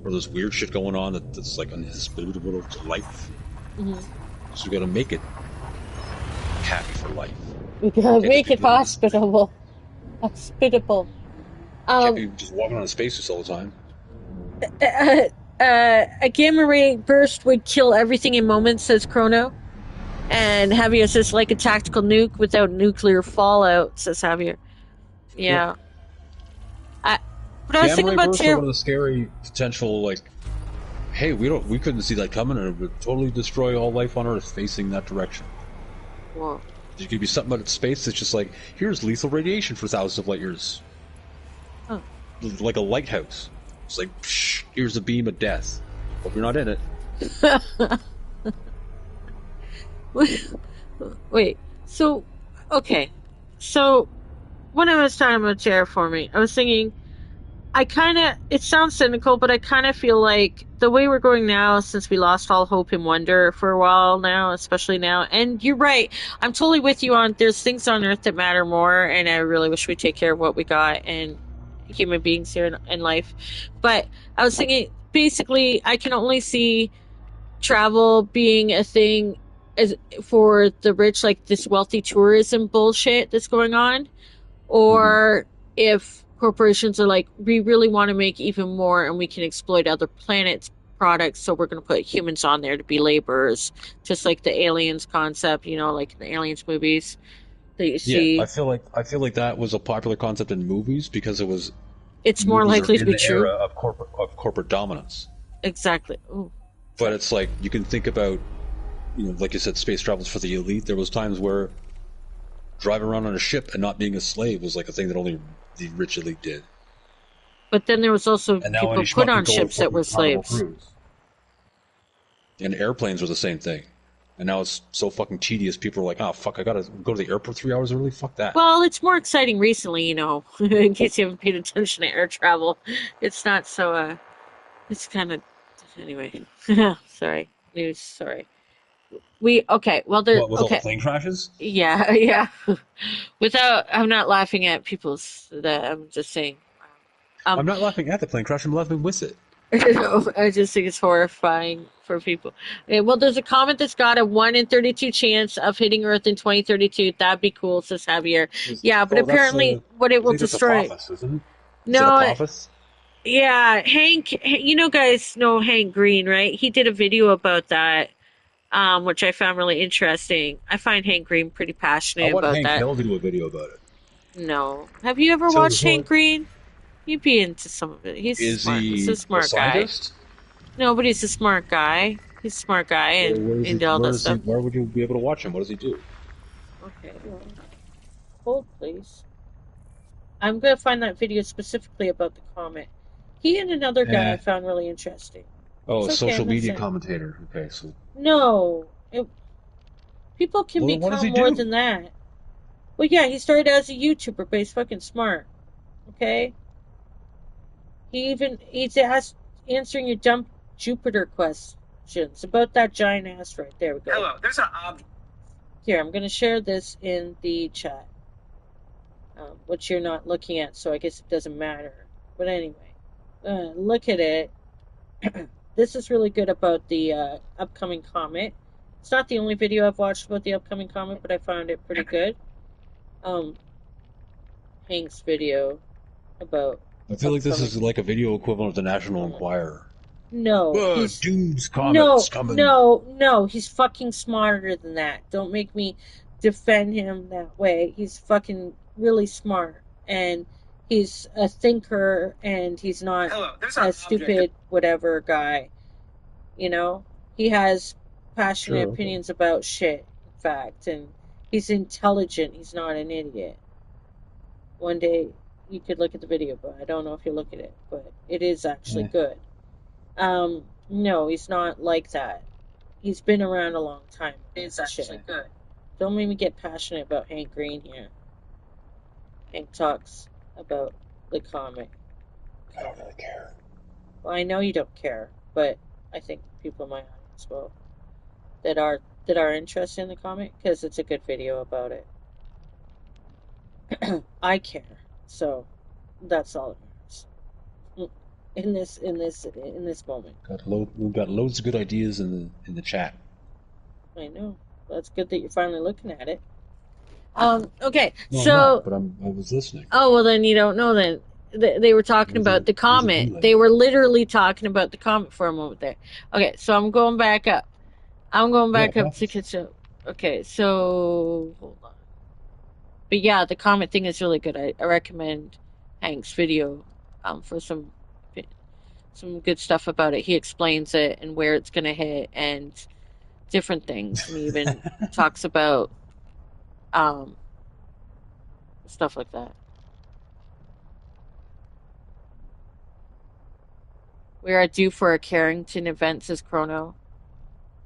or there's weird shit going on that's like unhospitable to life. So we got to make it happy for life. We gotta Can't just make be it living this thing. hospitable. Hospitable. Can't Um, be just walking on spacesuits all the time. a gamma ray burst would kill everything in moments, says Chrono. And Javier says, like a tactical nuke without nuclear fallout, says Javier. Yeah. Yeah. But I was Gamma thinking ray about bursts are one of the scary potential, like, hey, we couldn't see that coming, and it would totally destroy all life on Earth facing that direction. Whoa. There could be something out of space that's just like, here's lethal radiation for thousands of light years. Huh. Like a lighthouse. It's like, psh, here's a beam of death. Hope you're not in it. Wait. So, okay. So, when I was talking about terraforming, I was thinking, it sounds cynical, but I kind of feel like the way we're going now, since we lost all hope and wonder for a while now, especially now, and you're right, I'm totally with you on there's things on Earth that matter more, and I really wish we'd take care of what we got and human beings here in life. But I was thinking, basically, I can only see travel being a thing as for the rich, like this wealthy tourism bullshit that's going on, or if corporations are like, we really want to make even more and we can exploit other planets' products, so we're going to put humans on there to be laborers, just like the aliens concept, like in the aliens movies that you Yeah, I see. feel like that was a popular concept in movies because it was It's more movies are likely to in be the era true. of corporate dominance. Exactly. Ooh, But sorry. it's like you can think about, like you said, space travels for the elite. There was times where driving around on a ship and not being a slave was like a thing that only the rich elite did. But then there was also And now any people put schmuck can on go on ships that fucking were Carnival slaves. Cruise. And airplanes were the same thing. And now it's so fucking tedious. People are like, oh, fuck, I gotta go to the airport 3 hours early? Fuck that. Well, it's more exciting recently, in case you haven't paid attention to air travel. It's not so, it's kind of, anyway. Sorry. News, sorry. Okay, well, What, with all the okay. plane crashes? Yeah, yeah. I'm not laughing at I'm just saying. Um, I'm not laughing at the plane crash, I'm laughing with it. I just think it's horrifying for people. Okay, well, there's a comet that's got a 1 in 32 chance of hitting Earth in 2032. That'd be cool, says Javier. Yeah, but Oh, that's apparently what it I will think that's destroy. Apophis, isn't it? Is it No, Apophis? yeah, Hank, guys know Hank Green, right? He did a video about that, which I found really interesting. I find Hank Green pretty I passionate want about Hank that. Hill to do a video about it. No. Have you ever So, watched so Hank Green? You'd be into some of it. He's is smart. He's a he a smart guy. scientist? No, but he's a smart guy. He's a smart guy and Where is he? into all that stuff. Where would you be able to watch him? What does he do? Okay, well, hold please. I'm gonna find that video specifically about the comet. He and another guy I Eh. found really interesting. Oh, It's a okay, social I'm not media saying. commentator. Okay, so No, people can well, then what does become he more do? than that. Well, yeah, he started as a YouTuber, but he's fucking smart. Okay, he's answering your dumb Jupiter questions about that giant asteroid. There we go. Hello, there's an object. Here, I'm gonna share this in the chat, which you're not looking at, so I guess it doesn't matter. But anyway, look at it. This is really good about the upcoming comet. It's not the only video I've watched about the upcoming comet, but I found it pretty good. Hank's video about I feel like this upcoming. is like a video equivalent of the National Enquirer. No, he's Dude's no, comet's coming. no. He's fucking smarter than that. Don't make me defend him that way. He's fucking really smart, and he's a thinker, and he's not Hello, there's a stupid whatever guy. He has passionate Sure, okay. opinions about shit. In fact, and he's intelligent. He's not an idiot. One day you could look at the video, but I don't know if you look at it, but it is actually good. No, he's not like that. He's been around a long time. It's actually good. Don't make me get passionate about Hank Green here. Hank talks about the comic. I don't really care. Well, I know you don't care, but I think people in my audience will. that are interested in the comic because it's a good video about it. I care, so that's all that matters. In this moment. We've got loads of good ideas in the chat. I know. That's good that you're finally looking at it. Okay, No, I'm not, so but I was listening. oh well, then you don't know. Then they were talking about the There's a comet. delay. They were literally talking about the comet for a moment there. Okay, so I'm going back up. I'm going Yeah, back up to prophecy. catch up. Okay, so hold on. But yeah, the comet thing is really good. I recommend Hank's video for some good stuff about it. He explains it and where it's gonna hit and different things, and he even talks about um stuff like that. We are due for a Carrington event, says Chrono.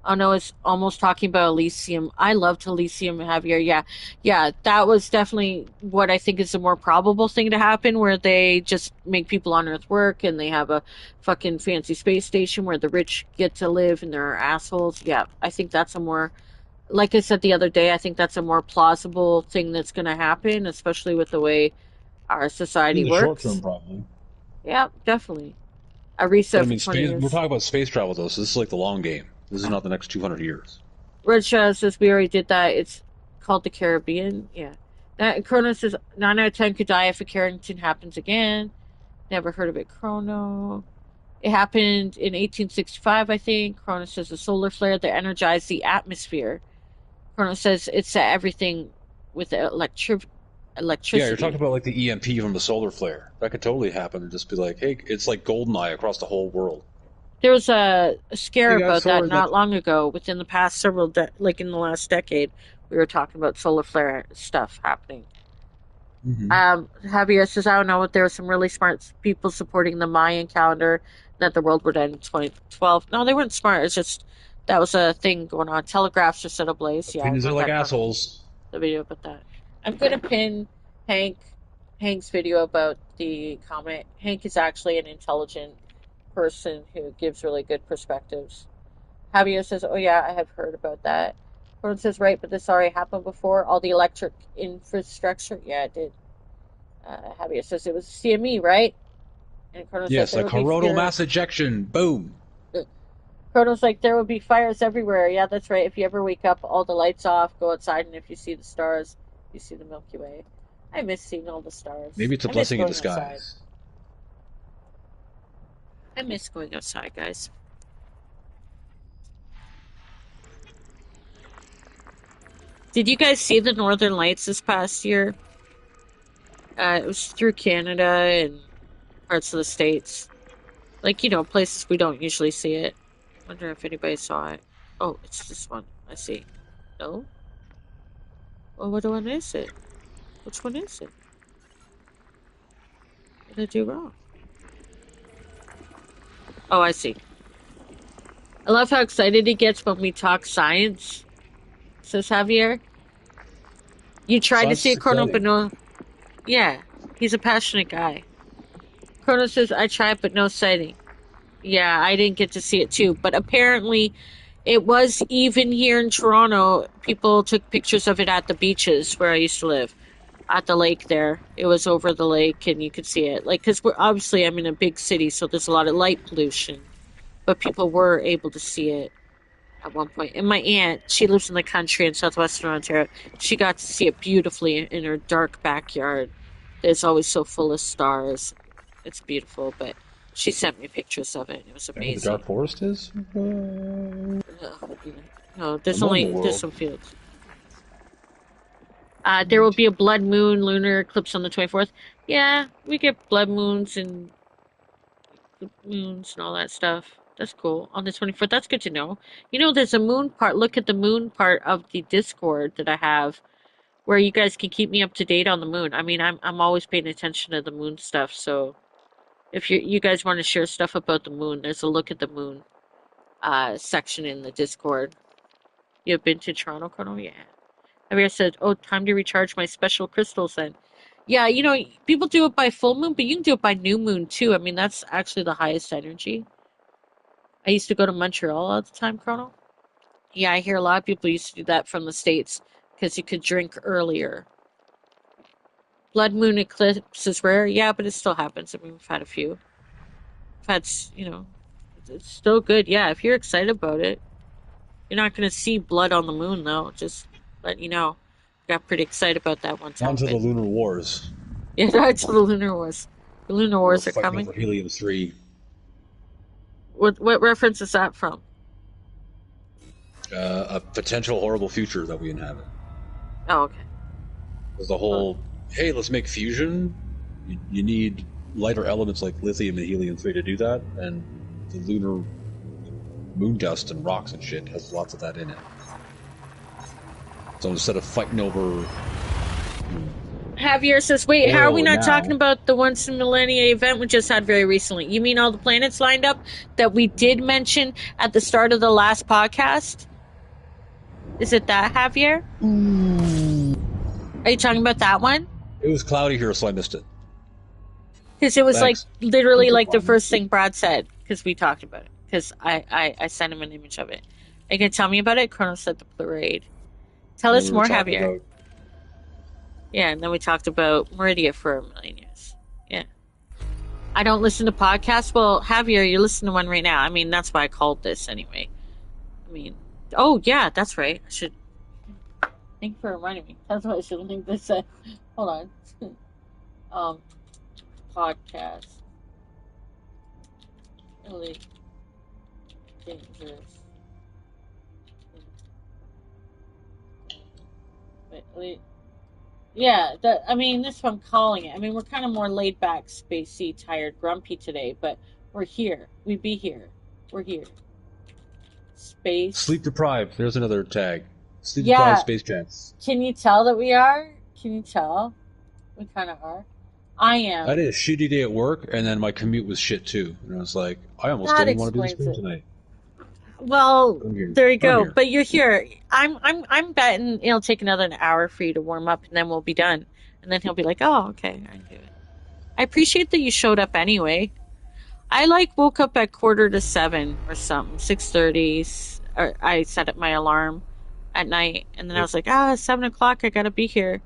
Oh no, it's almost talking about Elysium. I loved Elysium, Javier. Yeah, yeah, that was definitely what I think is the more probable thing to happen, where they just make people on Earth work and they have a fucking fancy space station where the rich get to live and they're assholes. Yeah, I think that's a more, like I said the other day, I think that's a more plausible thing that's going to happen, especially with the way our In society the short term, works. probably. Yeah, definitely. A But I reset for mean, 20 space. We're years. talking about space travel, though, so this is like the long game. This is not the next 200 years. Red Shadow says we already did that. It's called the Caribbean. Yeah. That Chrono says 9 out of 10 could die if a Carrington happens again. Never heard of it. Chrono. It happened in 1865, I think. Chrono says a solar flare that energized the atmosphere. Chrono says it set everything with Yeah, you're talking electricity. about like the EMP from the solar flare. That could totally happen and just be like, hey, it's like Goldeneye across the whole world. There was a scare Hey guys, about that sorry that. not long ago. Within the past like in the last decade, we were talking about solar flare stuff happening. Mm-hmm. Javier says, I don't know, there were some really smart people supporting the Mayan calendar that the world would end in 2012. No, they weren't smart. It's just that was a thing going on. Telegraphs are set ablaze. Yeah, I Opinions are remember like that, Colonel. assholes. The video about that. I'm going to pin Hank Hank's video about the comet. Hank is actually an intelligent person who gives really good perspectives. Javier says, oh yeah, I have heard about that. Colonel says, right, but this already happened before. All the electric infrastructure. Yeah, it did. Javier says it was CME, right? And Chrono's like, Yes, there like would be coronal fear. mass ejection. Boom. Chrono's like, there would be fires everywhere. Yeah, that's right. If you ever wake up, all the lights off, go outside, and if you see the stars, you see the Milky Way. I miss seeing all the stars. Maybe it's a I miss blessing in going outside. disguise. I miss going outside, guys. Did you guys see the Northern Lights this past year? It was through Canada and parts of the States. Like, places we don't usually see it. Wonder if anybody saw it. Oh, it's this one. I see. No? Well, what one is it? Which one is it? What did I do wrong? Oh, I see. I love how excited he gets when we talk science, says Javier. You tried to Science see is a Chrono, but exciting. no. Yeah, he's a passionate guy. Chrono says, I tried, but no sighting. Yeah, I didn't get to see it too, but apparently it was even here in Toronto. People took pictures of it at the beaches where I used to live. At the lake there. It was over the lake and you could see it. Like, because I'm in a big city, so there's a lot of light pollution. But people were able to see it at one point. And my aunt, she lives in the country in southwestern Ontario. She got to see it beautifully in her dark backyard. It's always so full of stars. It's beautiful, but she sent me pictures of it. And it was Is that where the dark amazing. forest is? Ugh, yeah. No, I'm the there's world. some fields. There will be a blood moon lunar eclipse on the 24th. Yeah, we get blood moons and moons and all that stuff. That's cool. On the 24th, that's good to know. There's a moon part. Look at the moon part of the Discord that I have where you guys can keep me up to date on the moon. I mean, I'm always paying attention to the moon stuff, so if you guys want to share stuff about the moon, there's a look at the moon section in the Discord. You've been to Toronto, Colonel? Yeah. Javier said, oh, time to recharge my special crystals then. Yeah, people do it by full moon, but you can do it by new moon too. I mean, that's actually the highest energy. I used to go to Montreal all the time, Chrono. Yeah, I hear a lot of people used to do that from the States because you could drink earlier. Blood moon eclipse is rare, yeah, but it still happens. I mean, we've had a few. We've had, it's still good. Yeah, if you're excited about it, you're not going to see blood on the moon, though. Just let you know. Got pretty excited about that one On time, to but the Lunar Wars. yeah, that's the Lunar Wars. The Lunar We're Wars are fighting coming. over Helium-3. What reference is that from? A potential horrible future that we inhabit. Oh, okay. There's the Well, whole, hey, let's make fusion. You need lighter elements like lithium and helium-3 to do that, and the lunar moon dust and rocks and shit has lots of that in it. So instead of fighting over Javier says, wait, how are we oil not talking now, about the once in millennia event we just had very recently? You mean all the planets lined up that we did mention at the start of the last podcast? Is it that, Javier? Are you talking about that one? it was cloudy here, so I missed it. Because it was like Thanks. literally Info like the farming. first thing Brad said, because we talked about it. Because I sent him an image of it. Are you going to tell me about it? Chrono said the parade. Tell And then us we were more, talking Javier. about Yeah, and then we talked about Meridia for a million years. Yeah. I don't listen to podcasts. Well, Javier, you're listening to one right now. I mean, that's why I called this anyway. I mean, oh, yeah, that's right. I should. Thank you for reminding me. That's what I should link this at. Hold on. Podcast. Elite. Dangerous. Wait, elite. Yeah, I mean, that's what I'm calling it. I mean, we're kind of more laid back, spacey, tired, grumpy today, but we're here. We be here. We're here. Space. sleep deprived. There's another tag. Sleep deprived Yeah, space jets. can you tell that we are? Can you tell? We kind of are. I I am. had a shitty day at work, and then my commute was shit too. And I was like, I almost That don't even want to do the explains stream it. tonight. Well, I'm here. there you I'm go. here. But you're here. I'm betting it'll take another hour for you to warm up, and then we'll be done. And then he'll be like, "Oh, okay, I can do it." I appreciate that you showed up anyway. I like woke up at 6:45 or something, 6:30. Or I set up my alarm at night, and then I Yep. was like, 7 o'clock, I gotta be here,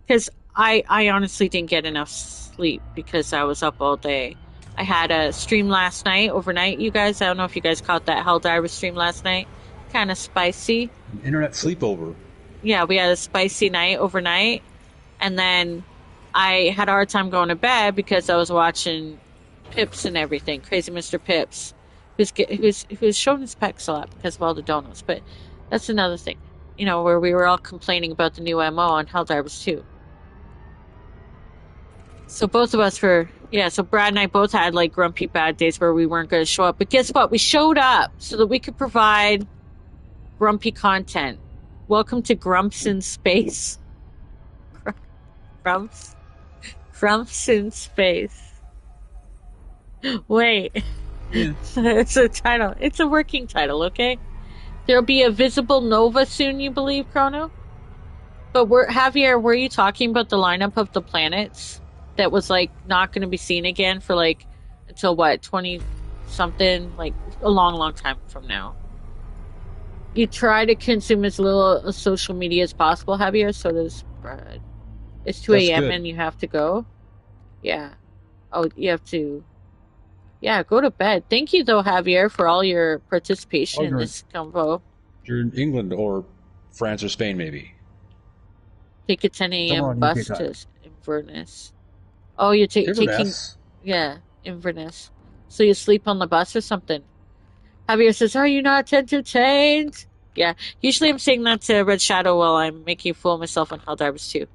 because I honestly didn't get enough sleep because I was up all day. I had a stream last night, overnight, you guys. I don't know if you guys caught that Helldiver stream last night. Kind of spicy. An internet sleepover. Yeah, we had a spicy night overnight, and then I had a hard time going to bed because I was watching Pips and everything, Crazy Mr. Pips, who's showing his pecs a lot because of all the donuts. But that's another thing, where we were all complaining about the new MO on Helldivers 2. So both of us so Brad and I both had like grumpy bad days where we weren't going to show up. But guess what? We showed up so that we could provide grumpy content. Welcome to Grumps in Space. Grumps in Space. Wait. Yeah. It's a title. It's a working title, okay? There'll be a visible nova soon, you believe, Chrono? But Javier, were you talking about the lineup of the planets that was like not going to be seen again for like until what, 20 something, like a long, long time from now? You try to consume as little social media as possible, Javier. So does Brad. It's 2 That's a.m. good. and you have to go. Yeah. Oh, you have to. Yeah, go to bed. Thank you, though, Javier, for all your participation in this convo. You're in England or France or Spain, maybe. Take a 10 Somewhere a.m. on bus UK time. to Inverness. Oh, you're taking, Inverness. yeah, Inverness. So you sleep on the bus or something. Javier says, are you not entertained? Yeah, usually I'm saying that to Red Shadow while I'm making a fool of myself on Helldivers 2.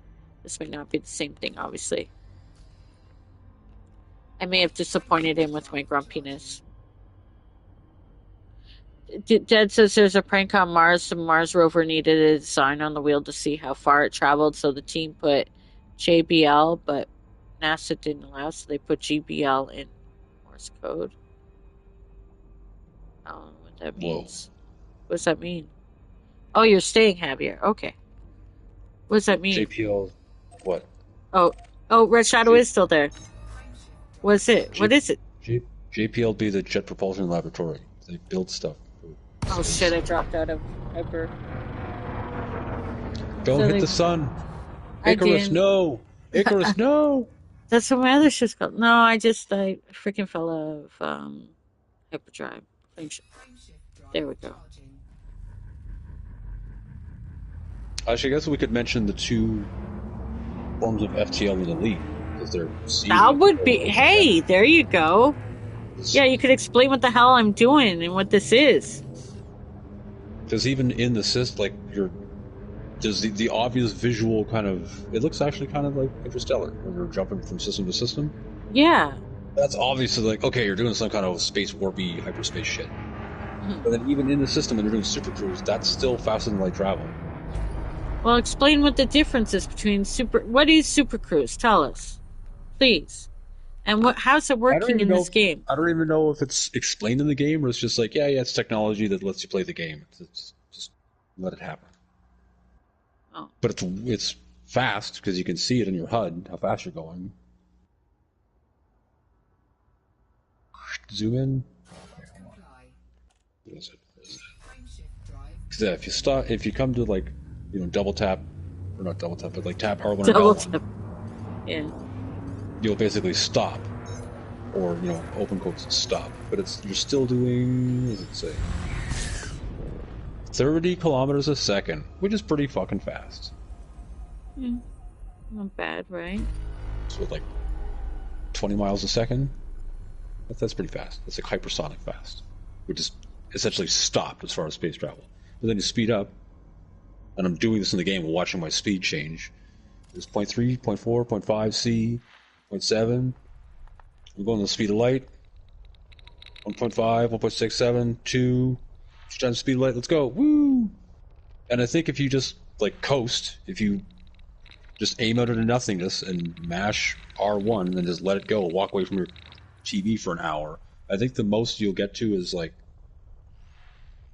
This may not be the same thing, obviously. I may have disappointed him with my grumpiness. Dad says there's a prank on Mars. The Mars rover needed a design on the wheel to see how far it traveled, so the team put JBL, but NASA didn't allow, so they put GBL in Morse code. I don't know what that means. What does that mean? Oh, you're staying, Javier. Okay. What does that mean? JPL. What? Oh, Red Shadow is still there. What is it? J- What is it? JPL be the Jet Propulsion Laboratory. They build stuff. Oh shit! I dropped out of hyper. Don't So hit the they, sun. I Icarus, didn't. no. Icarus, no. That's what my other shit's called. No, I freaking fell out of hyperdrive. There we go. Actually, I guess we could mention the two forms of FTL and Elite because they're That seasonal. would be. Hey, there you go. Yeah, you could explain what the hell I'm doing and what this is. Because even in the system, like there's the obvious visual kind of. It looks actually kind of like Interstellar when you're jumping from system to system. Yeah. That's obviously like, okay, you're doing some kind of space warpy hyperspace shit. But then even in the system when you're doing super cruise, that's still faster than light travel. Well, explain what the difference is between super. What is Super Cruise? Tell us, please. And how's it working in this game? I don't even know if it's explained in the game or it's just like, yeah, it's technology that lets you play the game. It's just let it happen. Oh. But it's fast because you can see it in your HUD how fast you're going. Zoom in. What is it? Because if you come to like, double tap, or not double tap, but like tap R1 or L1, yeah, you'll basically stop, or open quotes stop. But you're still doing, what does it say? 30 kilometers a second, which is pretty fucking fast. Not bad, right? So like 20 miles a second. That's pretty fast. That's like hypersonic fast, which is essentially stopped as far as space travel. But then you speed up, and I'm doing this in the game, watching my speed change. There's 0.3, 0.4, 0.5 C, 0.7. I'm going the speed of light. 1.5, 1.67, 2 times the speed of light. Let's go. Woo! And I think if you just like coast, if you just aim out into nothingness and mash R1 and just let it go, walk away from your TV for an hour, I think the most you'll get to is like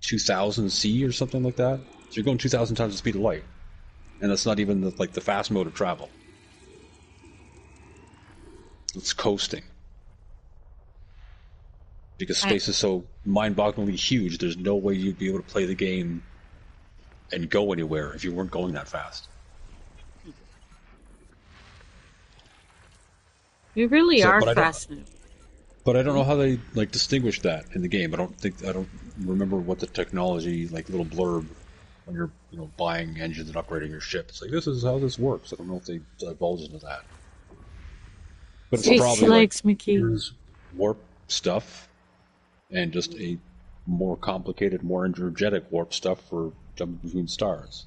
2000 C or something like that. So you're going 2000 times the speed of light, and that's not even the fast mode of travel. It's coasting because space is so mind-bogglingly huge. There's no way you'd be able to play the game and go anywhere if you weren't going that fast. We really are fascinated. But I don't know how they distinguish that in the game. I don't remember what the technology little blurb when you're buying engines and upgrading your ship. It's like, this is how this works. I don't know if they divulge into that. But it's probably here's warp stuff and just a more complicated, more energetic warp stuff for jumping between stars.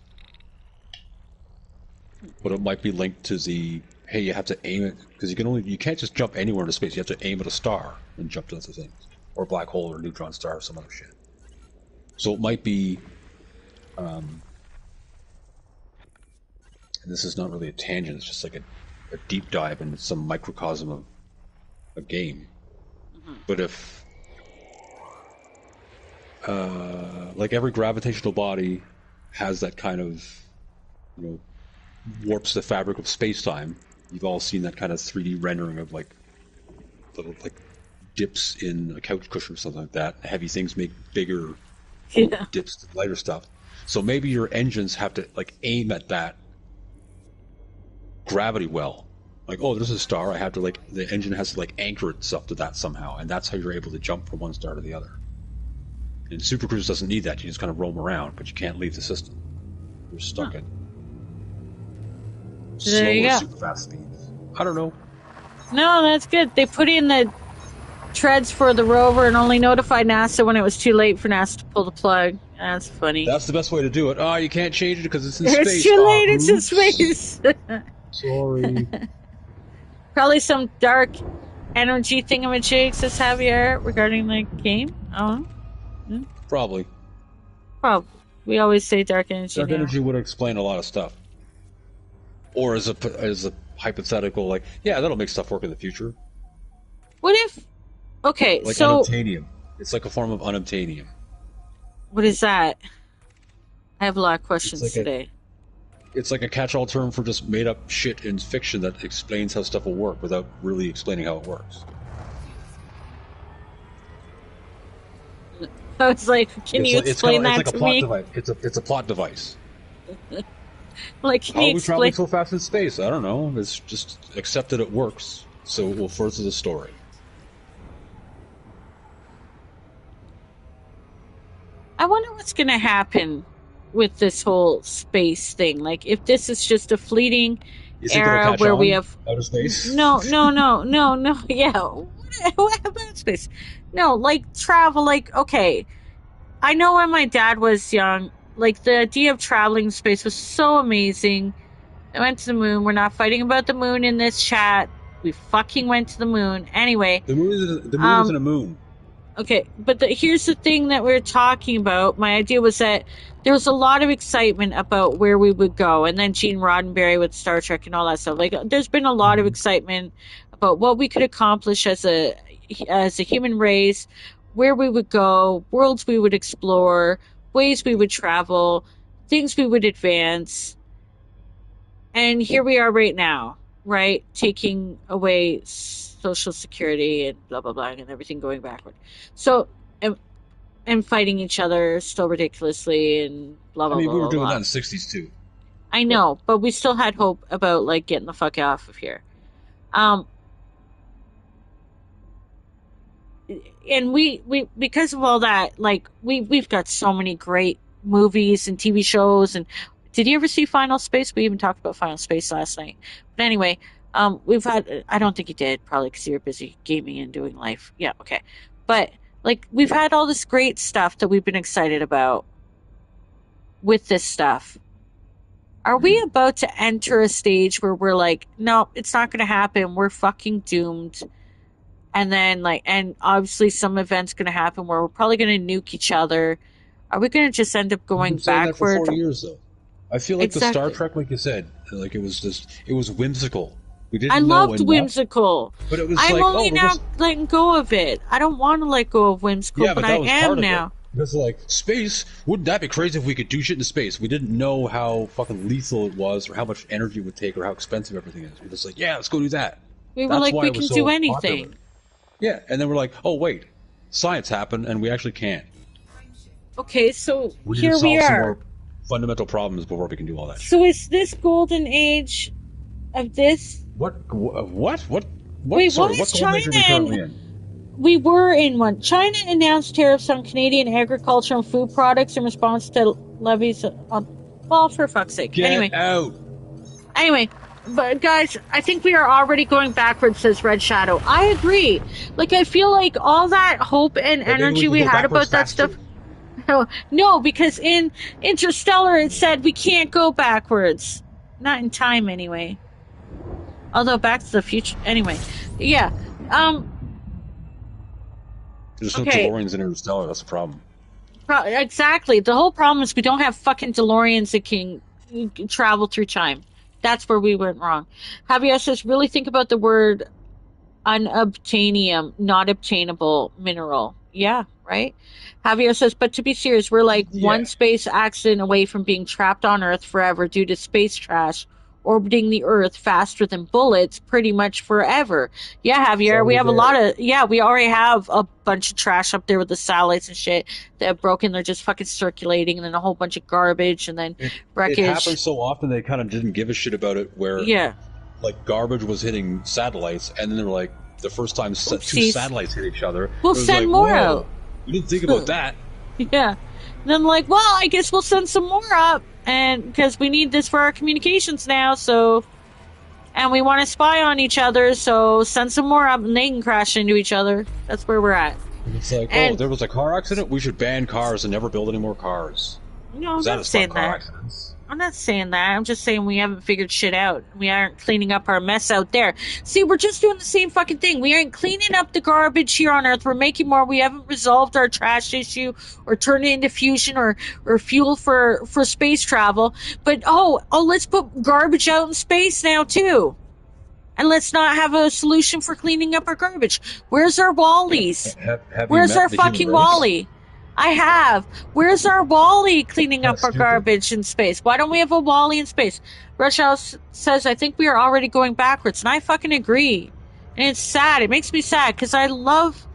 But it might be linked to the, hey, you have to aim it, because you can't just jump anywhere into space. You have to aim at a star and jump to other things, or a black hole, or a neutron star, or some other shit. So it might be, and this is not really a tangent. It's just like a deep dive into some microcosm of a game. But if, every gravitational body has that kind of, warps the fabric of space-time. You've all seen that kind of 3D rendering of little dips in a couch cushion or something like that. Heavy things make bigger dips to lighter stuff. So maybe your engines have to aim at that gravity well. Like, oh, there's a star. I have to the engine has to anchor itself to that somehow, and that's how you're able to jump from one star to the other. And Super Cruise doesn't need that. You just kind of roam around, but you can't leave the system. You're stuck in slower, super fast speeds. I don't know. No, that's good. They put in the treads for the rover and only notified NASA when it was too late for NASA to pull the plug. That's funny. That's the best way to do it. Oh, you can't change it because it's in space. It's too late. It's in space. Sorry. Probably some dark energy thingamajigs, says Javier, regarding the game. Oh, yeah. Probably. We always say dark energy. Dark energy would explain a lot of stuff. Or as a hypothetical, that'll make stuff work in the future. What if? Okay, so unobtainium. It's like a form of unobtainium. What is that? I have a lot of questions today. It's like a catch-all term for just made-up shit in fiction that explains how stuff will work without really explaining how it works. I was like, can you explain it's that like a to plot me? device. It's a plot device. Like, can How you are we traveling explain? so fast in space? I don't know. It's just accept that it works, so it will further the story. I wonder what's going to happen with this whole space thing. Like, if this is just a fleeting You think it'll era catch where we on have outer space? no, no, no, no, no. Yeah, what about space? No, like travel. Like, okay, I know when my dad was young, like the idea of traveling in space was so amazing. I went to the moon. We're not fighting about the moon in this chat. We fucking went to the moon. Anyway, The moon isn't um, a moon. okay, but here's the thing that we are talking about. My idea was that there was a lot of excitement about where we would go, and then Gene Roddenberry with Star Trek and all that stuff. Like, there's been a lot of excitement about what we could accomplish as a human race, where we would go, worlds we would explore, ways we would travel, things we would advance. And here we are right now, right? Taking away social security and blah blah blah and everything going backward. So and fighting each other still ridiculously and blah I blah mean, blah we were blah doing that blah. in the '60s too. I But know, but we still had hope about like getting the fuck off of here. Um, and we because of all that, like we've got so many great movies and TV shows. And did you ever see Final Space? We even talked about Final Space last night. But anyway, we've had. I don't think you did, probably because you're busy gaming and doing life. Yeah, okay. But like we've had all this great stuff that we've been excited about with this stuff. Are we about to enter a stage where we're like, no, it's not going to happen. We're fucking doomed. And then, like, and obviously some event's going to happen where we're probably going to nuke each other. Are we going to just end up we've going been saying that for backward? 40 years, though. I feel like the Star Exactly. Trek, like you said, like it was whimsical. We I didn't know loved enough, whimsical. but it was I'm like, oh, only we're now just letting go of it. I don't want to let go of whimsical, yeah, but but I that was am part of it. now. Because like space, wouldn't that be crazy if we could do shit in space? We didn't know how fucking lethal it was, or how much energy it would take, or how expensive everything is. We're just like, yeah, let's go do that. We were That's like, why we it was can do so popular. anything. Yeah, and then we're like, oh wait, science happened, and we actually can. Okay, so We need to here we solve some are. more fundamental problems before we can do all that shit. So is this golden age of this? What? Wait, what Sorry, is what golden age China are we currently and in? we were in one. China announced tariffs on Canadian agriculture and food products in response to levies on. Well, for fuck's sake. Get out! Anyway, but guys, I think we are already going backwards, says Red Shadow. I agree. Like, I feel like all that hope and But maybe we energy can we go had backwards about that faster. stuff. No, because in Interstellar it said we can't go backwards. Not in time, anyway. Although Back to the Future. Anyway, yeah. Um. There's no Okay. DeLoreans in Interstellar. That's the problem. Exactly. The whole problem is we don't have fucking DeLoreans that can travel through time. That's where we went wrong. Javier says, really think about the word unobtainium, not obtainable mineral. Yeah, right? Javier says, but to be serious, we're like Yeah. one space accident away from being trapped on Earth forever due to space trash orbiting the Earth faster than bullets pretty much forever. Yeah, It's Javier, we already have a there. lot of, yeah, we already have a bunch of trash up there with the satellites and shit that have broken. They're just fucking circulating, and then a whole bunch of garbage, and then It wreckage. happens so often they kind of didn't give a shit about it. Where Yeah. like garbage was hitting satellites, and then they were like the first time two Oopsies. satellites hit each other. We'll it was send like, more whoa, out. we didn't think about that. Yeah. And I'm like, well, I guess we'll send some more up, and because we need this for our communications now, so, and we want to spy on each other, so send some more up, and they can crash into each other. That's where we're at. And it's like, And- oh, there was a car accident. We should ban cars and never build any more cars. No, I'm That not is saying car that. accidents. I'm not saying that. I'm just saying we haven't figured shit out. We aren't cleaning up our mess out there. See, we're just doing the same fucking thing. We aren't cleaning up the garbage here on Earth. We're making more. We haven't resolved our trash issue or turned it into fusion or fuel for space travel. But let's put garbage out in space now too. And let's not have a solution for cleaning up our garbage. Where's our Wallies? Have Where's you met our the human fucking race? Wally? I have. Where's our Wally cleaning up our Stupid. garbage in space? Why don't we have a Wally in space? Rush House says, I think we are already going backwards. And I fucking agree. And it's sad. It makes me sad because I love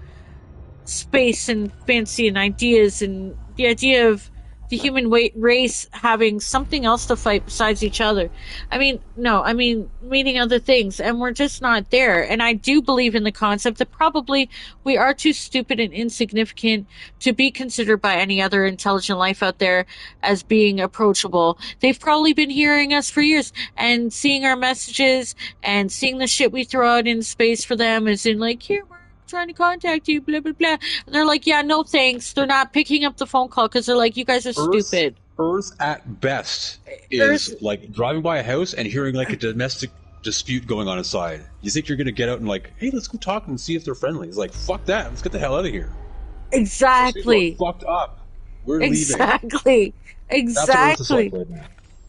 space and fancy and ideas and the idea of the human race having something else to fight besides each other. I mean, no, I mean, meeting other things, and we're just not there. And I do believe in the concept that probably we are too stupid and insignificant to be considered by any other intelligent life out there as being approachable. They've probably been hearing us for years and seeing our messages and seeing the shit we throw out in space for them as in, like, here, we're trying to contact you, blah, blah, blah. And they're like, yeah, no thanks. They're not picking up the phone call because they're like, you guys are Earth, stupid. Earth at best Earth, is like driving by a house and hearing like a domestic dispute going on inside. You think you're gonna get out and like, hey, let's go talk and see if they're friendly. It's like, fuck that. Let's get the hell out of here. Those people are exactly. fucked up. We're leaving. Exactly. That's what Earth is like Exactly. right now.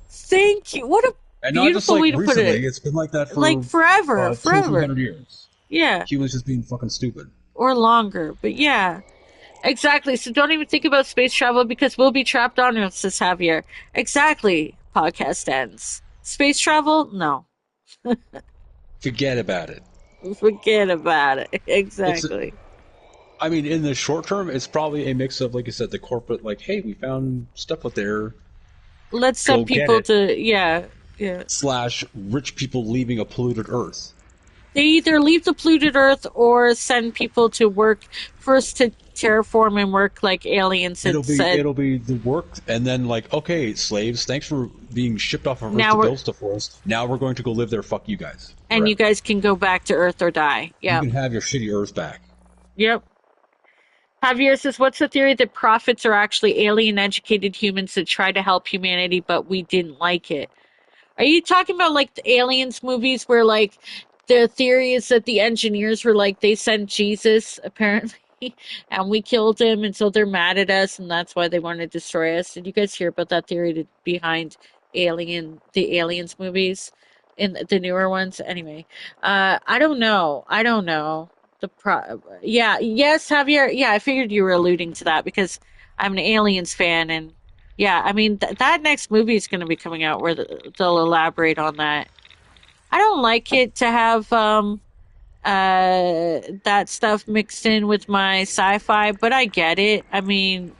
Thank you. What a And not just beautiful like way to put recently. it. It's been like that Like for forever, 200-300 forever. years. Yeah. Humans just being fucking stupid. Or longer. But yeah. Exactly. So don't even think about space travel because we'll be trapped on Earth, says Javier. Exactly. Podcast ends. Space travel? No. Forget about it. Forget about it. It's Exactly. I mean, in the short term, it's probably a mix of, like you said, the corporate, like, hey, we found stuff out there, Let's go send get people it, to, yeah, yeah. slash rich people leaving a polluted Earth. They either leave the polluted Earth or send people to work first to terraform and work like aliens had said. It'll be the work, and then like, okay, slaves, thanks for being shipped off of Earth Now to we're, build stuff for us. Now we're going to go live there. Fuck you guys. and you Forever. guys can go back to Earth or die. You Yep. can have your shitty Earth back. Yep. Javier says, what's the theory that prophets are actually alien educated humans that try to help humanity, but we didn't like it? Are you talking about like the aliens movies where like the theory is that the engineers were like they sent Jesus apparently and we killed him and so they're mad at us and that's why they want to destroy us? Did you guys hear about that theory behind the aliens movies in the newer ones? Anyway, I don't know. I don't know. Yeah, yes, Javier. Yeah, I figured you were alluding to that because I'm an aliens fan and yeah, I mean that next movie is going to be coming out where they'll elaborate on that. I don't like it to have that stuff mixed in with my sci-fi, but I get it. I mean,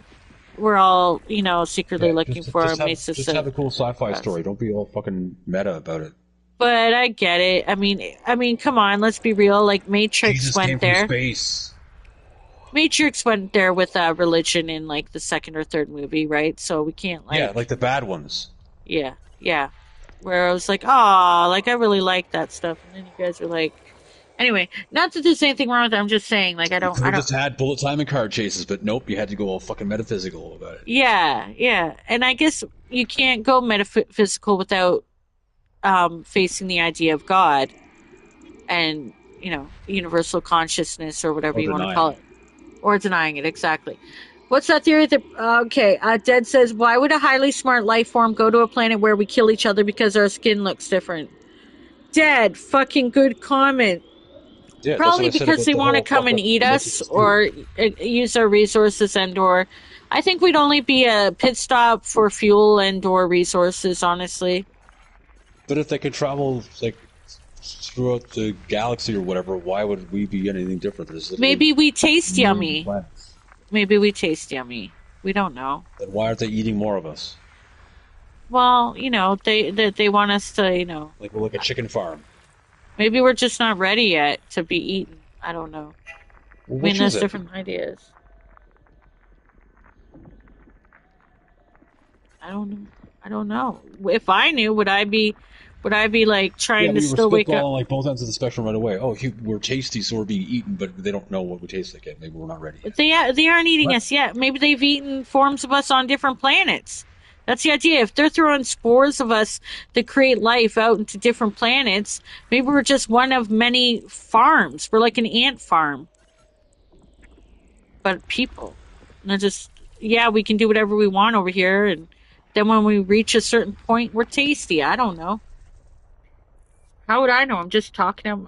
we're all secretly Yeah, looking for our just have a cool sci-fi story. Don't be all fucking meta about it. but I get it. I mean, come on, let's be real. Like Jesus came from space. Matrix went there with religion in like the second or third movie, right? So we can't Yeah, like the bad ones. yeah, yeah. Where I was like, oh, like I really like that stuff, and then you guys are like, anyway, not that there's anything wrong with it. I'm just saying, like, You could have just had bullet time and card chases, but nope, you had to go all fucking metaphysical about it. yeah, yeah. And I guess you can't go metaphysical without facing the idea of God and universal consciousness or whatever Or you want to denying call it. it, or denying it exactly. What's that theory that okay, Dead says, why would a highly smart life form go to a planet where we kill each other because our skin looks different? Dead, fucking good comment. Yeah, that's what Probably I said because about they the want to whole come fuck and up eat domestic us dispute. or use our resources and or I think we'd only be a pit stop for fuel and or resources, honestly. But if they could travel like throughout the galaxy or whatever, why would we be anything different? There's literally Maybe we taste millions of yummy. planets. Maybe we taste yummy. We don't know. Then why aren't they eating more of us? Well, they want us to, Like we're like a chicken farm. maybe we're just not ready yet to be eaten. I don't know. Well, I mean, which is there's it? different ideas. I don't know. I don't know. If I knew, would I be like Yeah, trying but to you were still wake up? spitballing like both ends of the spectrum right away. Oh, we're tasty, so we're being eaten, but they don't know what we taste like yet. Maybe we're not ready yet. They aren't eating What? us yet. Maybe they've eaten forms of us on different planets. That's the idea. If they're throwing spores of us that create life out into different planets, maybe we're just one of many farms. We're like an ant farm, but people. And they're just yeah, we can do whatever we want over here, and then when we reach a certain point, we're tasty. I don't know. How would I know? I'm just talking.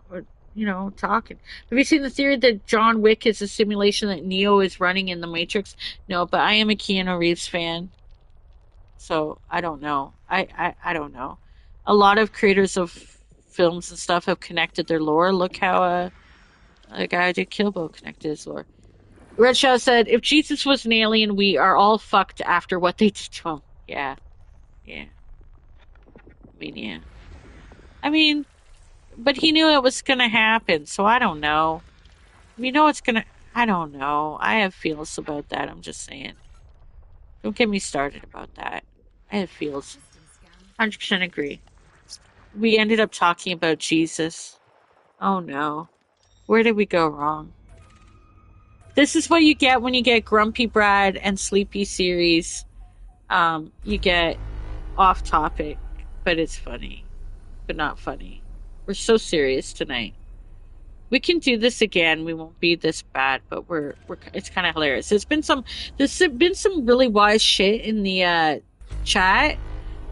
Talking. Have you seen the theory that John Wick is a simulation that Neo is running in the Matrix? No, but I am a Keanu Reeves fan, so I don't know. I don't know. A lot of creators of films and stuff have connected their lore. Look how the guy who did Kill Bill connected his lore. Red Shaw said, if Jesus was an alien, we are all fucked after what they did to him. Yeah, yeah. I mean, yeah. I mean, but he knew it was gonna happen, so I don't know. You know it's gonna. I don't know. I have feels about that. I'm just saying. Don't get me started about that. I have feels. 100% agree. We ended up talking about Jesus. Oh no. Where did we go wrong? This is what you get when you get Grumpy Brad and Sleepy Series. You get off topic, but it's funny, but not funny. We're so serious tonight. We can do this again. We won't be this bad, but we're it's kind of hilarious. There's been some really wise shit in the chat,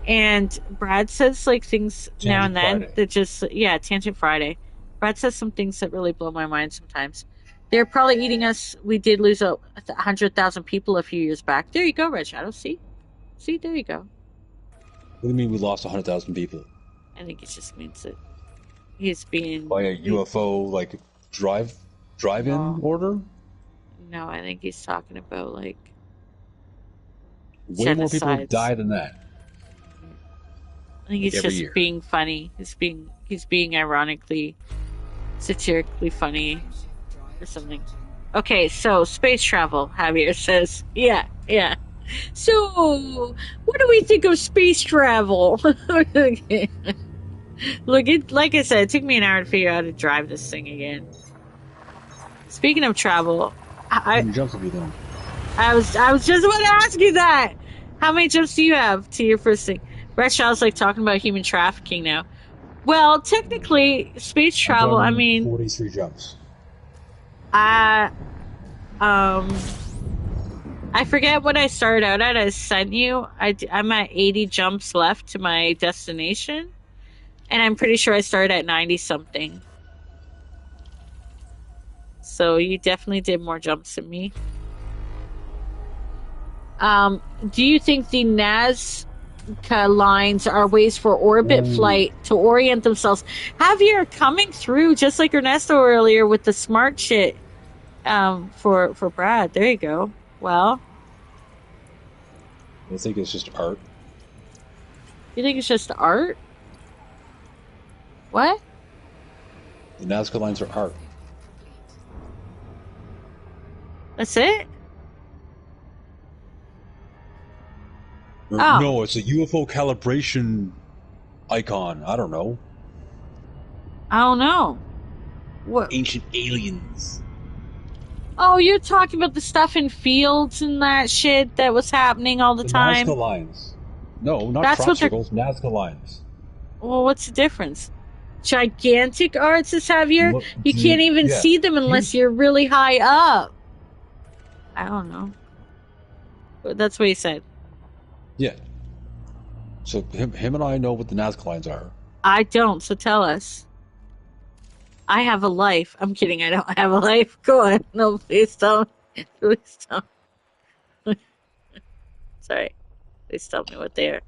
and Brad says like things now and Tangent then Friday. that just yeah, Tangent Friday. Brad says some things that really blow my mind sometimes. They're probably eating us. We did lose 100,000 people a few years back. There you go, Red Shadow. See, there you go. What do you mean we lost 100,000 people? I think it just means that he's being By a UFO like drive-in no, order? no. I think he's talking about like Way more people genocides. die than that. I think Like he's every just year. being funny. He's being ironically, satirically funny or something. Okay, so space travel, Javier says. Yeah, yeah. So, what do we think of space travel? Okay. Look, like I said, it took me an hour to figure out how to drive this thing again. Speaking of travel, How I many jumps have you done? I was just about to ask you that. How many jumps do you have to your first thing? Brett Shaw's like talking about human trafficking now. Well, technically, space I've travel. I done mean, 43 jumps. I I forget what I started out at. I sent you. I'm at 80 jumps left to my destination, and I'm pretty sure I started at 90 something. So you definitely did more jumps than me. Do you think the Nazca lines are ways for orbit Ooh. flight to orient themselves? Javier coming through just like Ernesto earlier with the smart shit. For Brad. There you go. Well, I think it's just art. you think it's just art? What? The Nazca lines are art. That's it? Or, Oh, no, it's a UFO calibration icon. I don't know. I don't know. What? Ancient aliens. Oh, you're talking about the stuff in fields and that shit that was happening all the The Nazca time. lines. No, not That's crop what they're. circles. Nazca lines. Well, what's the difference? Gigantic arts, says Javier. Look, You can't even yeah. see them unless Here's you're really high up. I don't know. But that's what he said. yeah. So him and I know what the Nazca lines are. I don't, so tell us. I have a life. I'm kidding. I don't have a life. Go on. No, please don't. Please don't. Sorry. Please tell me what they are.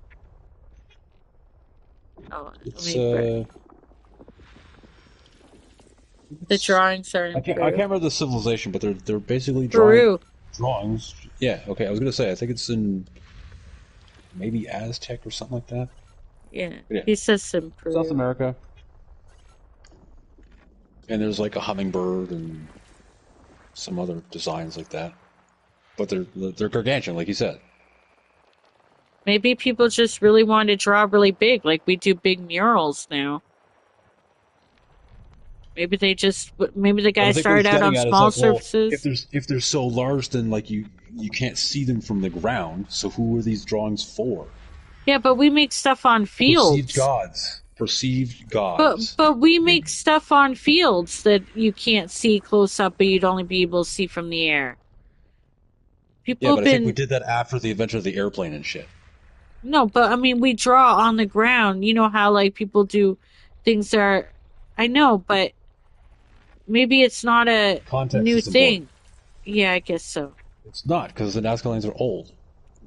Oh, let It's me. The drawings are I in can't Peru. remember the civilization, but they're basically Peru. drawings. Yeah, okay. I was gonna say I think it's in maybe Aztec or something like that. Yeah. But yeah, He says in South Peru. America, and there's like a hummingbird and some other designs like that. But they're gargantuan, like you said. Maybe people just really want to draw really big, like we do big murals now. Maybe the But guy I think what started he's out on getting at is small like, well, surfaces. if they're so large, then like you can't see them from the ground. So who are these drawings for? Yeah, but we make stuff on Perceived fields. gods. Perceived gods. But we make Maybe. stuff on fields that you can't see close up, but you'd only be able to see from the air. Yeah, People but have I think we been did that after the invention of the airplane and shit. no, but I mean we draw on the ground. You know how like people do things that are I know, but maybe it's not a Context new is important. thing. Yeah, I guess so. It's not because the Nazca lines are old.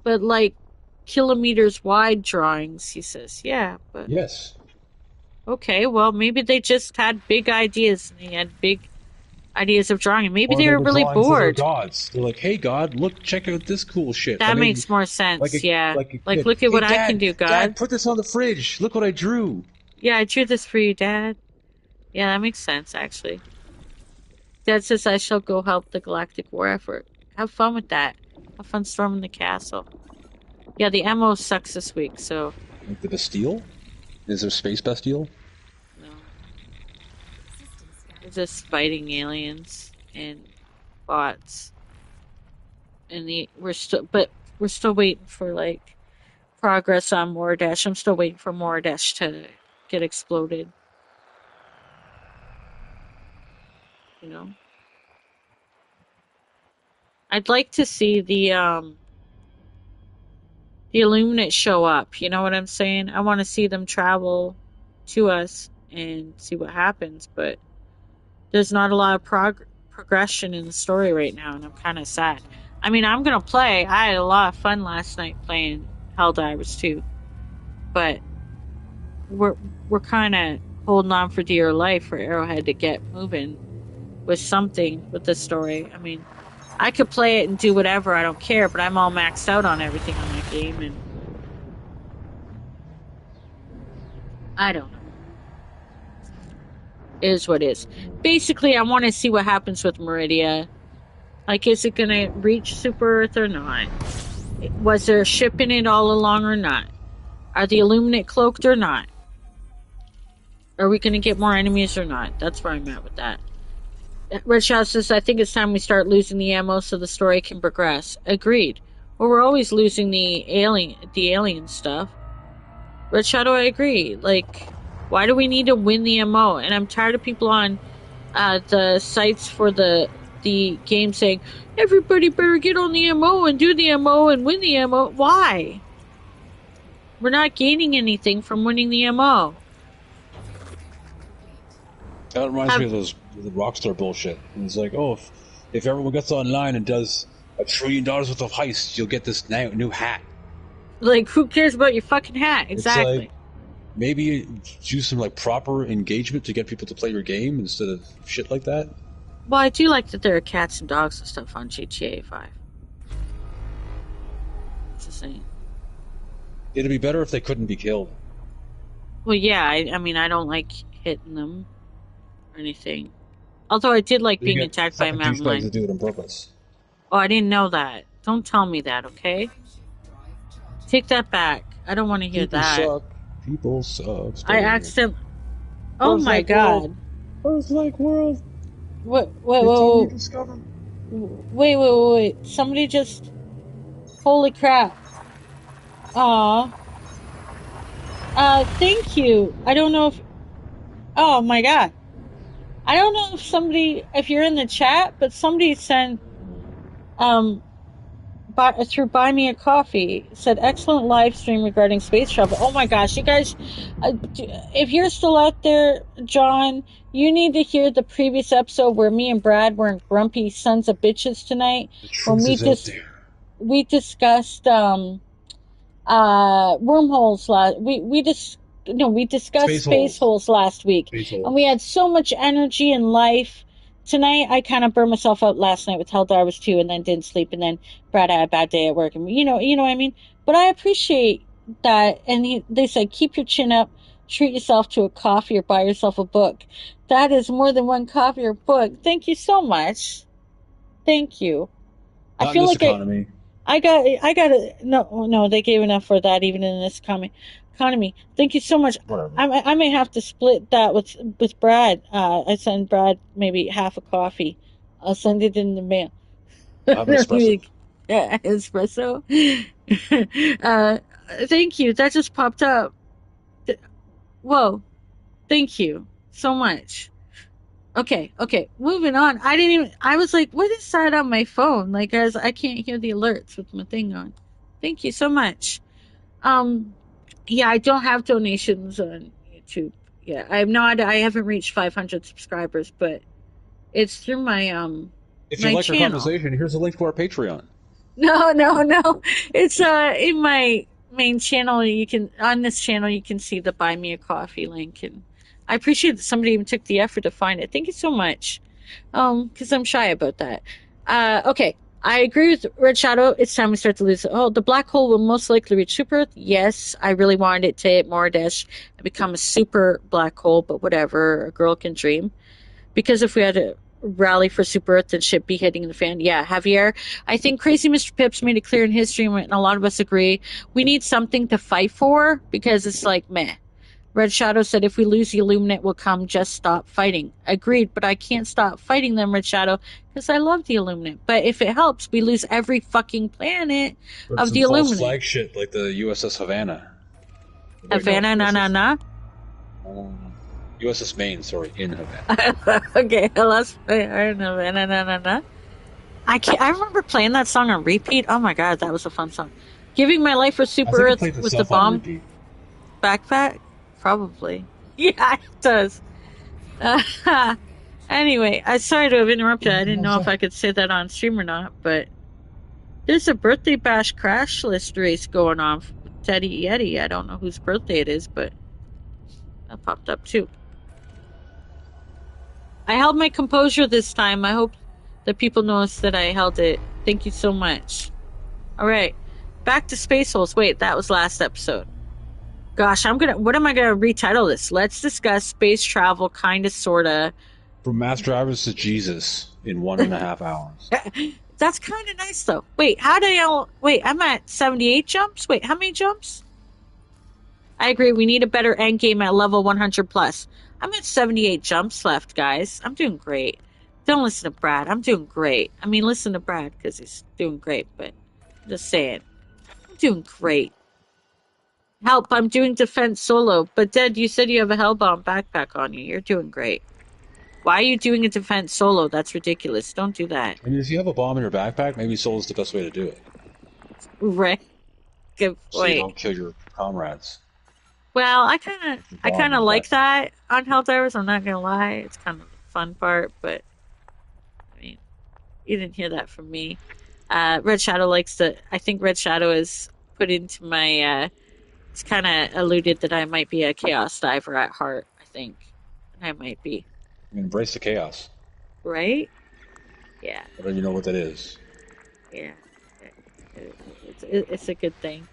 But like kilometers wide drawings, he says. Yeah, but Yes. okay, well maybe they just had big ideas and they had big ideas of drawing. Maybe Or they they were were really drawings of their bored. gods. They're like, "Hey God, look, check out this cool shit." That And maybe makes more sense. Yeah. like a Like, kid, look at "Hey what I can Dad, do, Dad, God. put this on the fridge. Look what I drew." Yeah, I drew this for you, Dad. Yeah, that makes sense, actually. Dad says I shall go help the galactic war effort. Have fun with that. Have fun storming the castle. Yeah, the MO sucks this week, so Like the Bastille? Is there Space Bastille? no. We're just fighting aliens and bots. And we're still waiting for like progress on Moridash. I'm still waiting for Moridash to get exploded, you know. I'd like to see the Illuminate show up, you know what I'm saying? I want to see them travel to us and see what happens, but there's not a lot of progression in the story right now, and I'm kind of sad. I mean, I'm gonna play. I had a lot of fun last night playing Helldivers 2, but we're we're kind of holding on for dear life for Arrowhead to get moving with something with the story. I mean, I could play it and do whatever. I don't care, but I'm all maxed out on everything on that game, and I don't know. It is what is. Basically, I want to see what happens with Meridia. Like, is it going to reach Super Earth or not? Was there a ship in it all along or not? Are the Illuminate cloaked or not? Are we going to get more enemies or not? That's where I'm at with that. Red Shadow says, I think it's time we start losing the ammo so the story can progress. Agreed. Well, we're always losing the alien stuff. Red Shadow, I agree. Like, why do we need to win the MO? And I'm tired of people on the sites for the game saying everybody better get on the MO and do the MO and win the MO. Why? We're not gaining anything from winning the MO. That reminds me Have of the Rockstar bullshit. And it's like, oh, if everyone gets online and does $1 trillion worth of heists, you'll get this new hat. like who cares about your fucking hat? It's like Exactly. maybe do some like proper engagement to get people to play your game instead of shit like that. Well, I do like that there are cats and dogs and stuff on GTA 5. Just saying. It'd be better if they couldn't be killed. Well, yeah, I mean, I don't like hitting them or anything. Although I did like You being get attacked by a fucking mountain douchebags lion. that do it on purpose. Oh, I didn't know that. Don't tell me that, okay? Take that back. I don't want to hear People that. suck. People suck. I Stay. accidentally. Oh Earth my like world. god. Earth like world. What? Wait, It's only wait, discovered. wait. Somebody just. Holy crap. Aw. Thank you. I don't know if. Oh my god. I don't know if you're in the chat, but somebody sent, um, through Buy Me a Coffee, said excellent live stream regarding space travel. Oh my gosh, you guys, if you're still out there, John, you need to hear the previous episode where me and Brad were in Grumpy Sons of Bitches tonight The when truth is out there. we discussed wormholes we discussed Space space holes. holes last week, Space and we holes. had so much energy and life. Tonight I kind of burned myself out last night with Helldivers 2 and then didn't sleep, and then Brad had a bad day at work, and you know what I mean. But I appreciate that, and they said keep your chin up, treat yourself to a coffee or buy yourself a book. That is more than one coffee or book. Thank you so much. Thank you. I Not in feel this like economy. I got it. No, they gave enough for that even in this economy. Thank you so much. Whatever. I may have to split that with Brad. I send Brad maybe half a coffee. I'll send it in the mail. I'll have an espresso. Yeah, espresso. uh, thank you. That just popped up. Whoa. Thank you so much. Okay. Moving on. I was like, what is that on my phone? Like, as I can't hear the alerts with my thing on. Thank you so much. Um, yeah, I don't have donations on YouTube. Yeah, I haven't reached 500 subscribers, but it's through If you my like our channel. conversation, here's a link to our Patreon. No. It's in my main channel. On this channel you can see the Buy Me a Coffee link, and I appreciate that somebody even took the effort to find it. Thank you so much. Because I'm shy about that. Okay. I agree with Red Shadow. It's time we start to lose. Oh, the black hole will most likely reach Super Earth. Yes, I really wanted it to hit Moridesh and become a super black hole, but whatever. A girl can dream. Because if we had to rally for Super Earth, then shit be hitting the fan. Yeah, Javier. I think Crazy Mr. Pips made it clear in his stream, and a lot of us agree. We need something to fight for because it's like meh. Red Shadow said, if we lose, the Illuminate will come. Just stop fighting. Agreed, but I can't stop fighting them, Red Shadow, because I love the Illuminate. But if it helps, we lose every fucking planet Or of some the false Illuminate. flag shit like the USS Havana. Wait, no, Havana, na na USS, na. USS Maine, sorry, in Havana. Okay, let's play Havana, na na na. I remember playing that song on repeat. Oh my god, that was a fun song. Giving my life for I Super think it Earth plays with the itself on bomb repeat. backpack? Probably. Yeah, it does. Anyway, I'm sorry to have interrupted. I didn't know if I could say that on stream or not, but there's a birthday bash crash list race going on with Teddy Yeti. I don't know whose birthday it is, but that popped up too. I held my composure this time. I hope that people notice that I held it. Thank you so much. All right, back to Space Holes. Wait, that was last episode. Gosh, what am I gonna retitle this? Let's discuss space travel, kinda, sorta. From mass drivers to Jesus in 1.5 hours. That's kind of nice, though. Wait, wait, I'm at 78 jumps? Wait, how many jumps? I agree, we need a better end game at level 100 plus. I'm at 78 jumps left, guys. I'm doing great. Don't listen to Brad. I'm doing great. I mean, listen to Brad, because he's doing great, but I'm just saying. I'm doing great. Help, I'm doing defense solo. But, Dad, you said you have a Hellbound backpack on you. You're doing great. Why are you doing a defense solo? That's ridiculous. Don't do that. I mean, if you have a bomb in your backpack, maybe solo's the best way to do it. Right. Good So you point. don't kill your comrades. Well, I Bomb kind in of your like backpack. that on Helldivers. I'm not gonna lie, it's kind of the fun part. But I mean, you didn't hear that from me. Red Shadow likes to. I think Red Shadow is put into my. It's kind of alluded that I might be a chaos diver at heart. I think I might be. I mean, embrace the chaos. Right? Yeah. I don't even know what that is. Yeah. It's a good thing.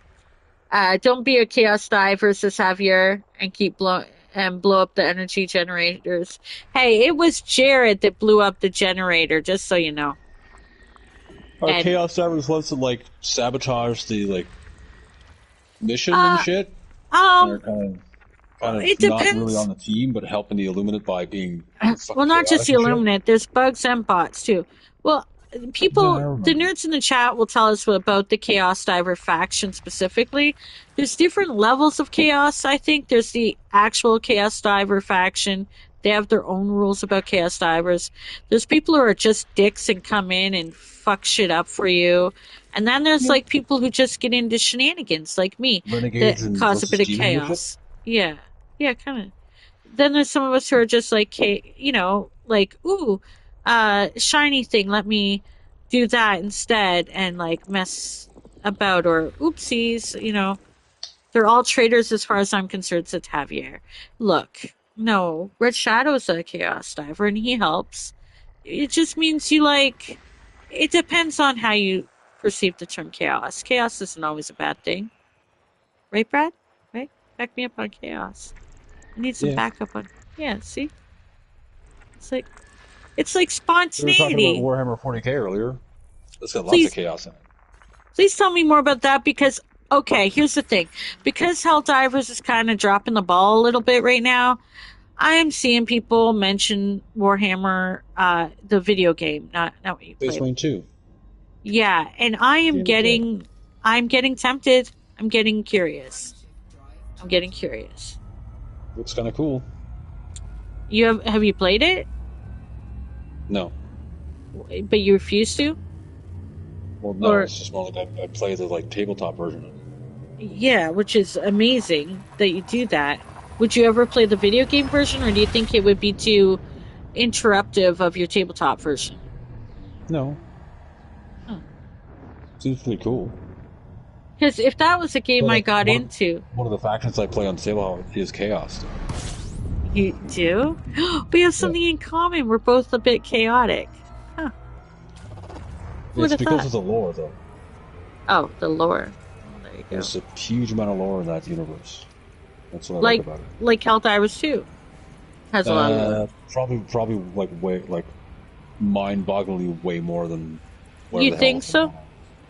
Don't be a chaos diver, says Javier, and blow up the energy generators. Hey, it was Jared that blew up the generator, just so you know. Are And chaos divers ones that like sabotage the like mission and uh shit? And are um kind it of not really depends. on the team, but helping the Illuminate by being Well, fucking not just chaotic the and shit? Illuminate. There's bugs and bots too. Well, Yeah, I the remember. nerds in the chat will tell us about the Chaos Diver faction specifically. There's different levels of chaos. I think there's the actual Chaos Diver faction. They have their own rules about Chaos Divers. There's people who are just dicks and come in and fuck shit up for you. And then there's Yeah. like people who just get into shenanigans, like me, Renegades that and cause a versus bit of demon worship? chaos. Yeah, yeah, kind of. Then there's some of us who are just like, you know, like, ooh, shiny thing, let me do that instead and like mess about, or oopsies, you know. They're all traitors as far as I'm concerned, said Javier. Look, no, Red Shadow's a chaos diver and he helps. It just means you like, it depends on how you perceive the term chaos. Chaos isn't always a bad thing. Right, Brad? Right? Back me up on chaos. I need some Yeah. backup on. Yeah, see? It's like We were talking about spontaneity. Warhammer 40k earlier. It's got lots of Please chaos in it. please tell me more about that because okay, here's the thing. Because Helldivers is kind of dropping the ball a little bit right now, I am seeing people mention Warhammer, the video game, not what you Space play. Marine 2. Yeah, and I'm getting tempted. I'm getting curious. I'm getting curious. Looks kind of cool. Have you played it? No. But you refuse to? Well, no. Or It's just more like I play the like tabletop version of it. yeah, which is amazing that you do that. Would you ever play the video game version, or do you think it would be too interruptive of your tabletop version? No. Huh. Seems pretty cool. Because if that was a game But I like got into, one of the factions I play on the table is Chaos. You do? We have Yeah. something in common. We're both a bit chaotic. Huh. Who would It's have because thought? of the lore, though. Oh, the lore. Oh, there you go. There's a huge amount of lore in that universe. That's what I like Like about it. like Helldivers 2 has a lot of lore. Probably like way like mind-bogglingly way more than You whatever the hell think is going so?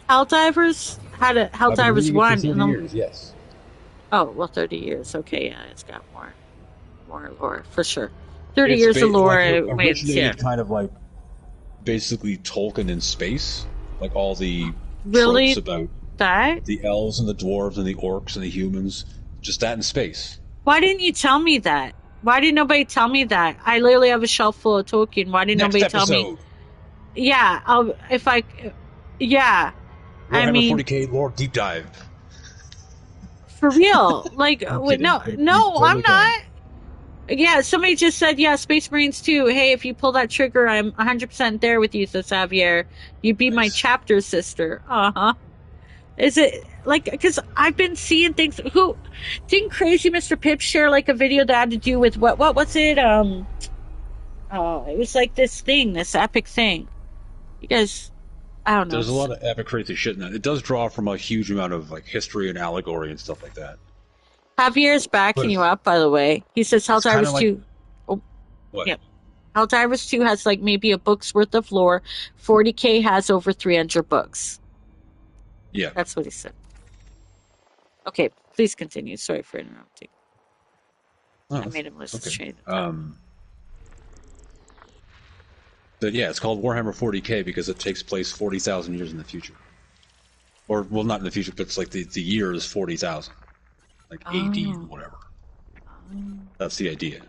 on. Helldivers had a I've been Helldivers reading it for 1 and 30 then years. Yes. oh well 30 years. Okay, yeah, it's got more lore for sure. 30 years of Like lore it means yeah. originated kind of like basically Tolkien in space, like all the tropes Really about that? the elves and the dwarves and the orcs and the humans, just that in space. Why didn't you tell me that? Why didn't nobody tell me that? I literally have a shelf full of Tolkien. Why didn't Next nobody tell me? episode, Yeah, yeah. I Warhammer mean, 40k lore deep dive. for real. Like, I'm wait, kidding, no, but you no, I'm totally can. not. Yeah, somebody just said, yeah, Space Marines too. Hey, if you pull that trigger, I'm 100% there with you, says Xavier. You'd be my Nice. chapter sister. Uh-huh. Is it like because I've been seeing things? Who didn't Crazy Mr. Pip share like a video that had to do with what was it? Oh, it was like this thing, this epic thing. You guys, I don't know. There's a lot of epic crazy shit in that. It does draw from a huge amount of like history and allegory and stuff like that. Javier's But backing you up, by the way. He says it's kind of Helldivers like 2. Oh, what? yeah. Helldivers 2 has like maybe a book's worth of lore. 40K has over 300 books. Yeah. That's what he said. Okay, please continue. Sorry for interrupting. Oh, I made him list okay. train of thought. But yeah, it's called Warhammer 40k because it takes place 40,000 years in the future. Or, well, not in the future, but it's like the year is 40,000. Like AD or whatever. That's the idea.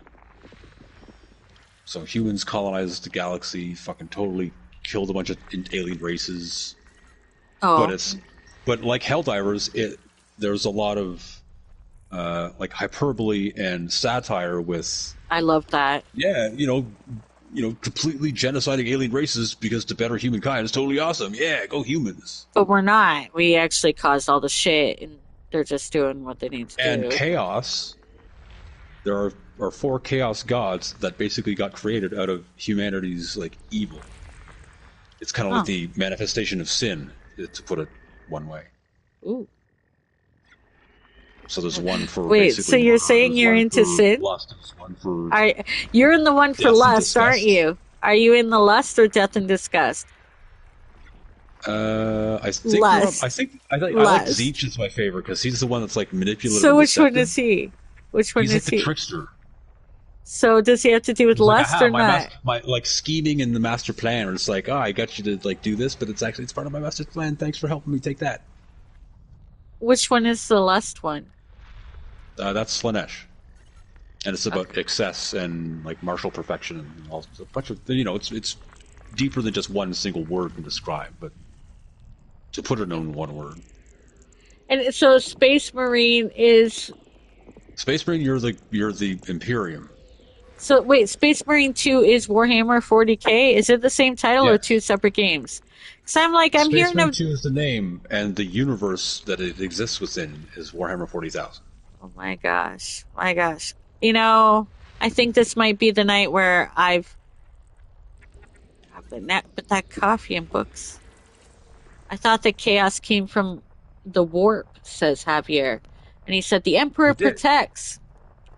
So humans colonized the galaxy, fucking totally killed a bunch of alien races. Oh, But like Helldivers, there's a lot of like hyperbole and satire with I love that. completely genociding alien races because to better humankind is totally awesome. Yeah, go humans. But we're not. We actually caused all the shit, and they're just doing what they need to And do. chaos. There are 4 chaos gods that basically got created out of humanity's like evil. It's kind of like the manifestation of sin, to put it one way. Ooh. So there's one for Wait, basically so you're murder, saying there's you're one into for sin? lust, there's one for You're in the one for death and lust, aren't disgust. you? Are you in the lust or death and disgust? I think Lust. I like Lust. Zeech is my favorite because he's the one that's like manipulative. So and which one deceptive. is he? Which one He's like is the he? trickster. So does he have to do with He's like, lust aha, or my not? my like scheming and the master plan. Or it's like, I got you to like do this, but it's part of my master plan. Thanks for helping me take that. Which one is the lust one? That's Slanesh, and it's about excess and like martial perfection and all a bunch of it's deeper than just one single word can describe, but to put it in one word. And so Space Marine is... Space Marine, you're the Imperium. So wait, Space Marine 2 is Warhammer 40K? Is it the same title or Yes. two separate games? Because I'm Space hearing Marine of... 2 is the name, and the universe that it exists within is Warhammer 40,000. Oh my gosh. My gosh. You know, I think this might be the night where but that coffee and books. I thought that chaos came from the warp, says Javier. And he said the Emperor It did. protects.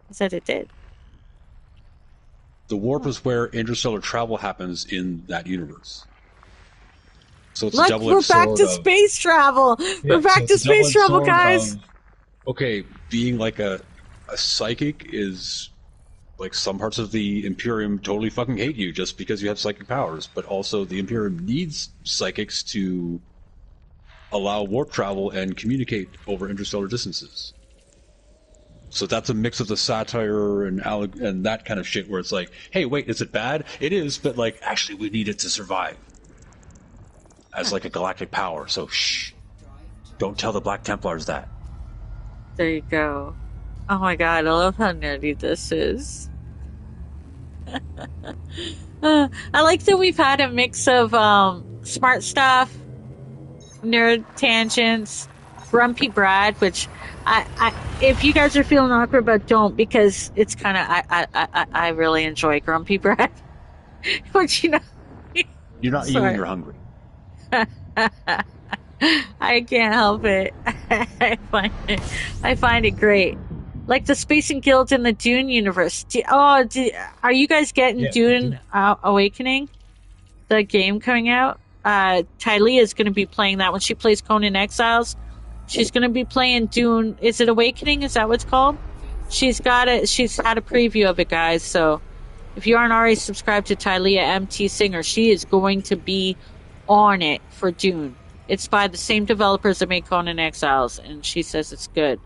He said it did. The warp is where interstellar travel happens in that universe. So it's a Look, double-edged we're back sword to of, space travel. We're back to it's a space double-edged travel, sword guys. of, okay, being like a psychic is like some parts of the Imperium totally fucking hate you just because you have psychic powers, but also the Imperium needs psychics to allow warp travel and communicate over interstellar distances. So that's a mix of the satire and that kind of shit where it's like, hey, wait, is it bad? It is, but like, actually, we need it to survive as like a galactic power. So shh, don't tell the Black Templars that. There you go. Oh my god, I love how nerdy this is. I like that we've had a mix of smart stuff, nerd tangents, Grumpy Brad, which if you guys are feeling awkward, but don't, because it's kind of I really enjoy Grumpy Brad, which You're not you when sorry. you're hungry. I can't help it. I find it great. Like the Spacing Guild in the Dune universe. Are you guys getting Yeah, Dune dude. Awakening? The game coming out? Tylea is going to be playing that when she plays Conan Exiles. She's going to be playing Dune. Is it Awakening? Is that what it's called? She's got it. She's had a preview of it, guys. So if you aren't already subscribed to Tylea MT Singer, she is going to be on it for Dune. It's by the same developers that make Conan Exiles, and she says it's good.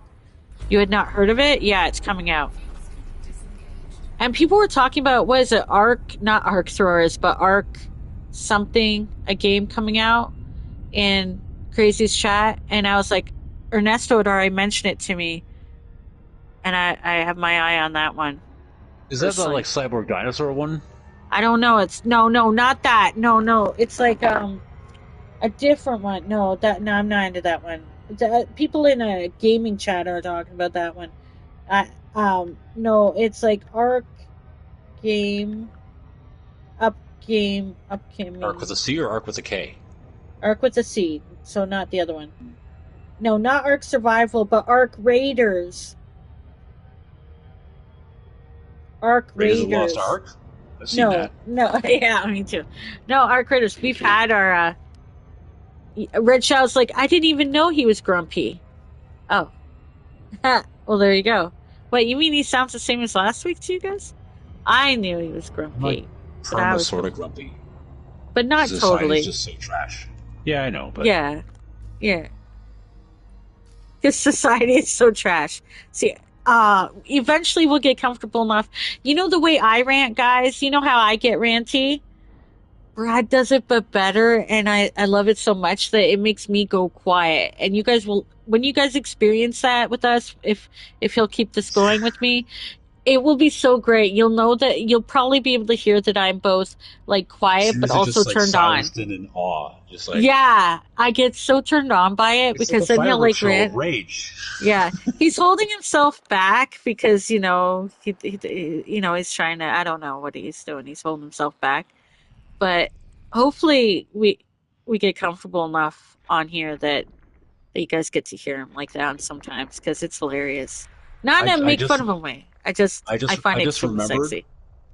You had not heard of it? Yeah, it's coming out. And people were talking about, what is it, not Arc Throwers, but Arc something, a game coming out in Crazy's chat. And I was like, Ernesto had already mentioned it to me, and I have my eye on that one, Is that the like personally. cyborg dinosaur one? I don't know. No, not that. No. It's like a different one. No, I'm not into that one. People in a gaming chat are talking about that one. No, it's like Arc game Arc with upcoming a C or Arc with a K? Arc with a C. So not the other one. No, not Arc Survival, but Arc Raiders. Arc Raiders of the Lost Raiders. Ark? I've seen No, that. no, yeah, me too. No, Arc Raiders. We've had our Red Shadow's like, I didn't even know he was grumpy. Oh, well, there you go. Wait, you mean he sounds the same as last week to you guys? I knew he was I'm like grumpy, but I perma was sort of wrong. grumpy. But Because not society is totally. just so trash. Yeah, I know, but Yeah, yeah. Because society is so trash. See, eventually we'll get comfortable enough. You know the way I rant, guys? You know how I get ranty? Brad does it but better, and I love it so much that it makes me go quiet. And you guys will, when you guys experience that with us, if he'll keep this going with me, it will be so great. You'll know that you'll probably be able to hear that I'm both like quiet but Sue's are also just like turned on. silenced and in awe. Just like, Yeah, I get so turned on by it it's like a because then he'll fireworks like show of rant. rage. Yeah, he's holding himself back because he's trying to. I don't know what he's doing. He's holding himself back, but hopefully we get comfortable enough on here that you guys get to hear him like that sometimes because it's hilarious. Not I, to I make fun just of him way. I find I it just extremely remembered sexy. Uh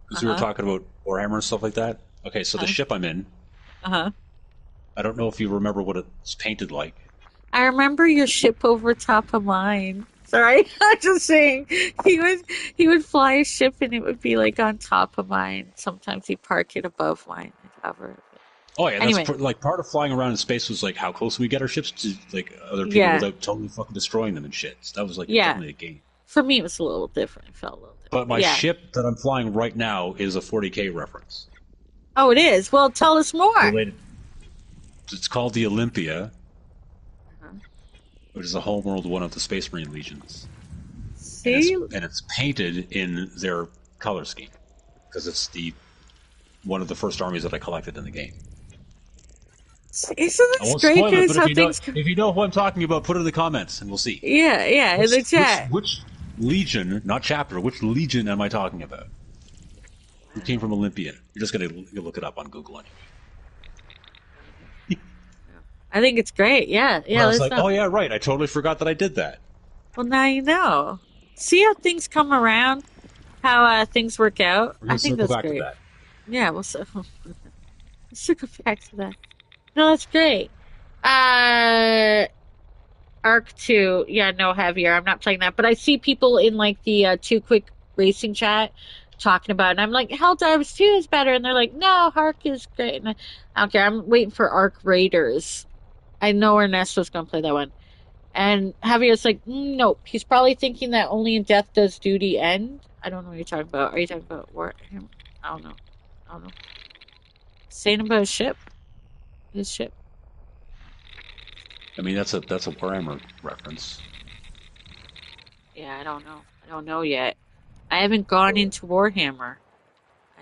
because we were huh. talking about Warhammer and stuff like that. Okay, so the Uh ship I'm in, huh. I don't know if you remember what it's painted like. I remember your ship over top of mine. Sorry, I'm just saying he would fly a ship and it would be like on top of mine. Sometimes he'd park it above mine and hover. Oh yeah, that's Anyway, like part of flying around in space was like how close we get our ships to like other people yeah, without totally fucking destroying them and shit. So that was like yeah. definitely a game. For me, it was a little different. It felt a little different, But but my yeah. ship that I'm flying right now is a 40K reference Oh, it is. Well, tell us more. related. It's called the Olympia, Uh-huh. which is a homeworld one of the Space Marine legions, and See, it's painted in their color scheme because it's the one of the first armies that I collected in the game. isn't I this won't great, spoil it, guys? but How things. if you know who I'm talking about, put it in the comments and we'll see. Yeah, yeah, in the chat. Which legion, not chapter, which legion am I talking about? Who came from Olympia? You're just gonna look it up on Google anyway. I think it's great. Yeah, But yeah. I was Let's like, know. oh yeah, right. I totally forgot that I did that. Well, now you know. See how things come around, how things work out. We're I gonna think circle that's back to great. that. Yeah, let's circle back to that. No, that's great. Uh, Arc 2, yeah, no heavier. I'm not playing that, but I see people in like the Too Quick Racing chat talking about it, and I'm like, Helldivers 2 is better, and they're like, no, Arc is great. And I don't care. I'm waiting for Arc Raiders. I know Ernesto's gonna play that one. And Javier's like, nope. He's probably thinking that only in Death Does Duty end. I don't know what you're talking about. Are you talking about Warhammer? I don't know. I don't know. Saying about his ship. His ship. I mean, that's a Warhammer reference. Yeah, I don't know. I don't know yet. I haven't gone into Warhammer.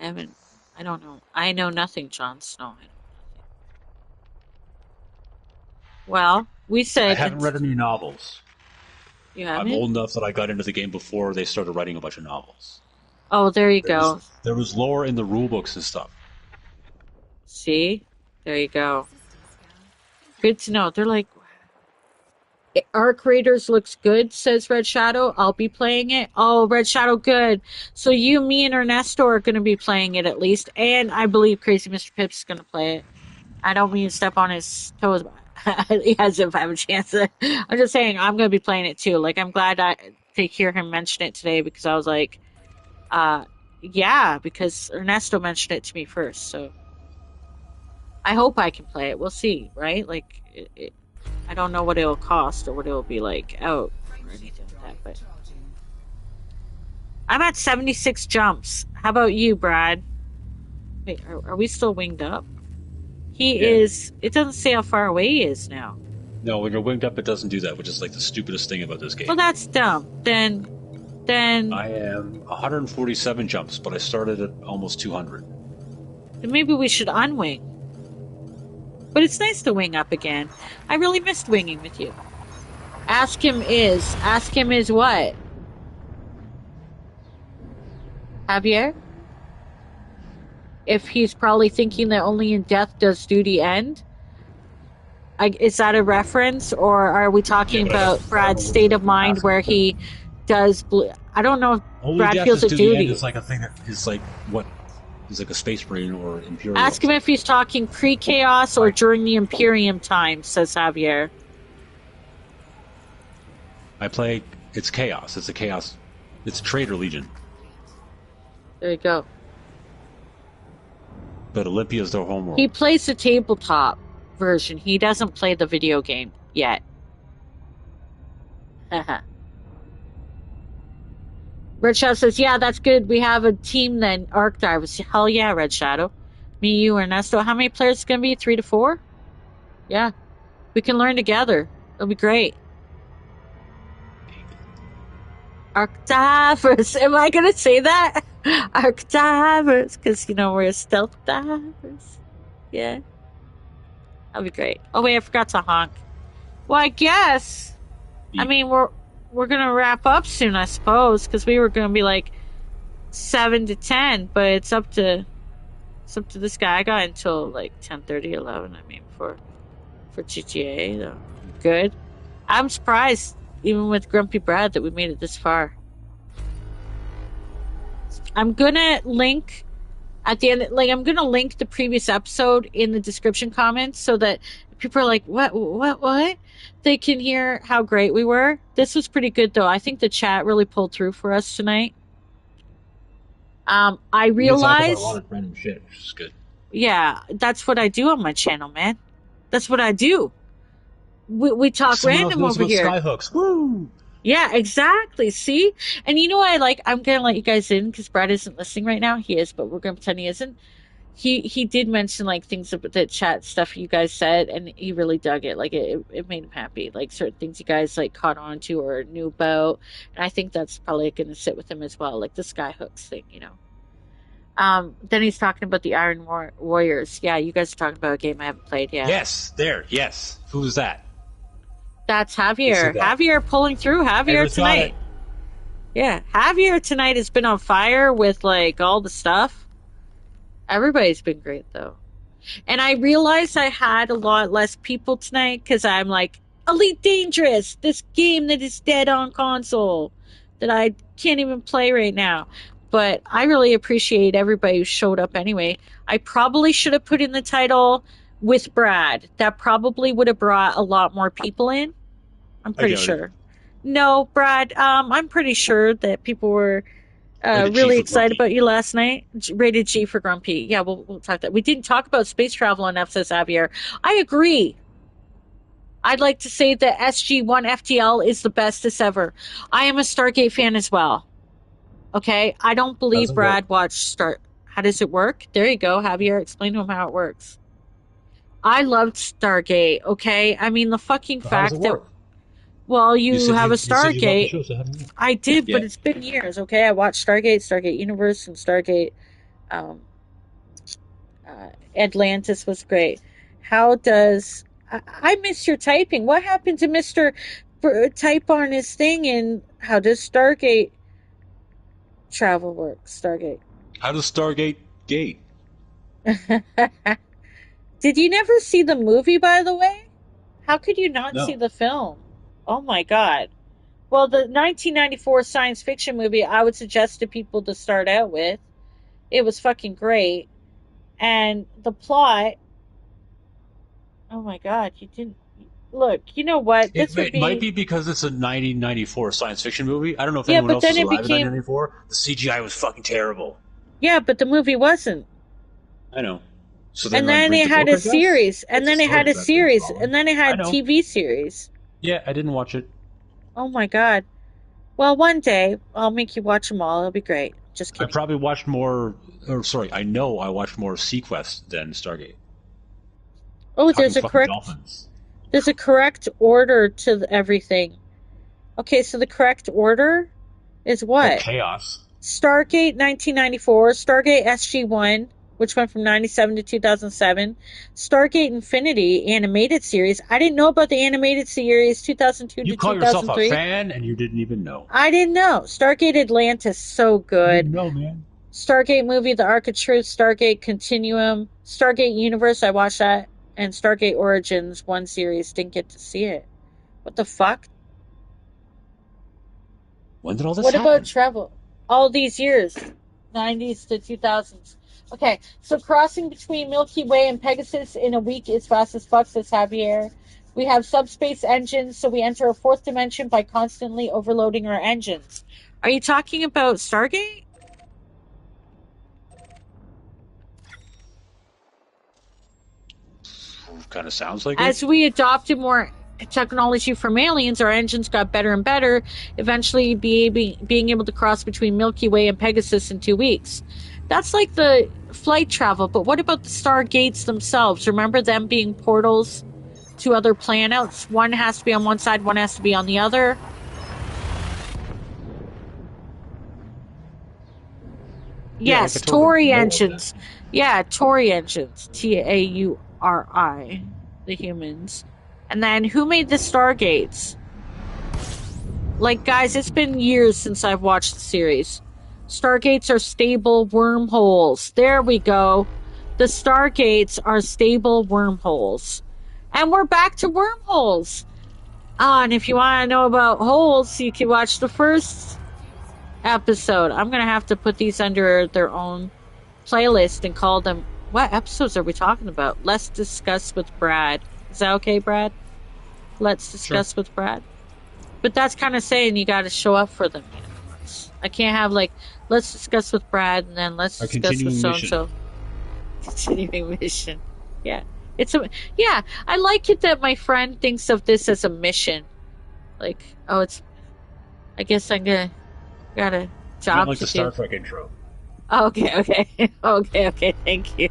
I haven't. I don't know. I know nothing, Jon Snow. I know nothing. Well. We I said haven't read any novels. you I'm haven't. old enough that I got into the game before they started writing a bunch of novels. Oh, there you go. There was lore in the rule books and stuff. See, there you go. Good to know. They're like, Arc Raiders looks good, says Red Shadow. I'll be playing it. Oh, Red Shadow, good. So you, me, and Ernesto are going to be playing it at least. And I believe Crazy Mr. Pips is going to play it. I don't mean to step on his toes, as if I have a chance. I'm just saying I'm going to be playing it too. Like, I'm glad to hear him mention it today because I was like, uh, yeah, because Ernesto mentioned it to me first. So I hope I can play it. We'll see, right? Like, I don't know what it'll cost or what it'll be like out or anything like that, but I'm at 76 jumps. How about you, Brad? Wait, are we still winged up? He Yeah. is. It doesn't say how far away he is now. No, when you're winged up, it doesn't do that, which is like the stupidest thing about this Well, game. that's dumb. Then I am 147 jumps, but I started at almost 200. maybe we should unwing. But it's nice to wing up again. I really missed winging with you. Ask him is what? Javier? If he's probably thinking that only in death does duty end? Is that a reference, or are we talking about Brad's state of mind where he does? I don't know if Only Brad death feels is a to the end duty. is like a thing that is like what is like a space marine or imperial. Ask him if he's talking pre-chaos or during the Imperium time, says Javier. I play. It's chaos. It's a chaos. It's Traitor Legion. There you go. But Olympia's their homeworld. He plays the tabletop version. He doesn't play the video game yet. Red Shadow says, yeah, that's good. We have a team then, Arc Divers. Hell yeah, Red Shadow. Me, you, Ernesto. How many players is going to be? 3 to 4? Yeah. We can learn together. It'll be great. Arc Divers. Am I going to say that? Arc Divers. Because, we're stealth divers. Yeah. That'll be great. Oh, wait, I forgot to honk. Well, I guess. I mean, we're gonna wrap up soon, I suppose, because we were gonna be like 7 to 10, but it's up to this guy. I got until like 10:30, 11. I mean, for GTA, though. Good. I'm surprised, even with Grumpy Brad, that we made it this far. I'm gonna link at the end, like I'm gonna link the previous episode in the description comments so that people are like, what? They can hear how great we were. This was pretty good, though. I think the chat really pulled through for us tonight. I realized. We talk about a lot of random shit, which is good. Yeah, that's what I do on my channel, man. That's what I do. We talk random over here. Skyhooks, woo! Yeah, exactly. See? And you know what I like? I'm going to let you guys in because Brad isn't listening right now. He is, but we're going to pretend he isn't. He did mention like things about the chat stuff you guys said, and he really dug it. Like it made him happy. Like certain things you guys like caught on to or knew about, and I think that's probably going to sit with him as well. Like the skyhooks thing, Then he's talking about the Iron Warriors. Yeah, you guys are talking about a game I haven't played yet. Yes. Who's that? That's Javier. Javier pulling through. Javier tonight. Yeah, Javier tonight has been on fire with like all the stuff. Everybody's been great though. And I realized I had a lot less people tonight because I'm like, Elite Dangerous, this game that is dead on console that I can't even play right now. But I really appreciate everybody who showed up anyway. I probably should have put in the title with Brad. That probably would have brought a lot more people in. I'm pretty sure. No, Brad, I'm pretty sure that people were really excited about you last night. Rated G for Grumpy. Yeah, we'll talk that. We didn't talk about space travel enough, says Javier. I agree. I'd like to say that SG-1 FTL is the bestest ever. I am a Stargate fan as well. Okay? I don't believe Brad watched Star... How does it work? There you go, Javier. Explain to him how it works. I loved Stargate, okay? I mean, the fucking fact that... Well, you have a Stargate. You show, I did, but it's been years, okay? I watched Stargate, Stargate Universe, and Stargate Atlantis was great. How does I miss your typing. What happened to Mr. Type on his thing? And how does Stargate travel work? Stargate. How does Stargate gate? Did you never see the movie, by the way? How could you not see No. the film? Oh my God. Well, the 1994 science fiction movie I would suggest to people to start out with. It was fucking great. And the plot, oh my God, you didn't. Look, you know what? This would It might be. be because it's a 1994 science fiction movie. I don't know if Yeah, anyone but else then was it alive in became. 1994. The CGI was fucking terrible. Yeah, but the movie wasn't. I know. So And then I then read it the had book, a I guess. series. And It's a then it story had a that's actually series. following. And then it I had know. TV series. Yeah, I didn't watch it. Oh my God. Well, one day I'll make you watch them all. It'll be great. Just I kidding. probably watched more. Or sorry, I know I watched more Sequest than Stargate. Oh, Talking fucking dolphins. there's a correct order to everything. Okay, so the correct order is Well, what? chaos. Stargate 1994, Stargate SG-1, which went from 97 to 2007, Stargate Infinity animated series. I didn't know about the animated series 2002 You to call yourself a 2003. fan and you didn't even know. I didn't know. Stargate Atlantis, so You good. didn't know, man. Stargate movie, The Ark of Truth, Stargate Continuum, Stargate Universe, I watched that, and Stargate Origins, one series, didn't get to see it. What the fuck? When did all this What about happen? travel? All these years, 90s to 2000s. Okay, so crossing between Milky Way and Pegasus in a week is fast as fuck, says Javier. We have subspace engines, so we enter a fourth dimension by constantly overloading our engines. Are you talking about Stargate? Kind of sounds like it. As we adopted more technology from aliens, our engines got better and better, eventually being able to cross between Milky Way and Pegasus in 2 weeks. That's like the flight travel, but what about the stargates themselves? Remember them being portals to other planets? One has to be on one side, one has to be on the other. Yeah, I could Yes, totally Tory roll with that. engines. Yeah, Tory engines. Tauri, the humans. And then who made the stargates? Like, guys, it's been years since I've watched the series. Stargates are stable wormholes. There we go. The Stargates are stable wormholes. And we're back to wormholes. And if you want to know about holes, you can watch the first episode. I'm going to have to put these under their own playlist and call them. What episodes are we talking about? Let's discuss with Brad. Is that okay, Brad? Let's Sure. discuss with Brad. But that's kind of saying you got to show up for them. I can't have like, let's discuss with Brad and then let's A discuss with continuing so and mission. so. Continuing mission. Yeah, it's a yeah. I like it that my friend thinks of this as a mission. Like, oh, it's. I guess I'm gonna got a You don't job like to the do. Star Trek intro. Oh, okay. Okay. Thank you.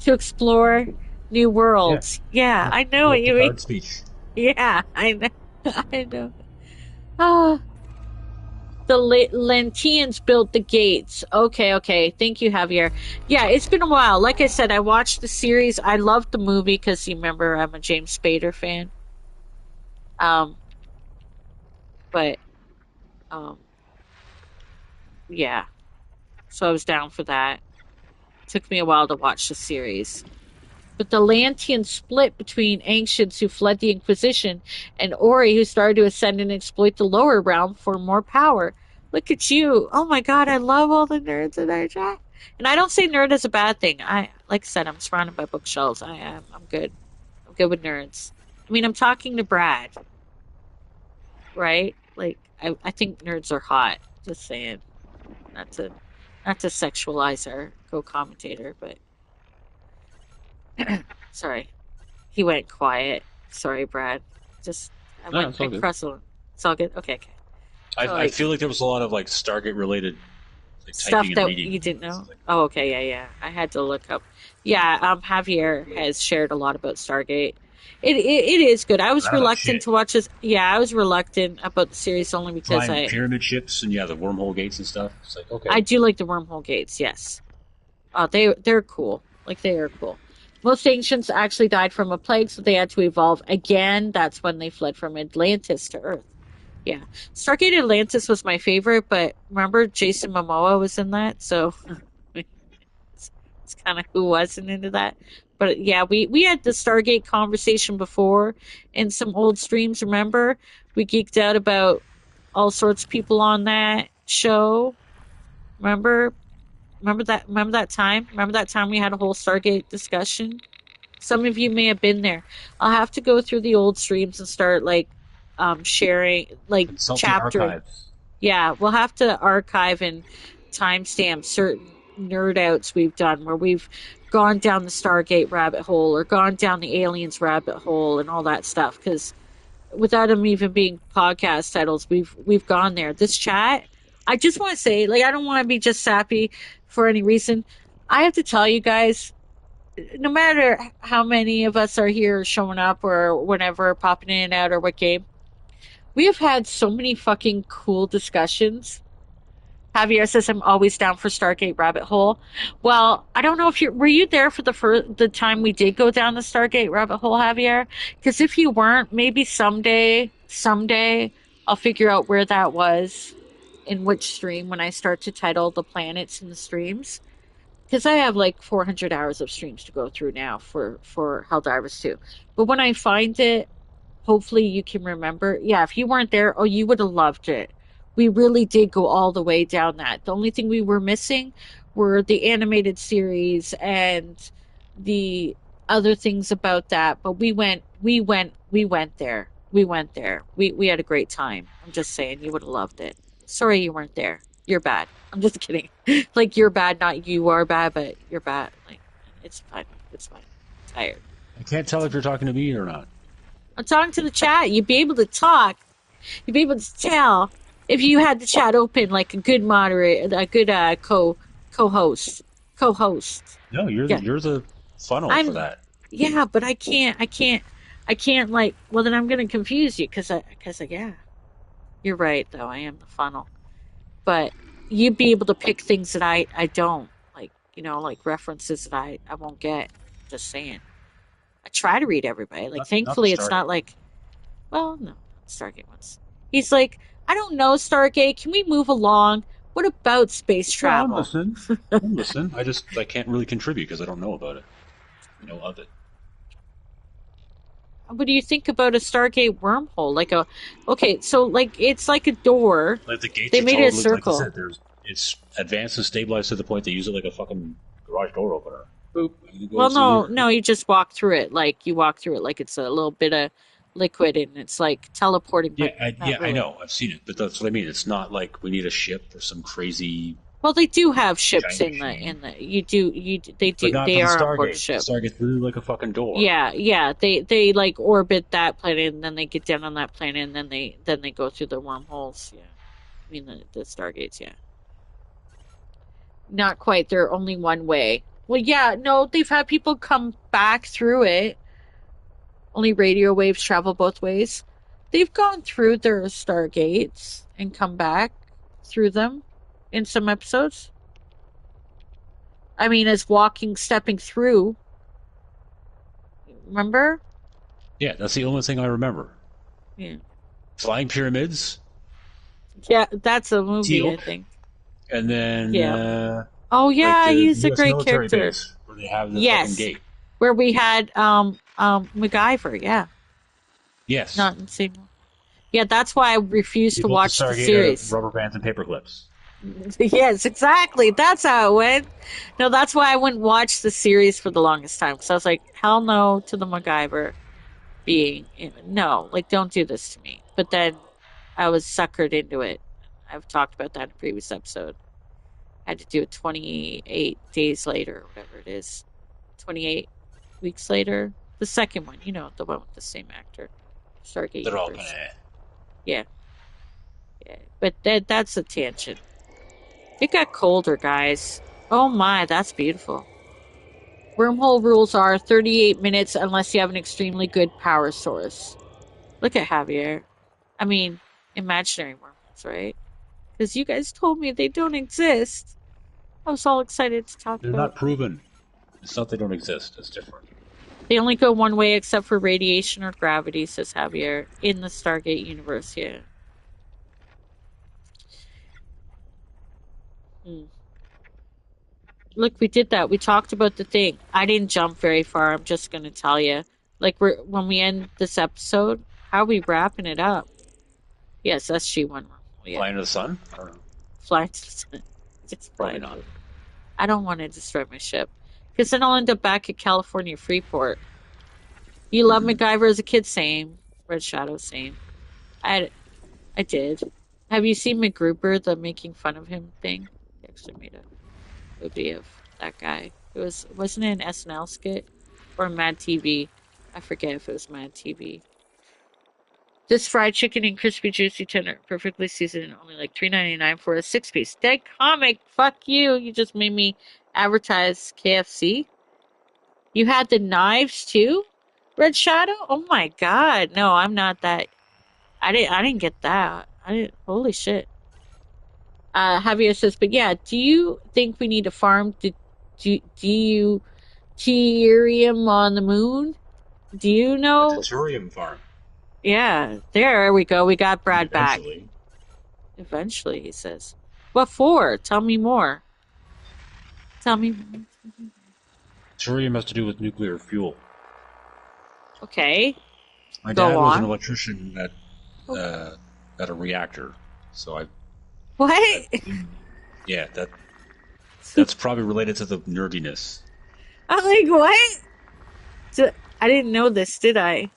To explore new Yeah. worlds. Yeah, Yeah. I know Little what you mean. Picard speech. Yeah, I know. I know. Ah, the Lentians built the gates. Okay. Thank you, Javier. Yeah, it's been a while. Like I said, I watched the series. I loved the movie because you remember I'm a James Spader fan. Um, but um, yeah, so I was down for that. Took me a while to watch the series. But the Lanteans split between ancients who fled the Inquisition and Ori who started to ascend and exploit the lower realm for more power. Look at you. Oh my god, I love all the nerds in our chat. And I don't say nerd as a bad thing. I like I said, I'm surrounded by bookshelves. I'm good. I'm good with nerds. I mean I'm talking to Brad, right? Like I think nerds are hot. Just saying. Not to not to sexualize our co-commentator, but sorry. He went quiet. Sorry, Brad. Just No, it's I all good. crossed him. It's all good. Okay. So I like feel like there was a lot of like Stargate related like stuff typing and that reading. you didn't know. Like, Oh, okay, yeah. I had to look up. Yeah, Javier has shared a lot about Stargate. It is good. I was not enough reluctant shit. to watch this. Yeah, I was reluctant about the series only because Flying pyramid ships and yeah, the wormhole gates and stuff. It's like okay. I do like the wormhole gates. Yes, they're cool. Like they are cool. Most ancients actually died from a plague, so they had to evolve again. That's when they fled from Atlantis to Earth. Yeah. Stargate Atlantis was my favorite, but remember Jason Momoa was in that, so it's, it's kind of who wasn't into that. But yeah, we had the Stargate conversation before in some old streams, remember? We geeked out about all sorts of people on that show. Remember? Remember that time? Remember that time we had a whole Stargate discussion? Some of you may have been there. I'll have to go through the old streams and start like sharing like Consult the chapter. archives. Yeah, we'll have to archive and timestamp certain nerd outs we've done where we've gone down the Stargate rabbit hole or gone down the aliens rabbit hole and all that stuff. Because without them even being podcast titles, we've gone there. This chat, I just want to say, like, I don't want to be just sappy for any reason. I have to tell you guys, no matter how many of us are here showing up or whenever popping in and out or what game, we have had so many fucking cool discussions. Javier says I'm always down for Stargate Rabbit Hole. Well, I don't know if you were you there for the time we did go down the Stargate Rabbit Hole, Javier? Because if you weren't, maybe someday I'll figure out where that was in which stream when I start to title the planets in the streams. Because I have like 400 hours of streams to go through now for Helldivers 2. But when I find it, hopefully you can remember. Yeah, if you weren't there, oh, you would have loved it. We really did go all the way down that. The only thing we were missing were the animated series and the other things about that. But we went there. We went there. We had a great time. I'm just saying, you would have loved it. Sorry you weren't there. You're bad. I'm just kidding. Like you're bad, not you are bad, but you're bad. Like it's fine. It's fine. I'm tired. I can't tell if you're talking to me or not. I'm talking to the chat. You'd be able to talk. You'd be able to tell if you had the chat open like a good moderator, a good co-host, co-host. No, Yeah, you're the funnel for I'm. that. Yeah, but I can't like. Well, then I'm gonna confuse you because yeah, you're right though. I am the funnel, but you'd be able to pick things that I don't like. You know, like references that I won't get. Just saying. I try to read everybody. Like, Not the thankfully, it's not Stargate one. like, well, no, Stargate ones. He's like, I don't know, Stargate. Can we move along? What about space No, I'm travel? listening. I'm listening. I can't really contribute because I don't know about it. I know of it. What do you think about a Stargate wormhole? Okay, so like it's like a door. Like the gates They are made it a totally like you circle. said. It's advanced and stabilized to the point they use it like a fucking garage door opener. Boop. And it Well, goes in no, you just walk through it. Like you walk through it like it's a little bit of liquid and it's like teleporting, but not I really. know. I've seen it, but that's what I mean. It's not like we need a ship or some crazy Well, they do have ships giant in machine, the you do but not for they the are on board a Stargate. The ship. Stargate's literally like a fucking door. Yeah. They like orbit that planet and then they get down on that planet and then they go through the wormholes. Yeah, I mean the stargates. Yeah, not quite. They're only one way. Well, yeah, no, they've had people come back through it. Only radio waves travel both ways. They've gone through their stargates and come back through them in some episodes. I mean, as walking, stepping through. Remember? Yeah, that's the only thing I remember. Yeah. Flying pyramids, Yeah, that's a movie, I Teal'c, think. and then Yeah. Oh like yeah, the he's a U.S. great military character. base where they have the fucking Yes, gate. where we had MacGyver. Yeah, Yes, not in the same. Yeah, that's why I refused you to built the watch the Stargate out of series. rubber bands and paper clips. Yes, exactly. That's how it went. No, that's why I wouldn't watch the series for the longest time because I was like, hell no to the MacGyver being no, like don't do this to me. But then I was suckered into it. I've talked about that in a previous episode. I had to do it 28 days later, or whatever it is. 28 weeks later. The second one, the one with the same actor. Stargate They're all kind Universe. of. Yeah, yeah. But that's a tangent. It got colder, guys. Oh my, that's beautiful. Wormhole rules are 38 minutes unless you have an extremely good power source. Look at Javier. I mean, imaginary wormholes, right? Because you guys told me they don't exist. I was all excited to talk They're about. not proven. It's not they don't exist. It's different. They only go one way except for radiation or gravity, says Javier, in the Stargate universe. Yeah. Hmm. Look, we did that. We talked about the thing. I didn't jump very far. I'm just gonna tell you. Like when we end this episode, how are we wrapping it up? Yes, SG-1. Yeah, Flying to the sun? I don't know. flying to the sun. Just Probably flying not. over. I don't want to destroy my ship because then I'll end up back at California Freeport. You love MacGyver as a kid, same. Red Shadow, same. I I did. Have you seen MacGruber, the making fun of him thing? They actually made a movie of that guy. Wasn't it an SNL skit or Mad TV? I forget if it was Mad TV. This fried chicken and crispy, juicy, tender, perfectly seasoned, and only like $3.99 for a 6-piece. Dead comic. Fuck you. You just made me advertise KFC. You had the knives too, Red Shadow. Oh my god. No, I'm not that. I didn't get that. I didn't. Holy shit. Javier says, but yeah, do you think we need to farm deuterium on the moon? Do you A know? deuterium farm. Yeah, there we go. We got I mean, Brad back. eventually. Eventually, he says. What for? Tell me more. Tell me. Deuterium has to do with nuclear fuel. Okay, My go dad was an on. electrician at a reactor, so What? yeah, that's probably related to the nerdiness. I'm like, what? I didn't know this, did I?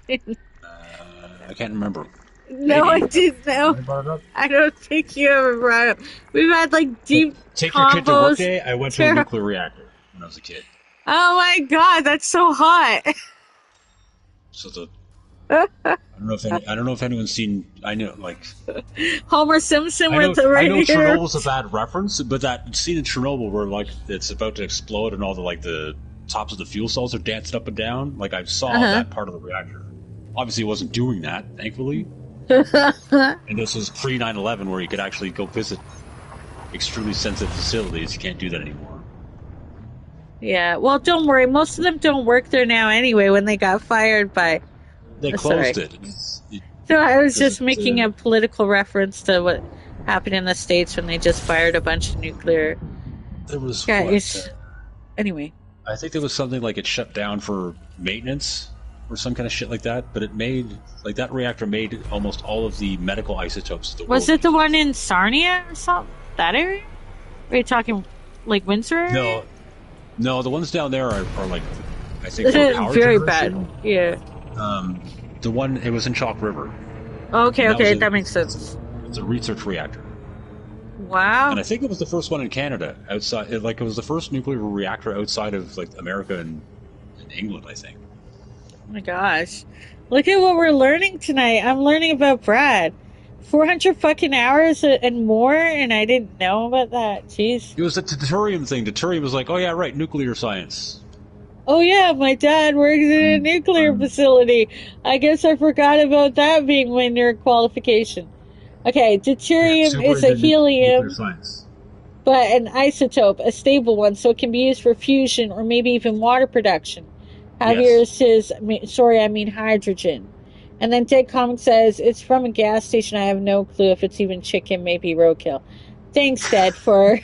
I can't remember. No, I Maybe. didn't know. I brought it up. I don't think you ever brought it up. We've had like But deep take your kid to work combos. day. I went to a nuclear reactor when I was a kid. Oh my god, that's so hot. So I don't know if anyone's seen. I know like Homer Simpson I know with the I know radiator. Chernobyl's a bad reference, but that scene in Chernobyl where like it's about to explode and all the tops of the fuel cells are dancing up and down. Like I saw Uh that part of the reactor. Obviously, it wasn't doing that, thankfully. huh. And this was pre 9/11, where you could actually go visit extremely sensitive facilities. You can't do that anymore. Yeah, well, don't worry. Most of them don't work there now anyway when they got fired by. They Sorry. closed it. So I was Because just making a political reference to what happened in the States when they just fired a bunch of nuclear there was guys. Anyway. I think there was something like it shut down for maintenance or some kind of shit like that. But it made like that reactor made almost all of the medical isotopes of the world. Was it the one in Sarnia or something? That area? Are you talking like Windsor area? No, the ones down there are like I think for power very generation. bad. Yeah. The one it was in Chalk River. Okay, that makes sense. It's a research reactor. Wow. And I think it was the first one in Canada outside. Like it was the first nuclear reactor outside of like America and England, I think. Oh my gosh. Look at what we're learning tonight. I'm learning about Brad. 400 fucking hours and more, and I didn't know about that. Jeez. It was the deuterium thing. Deuterium was like, oh yeah, right, nuclear science. Oh yeah, my dad works in a nuclear facility. I guess I forgot about that being my nerd qualification. Okay, deuterium is a helium, Nuclear science. but an isotope, a stable one, so it can be used for fusion or maybe even water production. Javier says, sorry, I mean hydrogen. And then Dead Comic says, it's from a gas station. I have no clue if it's even chicken, maybe roadkill. Thanks, Dad, for...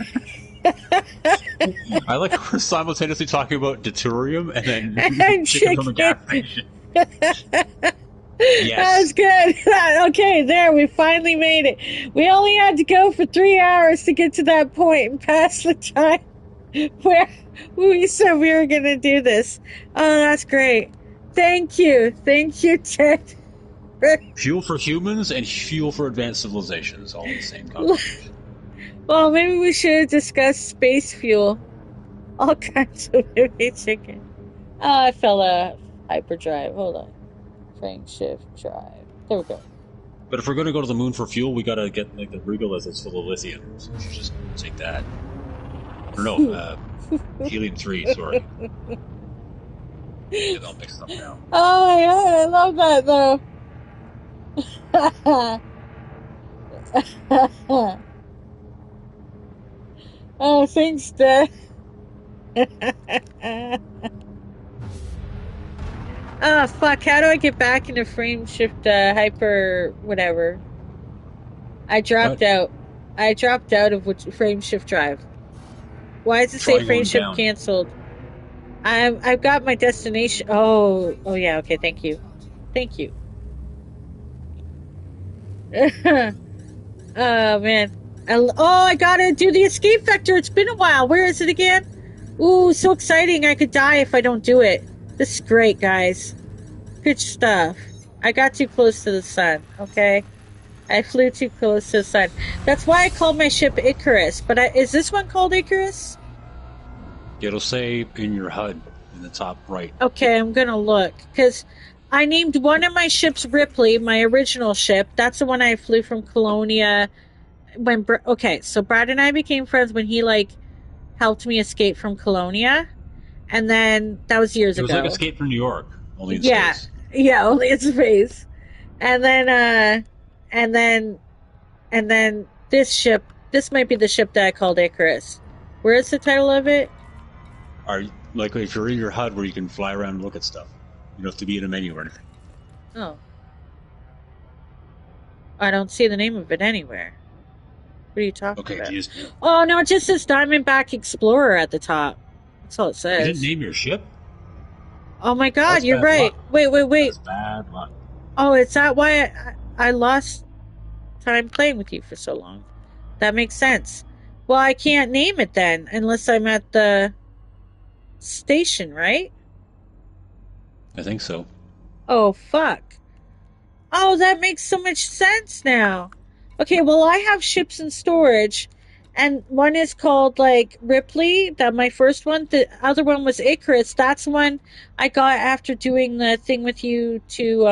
I like we're simultaneously talking about deuterium and then And chicken from a gas station. Yes. That was good. Okay, there, we finally made it. We only had to go for 3 hours to get to that point and pass the time where we said we were going to do this. Oh, that's great. Thank you, Ted. Fuel for humans and fuel for advanced civilizations, all in the same conversation. Well, maybe we should discuss space fuel. All kinds of baby chicken. Oh, I fell a hyperdrive. Hold on. Frame shift drive. There we go. But if we're going to go to the moon for fuel, we got to get like the Regal as it's full of lithium. So we should just take that. Or no, helium-3, sorry. Yeah, I'll mix them now. Oh my god, I love that though. Oh, thanks, Dad. Oh, fuck. How do I get back into frame shift hyper whatever? I What? dropped out. I dropped out of which frame shift drive. Why does it say Try frame going shift down. canceled? I've got my destination. Oh yeah. Okay. Thank you. Thank you. Oh man. I gotta do the escape vector. It's been a while. Where is it again? Ooh, so exciting. I could die if I don't do it. This is great, guys. Good stuff. I got too close to the sun, okay? I flew too close to the sun. That's why I called my ship Icarus. But is this one called Icarus? It'll say in your HUD in the top right. Okay, I'm gonna look. Because I named one of my ships Ripley, my original ship. That's the one I flew from Colonia. Okay, so Brad and I became friends when he, helped me escape from Colonia. And then that was years It was like ago. Escape from New York, only in Yeah, space. yeah, only in space. And then, and then, and then this might be the ship that I called Icarus. Where is the title of it? Are like if you're in your HUD where you can fly around and look at stuff. You don't have to be in a menu or anything. Oh, I don't see the name of it anywhere. What are you talking Okay, about? you Oh no, it just says Diamondback Explorer at the top. That's all it didn't says. name your ship? Oh my God, That's you're bad right. luck. Wait. That's bad luck. Oh, is that why I lost time playing with you for so long? That makes sense. Well, I can't name it then unless I'm at the station, right? I think so. Oh, fuck. Oh, that makes so much sense now. Okay, well, I have ships in storage, and one is called, Ripley, that my first one. The other one was Icarus. That's one I got after doing the thing with you to,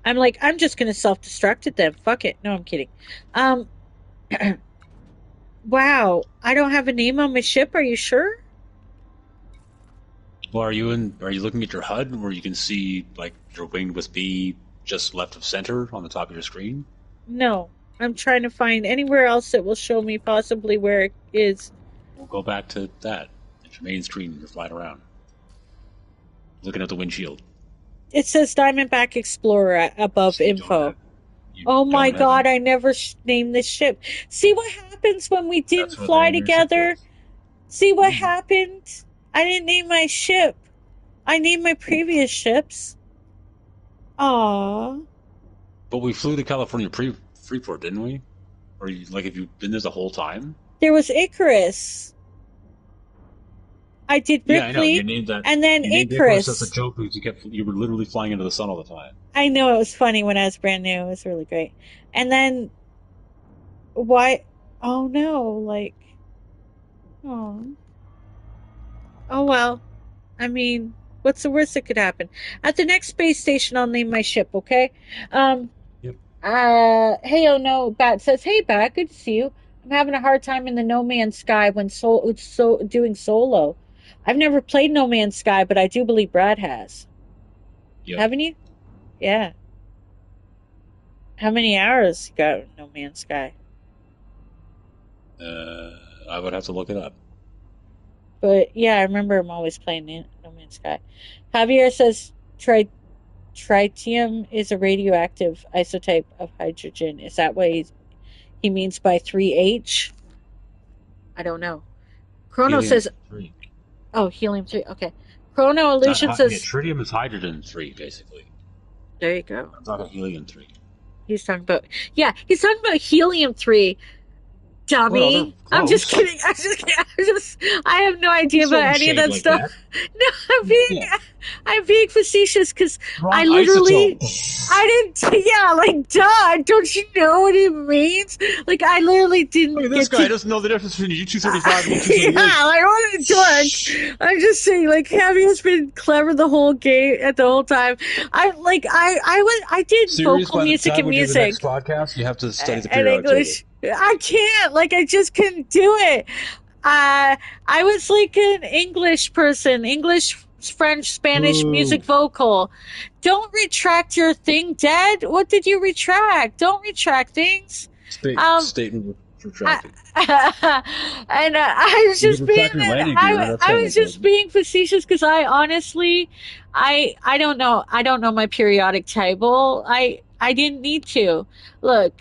I'm just gonna self destruct it then. Fuck it. No, I'm kidding. Um, wow. I don't have a name on my ship. Are you sure? Well, are you looking at your HUD where you can see like your winged with B just left of center on the top of your screen? No. I'm trying to find anywhere else that will show me possibly where it is. We'll go back to that. At your main screen, you're flying around. Looking at the windshield. It says Diamondback Explorer above So info. you Oh my don't have god, any. I never named this ship. See what happens when we didn't That's what the fly name of your ship together? was. See what Hmm. happened? I didn't name my ship. I named my previous ships. Aww. But we flew to California Freeport, didn't we? Or have you been there the whole time? There was Icarus. I did Yeah, I know. You Ripley named that. and then You named Icarus as a Icarus. joke because you were literally flying into the sun all the time. I know it was funny when I was brand new. It was really great. And then why? Oh no, oh, oh well. I mean, what's the worst that could happen? At the next space station, I'll name my ship. Okay. Um. Yep. Hey, oh no. Bat says, "Hey, Bat. Good to see you. I'm having a hard time in the No Man's Sky when doing solo. I've never played No Man's Sky, but I do believe Brad has. Yep. Haven't you? Yeah. How many hours you got in No Man's Sky? I would have to look it up. But yeah, I remember him always playing No Man's Sky. Javier says tritium is a radioactive isotype of hydrogen. Is that what he means by 3H? I don't know. Chrono Helium says, 3. oh, helium 3. Okay. Chrono Illusion Yeah, says, tritium is hydrogen 3, basically. there you go. I'm talking helium 3. He's talking about helium 3. Well, no, they're Dummy. I'm just close. kidding. I have no idea Please don't about be any of shade that like stuff. that. No, Yeah. I'm being facetious because I Wrong literally, isotope. I didn't, yeah, duh, don't you know what it means? I literally Look didn't at this get guy. He to, doesn't know the difference between U-235 and yeah, U-238. what a dork. I'm just saying, Hammy has been clever the whole game, at the whole time. I did Serious, vocal by the music time and we do the next music podcast, you have to study the and periodic table. English. I can't. I just couldn't do it. I was like an English person, English, French, Spanish music Boo. vocal. Don't retract your thing, Dad. What did you retract? Don't retract things. Um, Statement. I, retracted. and I was You could just being retract your landing gear. That's I got no was just problem. being facetious because I honestly I don't know my periodic table. I didn't need to look.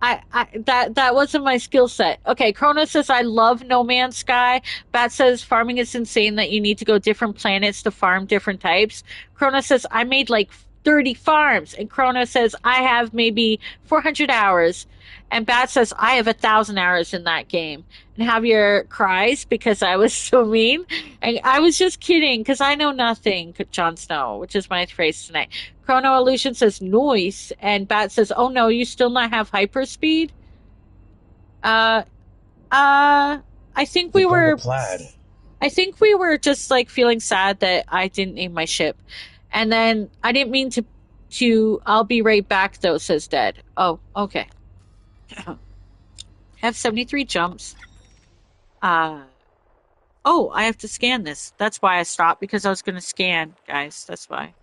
That wasn't my skill set. Okay, Chrono says I love No Man's Sky. Bat says farming is insane that you need to go different planets to farm different types. Chrono says I made like 30 farms, and Chrono says I have maybe 400 hours. And Bat says, I have 1,000 hours in that game. And Javier cries because I was so mean. And I was just kidding because I know nothing, Jon Snow, which is my phrase tonight. Chrono Illusion says, noise. And Bat says, oh no, you still not have hyperspeed? Uh, uh, I think They we got a were, plaid. I think we were just like feeling sad that I didn't name my ship. And then I didn't mean I'll be right back though, says Dead. Oh, okay. I have 73 jumps. Uh, oh, I have to scan this. That's why I stopped because I was going to scan, guys. That's why.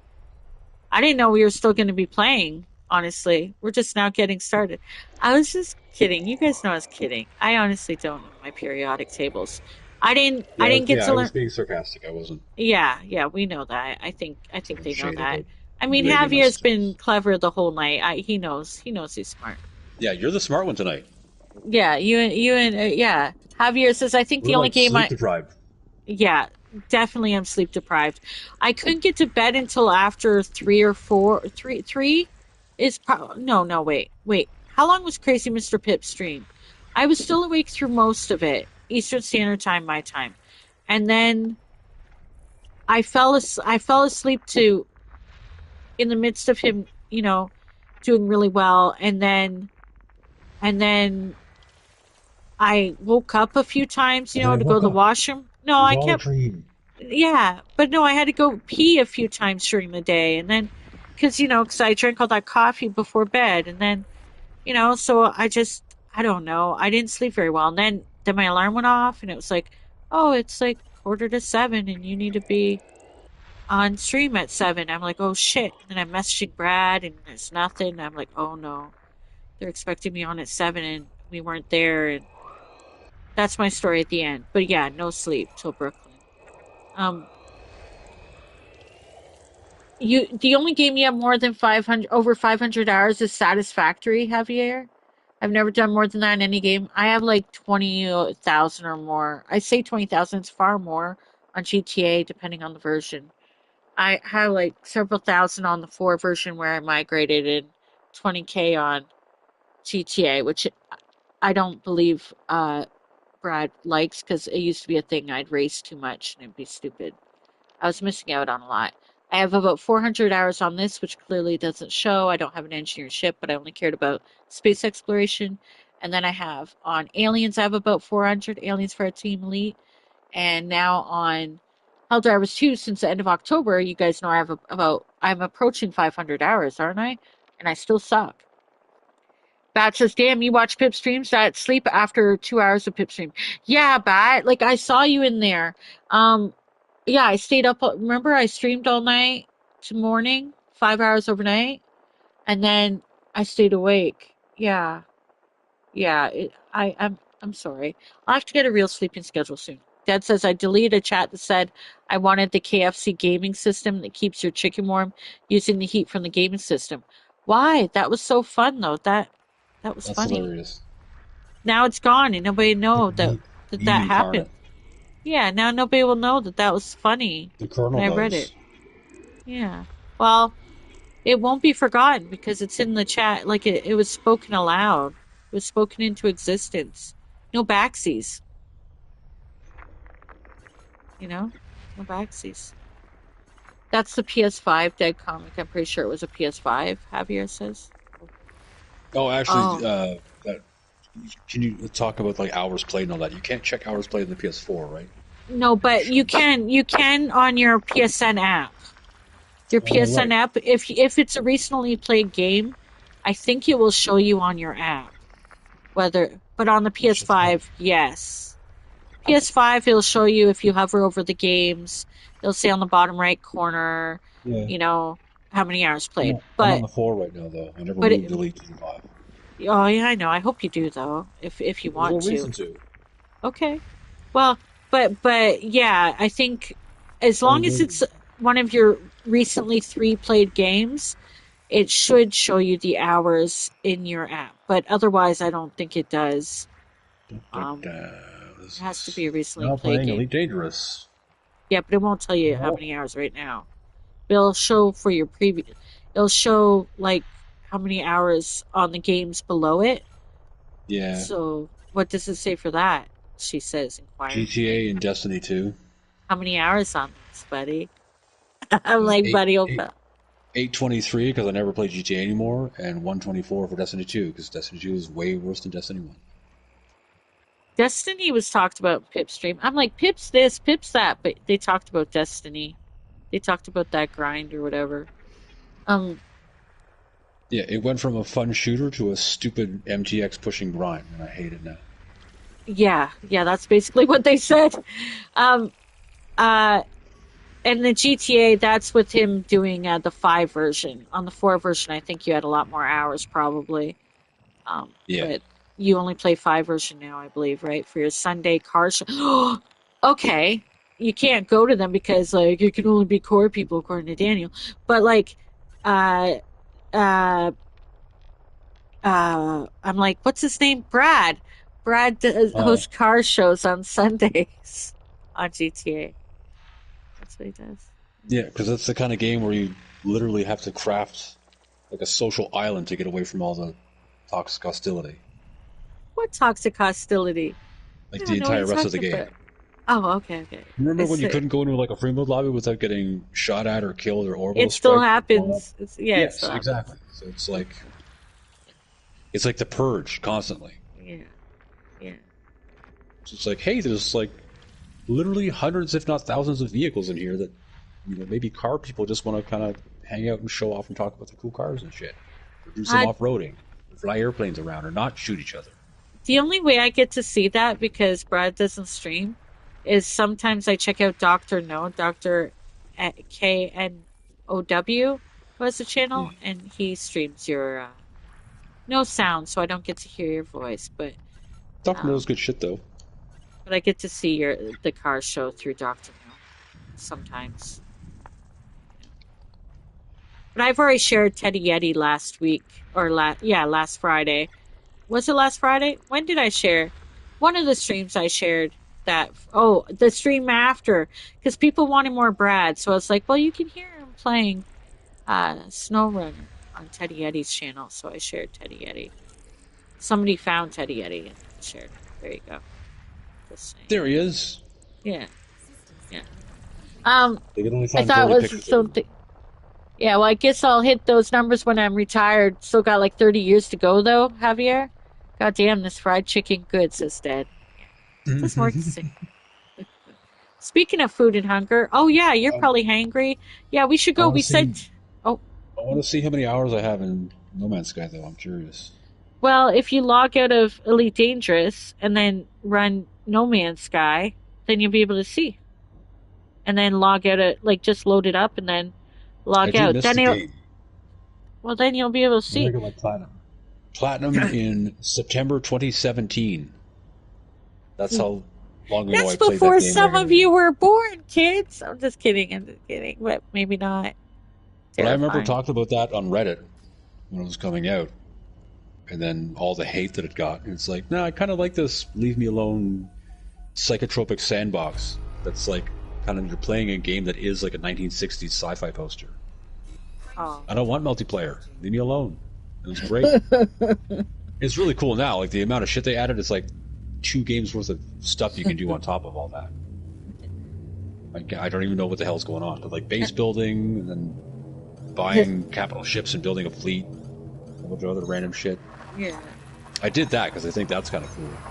I didn't know we were still going to be playing, honestly. We're just now getting started. I was just kidding. You guys know I was kidding. I honestly don't know my periodic tables. I didn't get Yeah, to I learn. was being sarcastic. I wasn't Yeah, we know that. I think throwing they know shade that. about I mean, naming my Javier's been systems. clever the whole night. He knows he's smart. Yeah, you're the smart one tonight. Yeah, you and yeah. Javier says I think We're the only like game sleep I deprived. yeah, definitely I'm sleep deprived. I couldn't get to bed until after three or four. Three is no, wait. How long was Crazy Mr. Pip's stream? I was still awake through most of it, Eastern Standard Time, my time, and then I fell asleep to in the midst of him, doing really well, and then I woke up a few times, And then I to go to woke the up. washroom. No, It was I all a kept dream. Yeah, but no, I had to go pee a few times during the day, and then because I drank all that coffee before bed, and then so I don't know, I didn't sleep very well, and then my alarm went off, and it was like, oh, it's like quarter to seven, and you need to be on stream at seven. I'm like, oh shit, and then I'm messaging Brad, and there's nothing. And I'm like, oh no, they're expecting me on at seven, and we weren't there, and that's my story at the end. But yeah, no sleep till Brooklyn. Um, the only game you have more than 500 over 500 hours is Satisfactory, Javier. I've never done more than that in any game. I have like 20,000 or more. I say 20,000, it's far more on GTA depending on the version. I have like several thousand on the 4 version where I migrated and 20K on GTA, which I don't believe Brad likes because it used to be a thing I'd race too much and it'd be stupid. I was missing out on a lot. I have about 400 hours on this, which clearly doesn't show. I don't have an engineer ship, but I only cared about space exploration. And then I have on Aliens, I have about 400 Aliens for our Team Elite. And now on Helldivers 2, since the end of October, you guys know I have I'm approaching 500 hours, aren't I? And I still suck. Bat says, damn, you watch Pip streams that sleep after 2 hours of Pip stream. Yeah, Bat, like I saw you in there. Um, yeah, I stayed up. Remember, I streamed all night to morning, 5 hours overnight, and then I stayed awake. Yeah, yeah. I'm sorry. I'll have to get a real sleeping schedule soon. Dad says I deleted a chat that said I wanted the KFC gaming system that keeps your chicken warm using the heat from the gaming system. Why? That was so fun though. That was That's funny. hilarious. Now it's gone and nobody know that Meme happened. incarnate. Yeah, now nobody will know that was funny The when Colonel I read it. knows. Yeah. Well, it won't be forgotten because it's in the chat. Like it was spoken aloud. It was spoken into existence. No backsies, you know? No backsies. That's the PS5 dead comic. I'm pretty sure it was a PS5, Javier says. Oh, actually, Oh. that can you talk about like hours played and all that? You can't check hours played in the PS4, right? No, Pretty but sure. you can on your PSN app. Your Oh, PSN right. app, if it's a recently played game, I think it will show you on your app. But on the That shit's funny. PS5, yes. PS5, it'll show you if you hover over the games. It'll say on the bottom right corner, Yeah. you know, how many hours I'm played. on, I'm on the 4 right now, though. I never But moved it, Elite to the 5. Oh yeah, I know. I hope you do though, if you There's no want to. reason to. Okay. Well, but yeah, I think as Only long as movie. it's one of your recently three played games, it should show you the hours in your app. But otherwise, I don't think it does. Da, da, Um, da. it This has to is be a recently now played playing game. Elite Dangerous. Yeah, but it won't tell you how No. many hours right now. It'll show for your previous. It'll show like how many hours on the games below it. Yeah. So, what does it say for that? She says inquiringly. GTA and Destiny 2. How many hours on this, buddy? I'm like, Eight, buddy, eight, opa. 823 because I never play GTA anymore, and 124 for Destiny 2 because Destiny 2 is way worse than Destiny 1. Destiny was talked about in Pip's stream. I'm like, Pip's this, Pip's that, but they talked about Destiny. They talked about that grind or whatever. Um, Yeah, it went from a fun shooter to a stupid MTX pushing grind, and I hate it now. yeah, that's basically what they said. Um, uh, and the GTA, that's with him doing the 5 version. On the 4 version, I think you had a lot more hours probably. Yeah. But you only play 5 version now, I believe, right? For your Sunday car show. Okay. You can't go to them because like it can only be core people according to Daniel. But like uh uh I'm like, what's his name? Brad. Brad does, Uh, hosts car shows on Sundays on GTA. That's what he does. yeah, because that's the kind of game where you literally have to craft like a social island to get away from all the toxic hostility. What toxic hostility? I Like the don't know what entire you're rest of the talking game. about. Oh, okay. Remember when It's you couldn't go into like a free mode lobby without getting shot at or killed or orbital it still strike or blown up? happens. Yeah, it Yes, still happens. exactly. So it's like the purge constantly. Yeah, yeah. So it's like, hey, there's like literally hundreds, if not thousands, of vehicles in here that maybe car people just want to kind of hang out and show off and talk about their cool cars and shit, or do some Uh, off roading, or fly airplanes around, or not shoot each other. the only way I get to see that because Brad doesn't stream is sometimes I check out Doctor No, Doctor Know, who has a Yeah. channel, and he streams your no sound, so I don't get to hear your voice, Doctor knows um, good shit though. but I get to see the car show through Doctor No sometimes. But I've already shared Teddy Yeti last week or last Friday. Was it last Friday? When did I share? One of the streams I shared that. Oh, the stream after, because people wanted more Brad. So I was like, well, you can hear him playing SnowRunner on Teddy Yeti's channel. So I shared Teddy Yeti. Somebody found Teddy Yeti and shared it. There you go. Just saying. There he is. Yeah, yeah. Um, They can only I find thought it girly was pictures of him. something. Yeah, well, I guess I'll hit those numbers when I'm retired. Still got like 30 years to go, though, Javier. God damn, this fried chicken good, says Dad. Doesn't work the same. Speaking of food and hunger, oh yeah, you're Um, probably hangry. Yeah, we should I go. want We to see. said, oh, I want to see how many hours I have in No Man's Sky though. I'm curious. well, if you log out of Elite Dangerous and then run No Man's Sky, then you'll be able to see. And then log out of, like, just load it up and then I log do out. miss the game. Then you'll be able to When I see. get my platinum. Platinum in September 2017. That's how long ago That's I played that before game some of regularly. you were born, kids. I'm just kidding, but maybe not. But I remember Terrifying. talking about that on Reddit when it was coming out, and then all the hate that it got. And it's like, no, I kind of like this leave me alone psychotropic sandbox that's like kind of you're playing a game that is like a 1960s sci-fi poster. Oh. I don't want multiplayer. Leave me alone. It was great. It's really cool now. Like the amount of shit they added, it's like 2 games worth of stuff you can do on top of all that. Like, I don't even know what the hell's going on. But like base building and then buying capital ships and building a fleet, a bunch of other random shit. Yeah. I did that because I think that's kind of cool.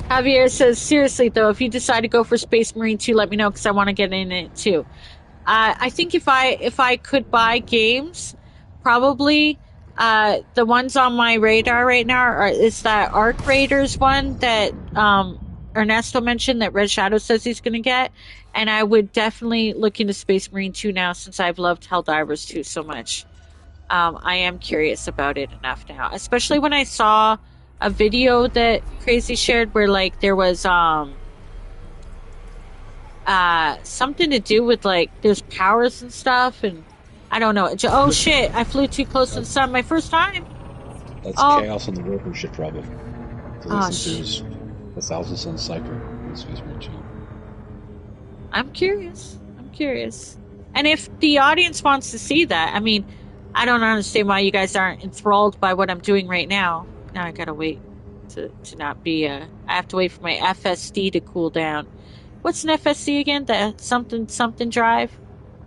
Javier says, seriously though, if you decide to go for Space Marine 2, let me know because I want to get in it too. I think if I could buy games, probably the ones on my radar right now is that Arc Raiders one that Ernesto mentioned that Red Shadow says he's going to get, and I would definitely look into Space Marine 2 now since I've loved Helldivers 2 so much. I am curious about it enough now, especially when I saw a video that Crazy shared where like there was something to do with like there's powers and stuff, and I don't know. Oh shit, I flew too close to the That's, sun my first time. that's Oh, chaos on the worker ship, probably. Because I oh think sh there's a 1,000 sun cycle in Space Marine 2. I'm curious. I'm curious. And if the audience wants to see that, I mean, I don't understand why you guys aren't enthralled by what I'm doing right now. Now I gotta wait to not be I have to wait for my FSD to cool down. What's an FSD again? The something something drive?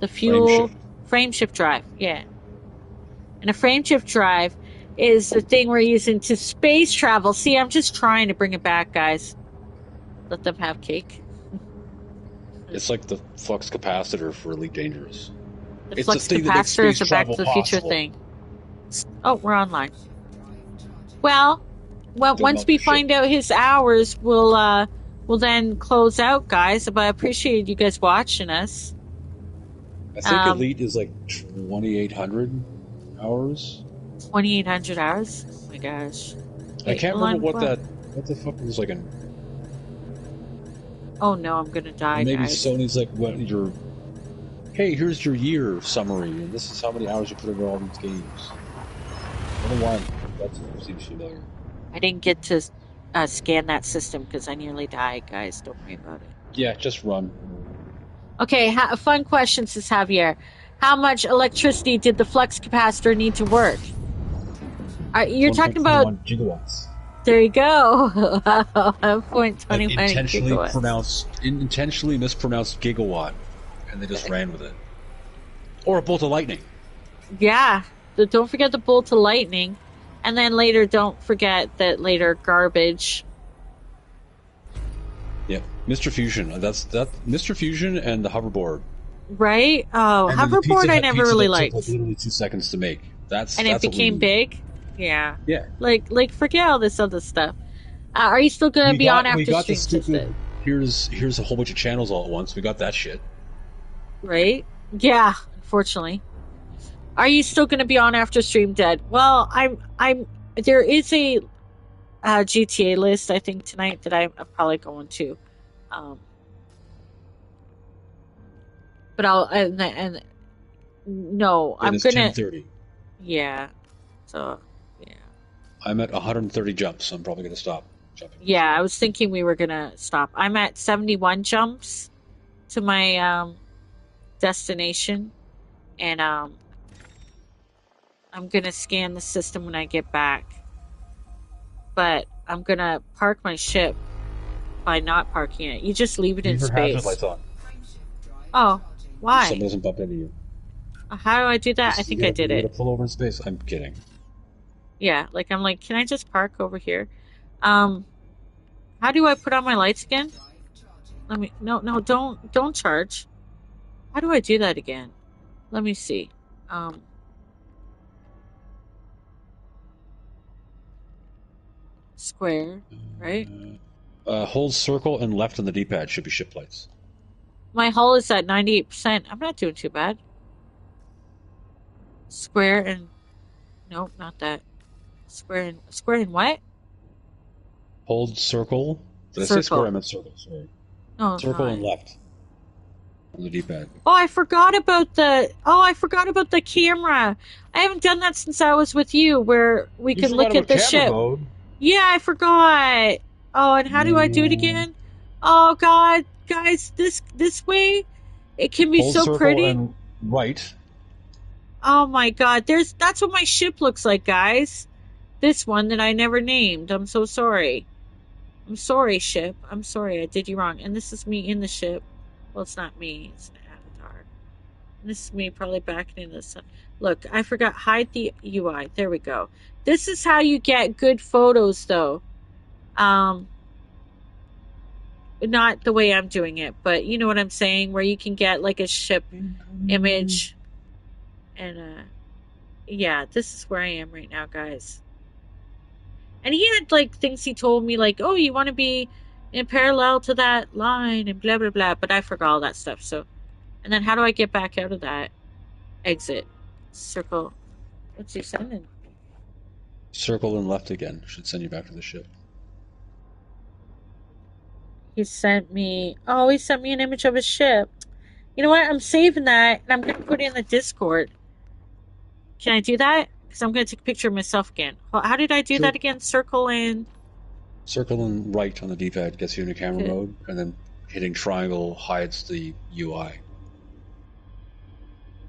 The Frame fuel shift. frame shift drive. Yeah. And a frame shift drive is the thing we're using to space travel. See, I'm just trying to bring it back, guys. Let them have cake. It's like the flux capacitor for Elite Dangerous. The It's the flux thing that makes capacitor is space a Back travel to the Future possible. thing. Oh, we're online. Well, Good once we mothership. find out his hours, we'll then close out, guys. But I appreciate you guys watching us. I think Elite is like 2,800 hours. 2,800 hours. Oh my gosh. I Wait, can't remember align with what what? the fuck was like Oh no, I'm gonna die, maybe guys. Sony's like, what your, hey, here's your year summary, and this is how many hours you put into all these games. I don't know why that seems familiar. I didn't get to scan that system because I nearly died, guys. Don't worry about it. Yeah, just run. Okay, fun question, says Javier. How much electricity did the flux capacitor need to work? You're talking about 1.21 gigawatts. there you go. Like 1.21 gigawatts. intentionally mispronounced gigawatt, and they just ran with it. Or a bolt of lightning. Yeah. Don't forget the bolt of lightning. And then later, don't forget that later garbage. Yep, Mr. Fusion. That's Mr. Fusion and the hoverboard. Right? Oh, And then the hoverboard Pizza I Hut never pizza really that took like liked. literally 2 seconds to make. That's And it what we became need. big. Yeah. Yeah. Like forget all this other stuff. Are you still going to be on We after got the stream, stupid. Twisted? Here's a whole bunch of channels all at once. We got that shit. Right? Yeah, unfortunately. Are you still going to be on after stream, Dead? Well, there is a GTA list, I think, tonight that I'm probably going to. Um, but and no, It I'm is gonna, 10:30. yeah. So, yeah. I'm at 130 jumps. So I'm probably gonna stop jumping. Yeah, I was thinking we were gonna stop. I'm at 71 jumps to my destination, and I'm gonna scan the system when I get back. But I'm gonna park my ship by not parking it. You just leave it in Leave your hazard space. lights on. Oh, So why? someone doesn't bump into you. How do I do that? I You think I did gotta it. pull over in space. I'm kidding. Yeah, like I'm like, can I just park over here? Um, how do I put on my lights again? Let me no, don't charge. How do I do that again? Let me see. Um, square, right? Hold circle and left on the D-pad should be ship lights. My hull is at 98%. I'm not doing too bad. Square and nope, not that. Square and what? Hold circle. Did I say square? Circle. I meant circle. Sorry. No, Circle no. and left on the D-pad. Oh, I forgot about the camera. I haven't done that since I was with you, where we You could forgot look at about the camera ship. mode. Yeah, I forgot. Oh, and how do I do it No. again? Oh God, guys, this way, it can be Hold so circle pretty. and right. Oh my God, that's what my ship looks like, guys. This one that I never named. I'm so sorry. I'm sorry, ship. I'm sorry, I did you wrong. And this is me in the ship. Well, it's not me. It's an avatar. And this is me probably backing into the sun. Look, I forgot. Hide the UI. There we go. This is how you get good photos, though. Um, not the way I'm doing it, but you know what I'm saying, where you can get like a ship image. And yeah, this is where I am right now, guys. And he had like things he told me, like, oh, you want to be in parallel to that line and blah blah blah. But I forgot all that stuff. So, and then how do I get back out of that? Exit, circle. What's he sending? Circle and left again. Should send you back to the ship. He sent me. Oh, he sent me an image of a ship. You know what? I'm saving that and I'm gonna put it in the Discord. Can I do that? Because I'm gonna take a picture of myself again. How did I do Sure. that again? Circle and. Circle and right on the D-pad gets you into camera Okay. mode, and then hitting triangle hides the UI.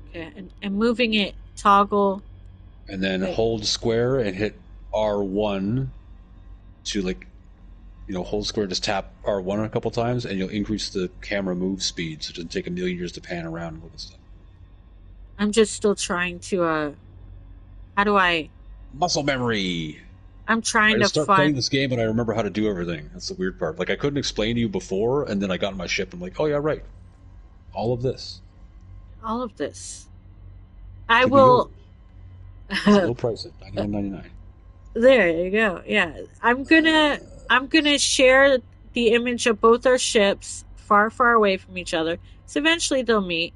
Okay, and moving it, toggle. And then Okay. hold square and hit R1 to hold square, just tap R1 a couple times, and you'll increase the camera move speed, so it doesn't take a million years to pan around and look at stuff. I'm just still trying to. How do I? Muscle memory! I'm trying I to just start playing find this game and I remember how to do everything. That's the weird part. Like, I couldn't explain to you before, and then I got on my ship and I'm like, oh yeah, right. All of this. all of this. I Could will. be yours. It's a low price at $99.99. There you go. Yeah, I'm gonna share the image of both our ships far, far away from each other. So eventually they'll meet,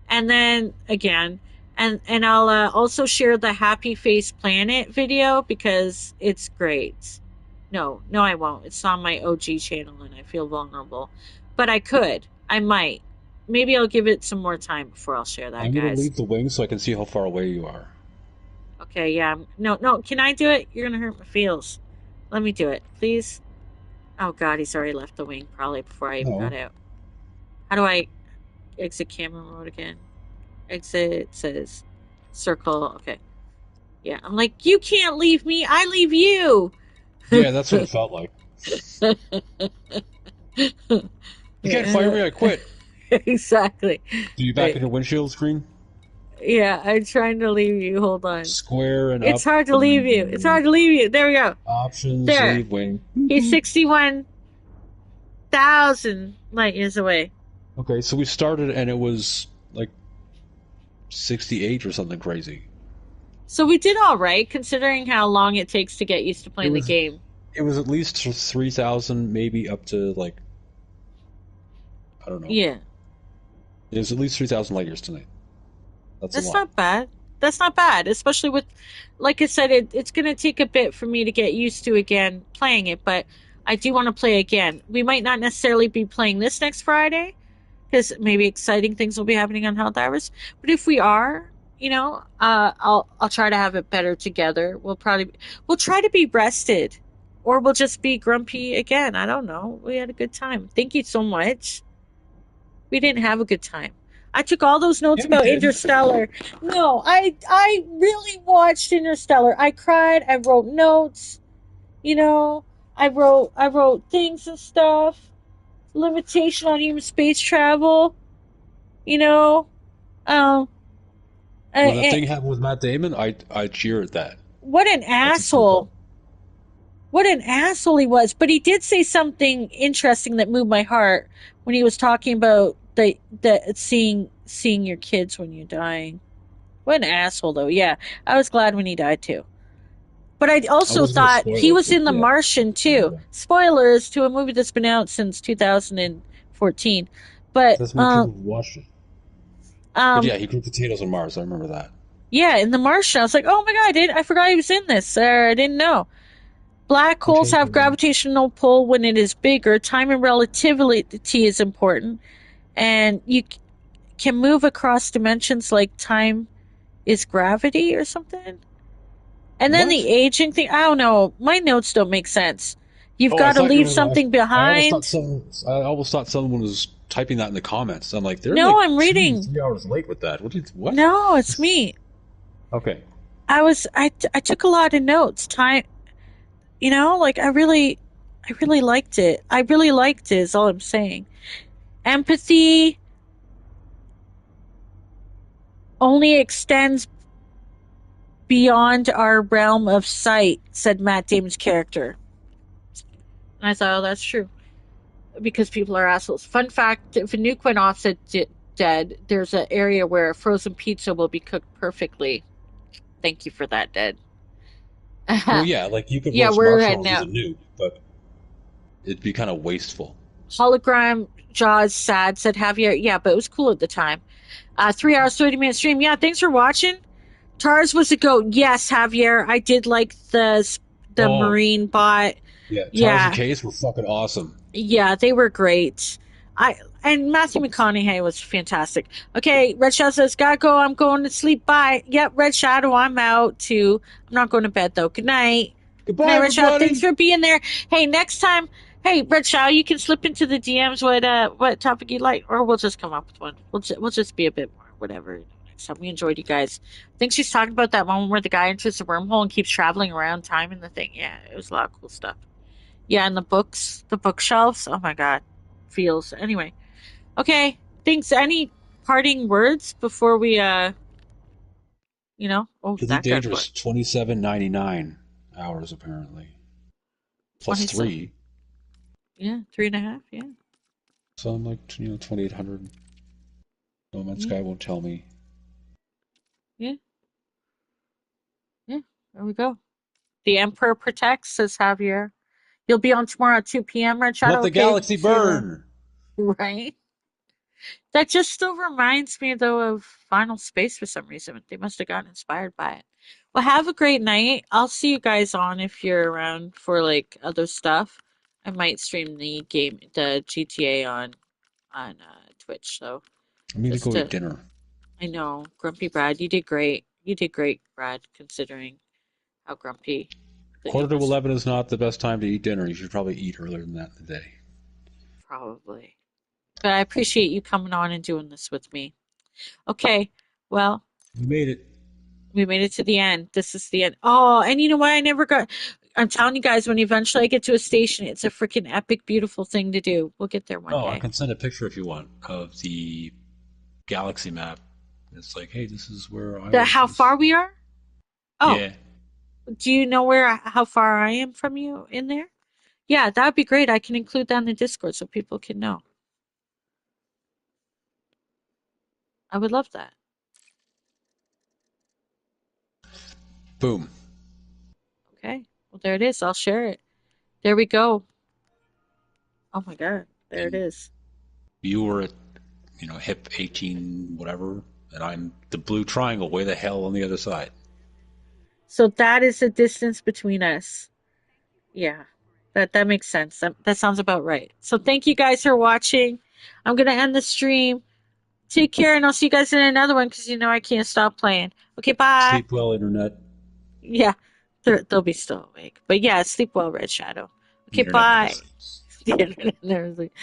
and then again, and I'll also share the Happy Face Planet video because it's great. No, no, I won't. It's on my OG channel, and I feel vulnerable, but I could. I might. Maybe I'll give it some more time before I'll share that, I'm going to guys. leave the wing so I can see how far away you are. Okay, yeah. No, no. Can I do it? You're gonna hurt my feels. Let me do it, please. Oh God, he's already left the wing probably before I even got No. out. How do I exit camera mode again? Exit says circle. Okay. Yeah, I'm like, you can't leave me. I leave you. Yeah, that's what it felt like. You can't fire me, I quit. Exactly. Do you back in Right. your windshield screen? Yeah, I'm trying to leave you. Hold on. Square and It's up. hard to leave you. It's hard to leave you. There we go. Options, There. leave wing. He's 61,000 light years away. Okay, so we started and it was like 68 or something crazy. So we did all right, considering how long it takes to get used to playing the game. It was at least 3,000, maybe up to like, I don't know. Yeah, It was at least 3,000 light years tonight. That's a that's lot. not bad. That's not bad, especially with, like I said, it's going to take a bit for me to get used to again playing it, but I do want to play again. We might not necessarily be playing this next Friday because maybe exciting things will be happening on Health Hours. But if we are, I'll try to have it better together. We'll try to be rested, or we'll just be grumpy again. I don't know. We had a good time. Thank you so much. We didn't have a good time. I took all those notes Yeah, we about did. Interstellar. No, I really watched Interstellar. I cried. I wrote notes. You know, I wrote things and stuff. Limitation on human space travel. You know, um, When that uh, thing happened with Matt Damon, I cheered that. what an That's what teared up. asshole! What an asshole he was. But he did say something interesting that moved my heart when he was talking about the seeing your kids when you're dying. What an asshole, though. Yeah, I was glad when he died too. But I I also wasn't going to thought he spoil it, was but in The yeah. Martian too. Spoilers to a movie that's been out since 2014. But That's many people who watched it. But um, yeah, he grew potatoes on Mars. I remember that. yeah, in The Martian, I was like, oh my god, I forgot he was in this. I didn't know. Black holes have gravitational pull when it is bigger. Time and relativity is important, and you can move across dimensions like time is gravity or something. And then What? the aging thing, I don't know. My notes don't make sense. You've Oh, I got to thought you leave were. something behind. I almost thought someone was typing that in the comments. I'm like, they're No, like I'm reading. 3 hours late with that. What? No, it's me. Okay. I took a lot of notes. Time, like I really liked it. I really liked it, is all I'm saying. Empathy only extends beyond our realm of sight, said Matt Damon's character. And I thought, oh, that's true. Because people are assholes. Fun fact, if a nuke went off said dead, there's an area where frozen pizza will be cooked perfectly. Thank you for that, Dead. Well, yeah, like you could Yeah, roast we're heading marshmallows with a out. nuke, but it'd be kind of wasteful. Hologram Jaws sad said Javier. Yeah, but it was cool at the time. 3 hours, 30 minute stream. Yeah, thanks for watching. Tars was a goat. Yes, Javier. I did like the Oh, Marine bot. yeah. Tars and Yeah, Case were fucking awesome. yeah, they were great. I and Matthew McConaughey was fantastic. Okay, Red Shadow says, "Gotta go. I'm going to sleep. Bye." Yep, Red Shadow. I'm out too. I'm not going to bed though. Good night. Good Goodbye, night, Red Shadow. Thanks everybody. for being there. Hey, next time, hey, Red Shadow, you can slip into the DMs what topic you like, or we'll just come up with one. We'll just be a bit more whatever next time. We enjoyed you guys. I think she's talking about that moment where the guy enters the wormhole and keeps traveling around time in the thing. Yeah, it was a lot of cool stuff. Yeah, and the books, the bookshelves. Oh my god, feels. Anyway, okay. Thanks. Any parting words before we Oh, Elite that got quiet. Dangerous 27.99 hours apparently, plus 27. three. Yeah, 3.5. Yeah, So I'm like 2,800. No Man's yeah, Sky won't tell me. yeah, yeah. There we go. The Emperor protects, says Javier. You'll be on tomorrow at 2 p.m. Red Let Shadow. the Okay, galaxy see you then. burn. Right. That just still reminds me, though, of Final Space for some reason. They must have gotten inspired by it. Well, have a great night. I'll see you guys on if you're around for like other stuff. I might stream the GTA on Twitch. So I'm gonna just go eat to, dinner. I know, Grumpy Brad, you did great. You did great, Brad, considering how grumpy that you Quarter to must 11 is not the best time to eat dinner. You should probably eat earlier than that in the day. probably. But I appreciate you coming on and doing this with me. Okay, well, You made it. we made it to the end. This is the end. Oh, and you know what? I never got. I'm telling you guys, when eventually I get to a station, it's a freaking epic, beautiful thing to do. We'll get there one Oh, I day. can send a picture if you want of the galaxy map. It's like, hey, this is where I The was how this. far we are? Oh, Yeah. do you know how far I am from you in there? Yeah, that would be great. I can include that in the Discord so people can know. I would love that. Boom. Okay. Well, there it is. I'll share it. There we go. Oh my God. There it And is. you were at, hip 18, whatever, and I'm the blue triangle way the hell on the other side. So that is the distance between us. Yeah. That makes sense. That sounds about right. So thank you guys for watching. I'm gonna end the stream. Take care, and I'll see you guys in another one because I can't stop playing. Okay, bye. Sleep well, Internet. Yeah, they'll be still awake. But yeah, sleep well, Red Shadow. The Okay, Internet never bye. sleeps. The internet never sleeps.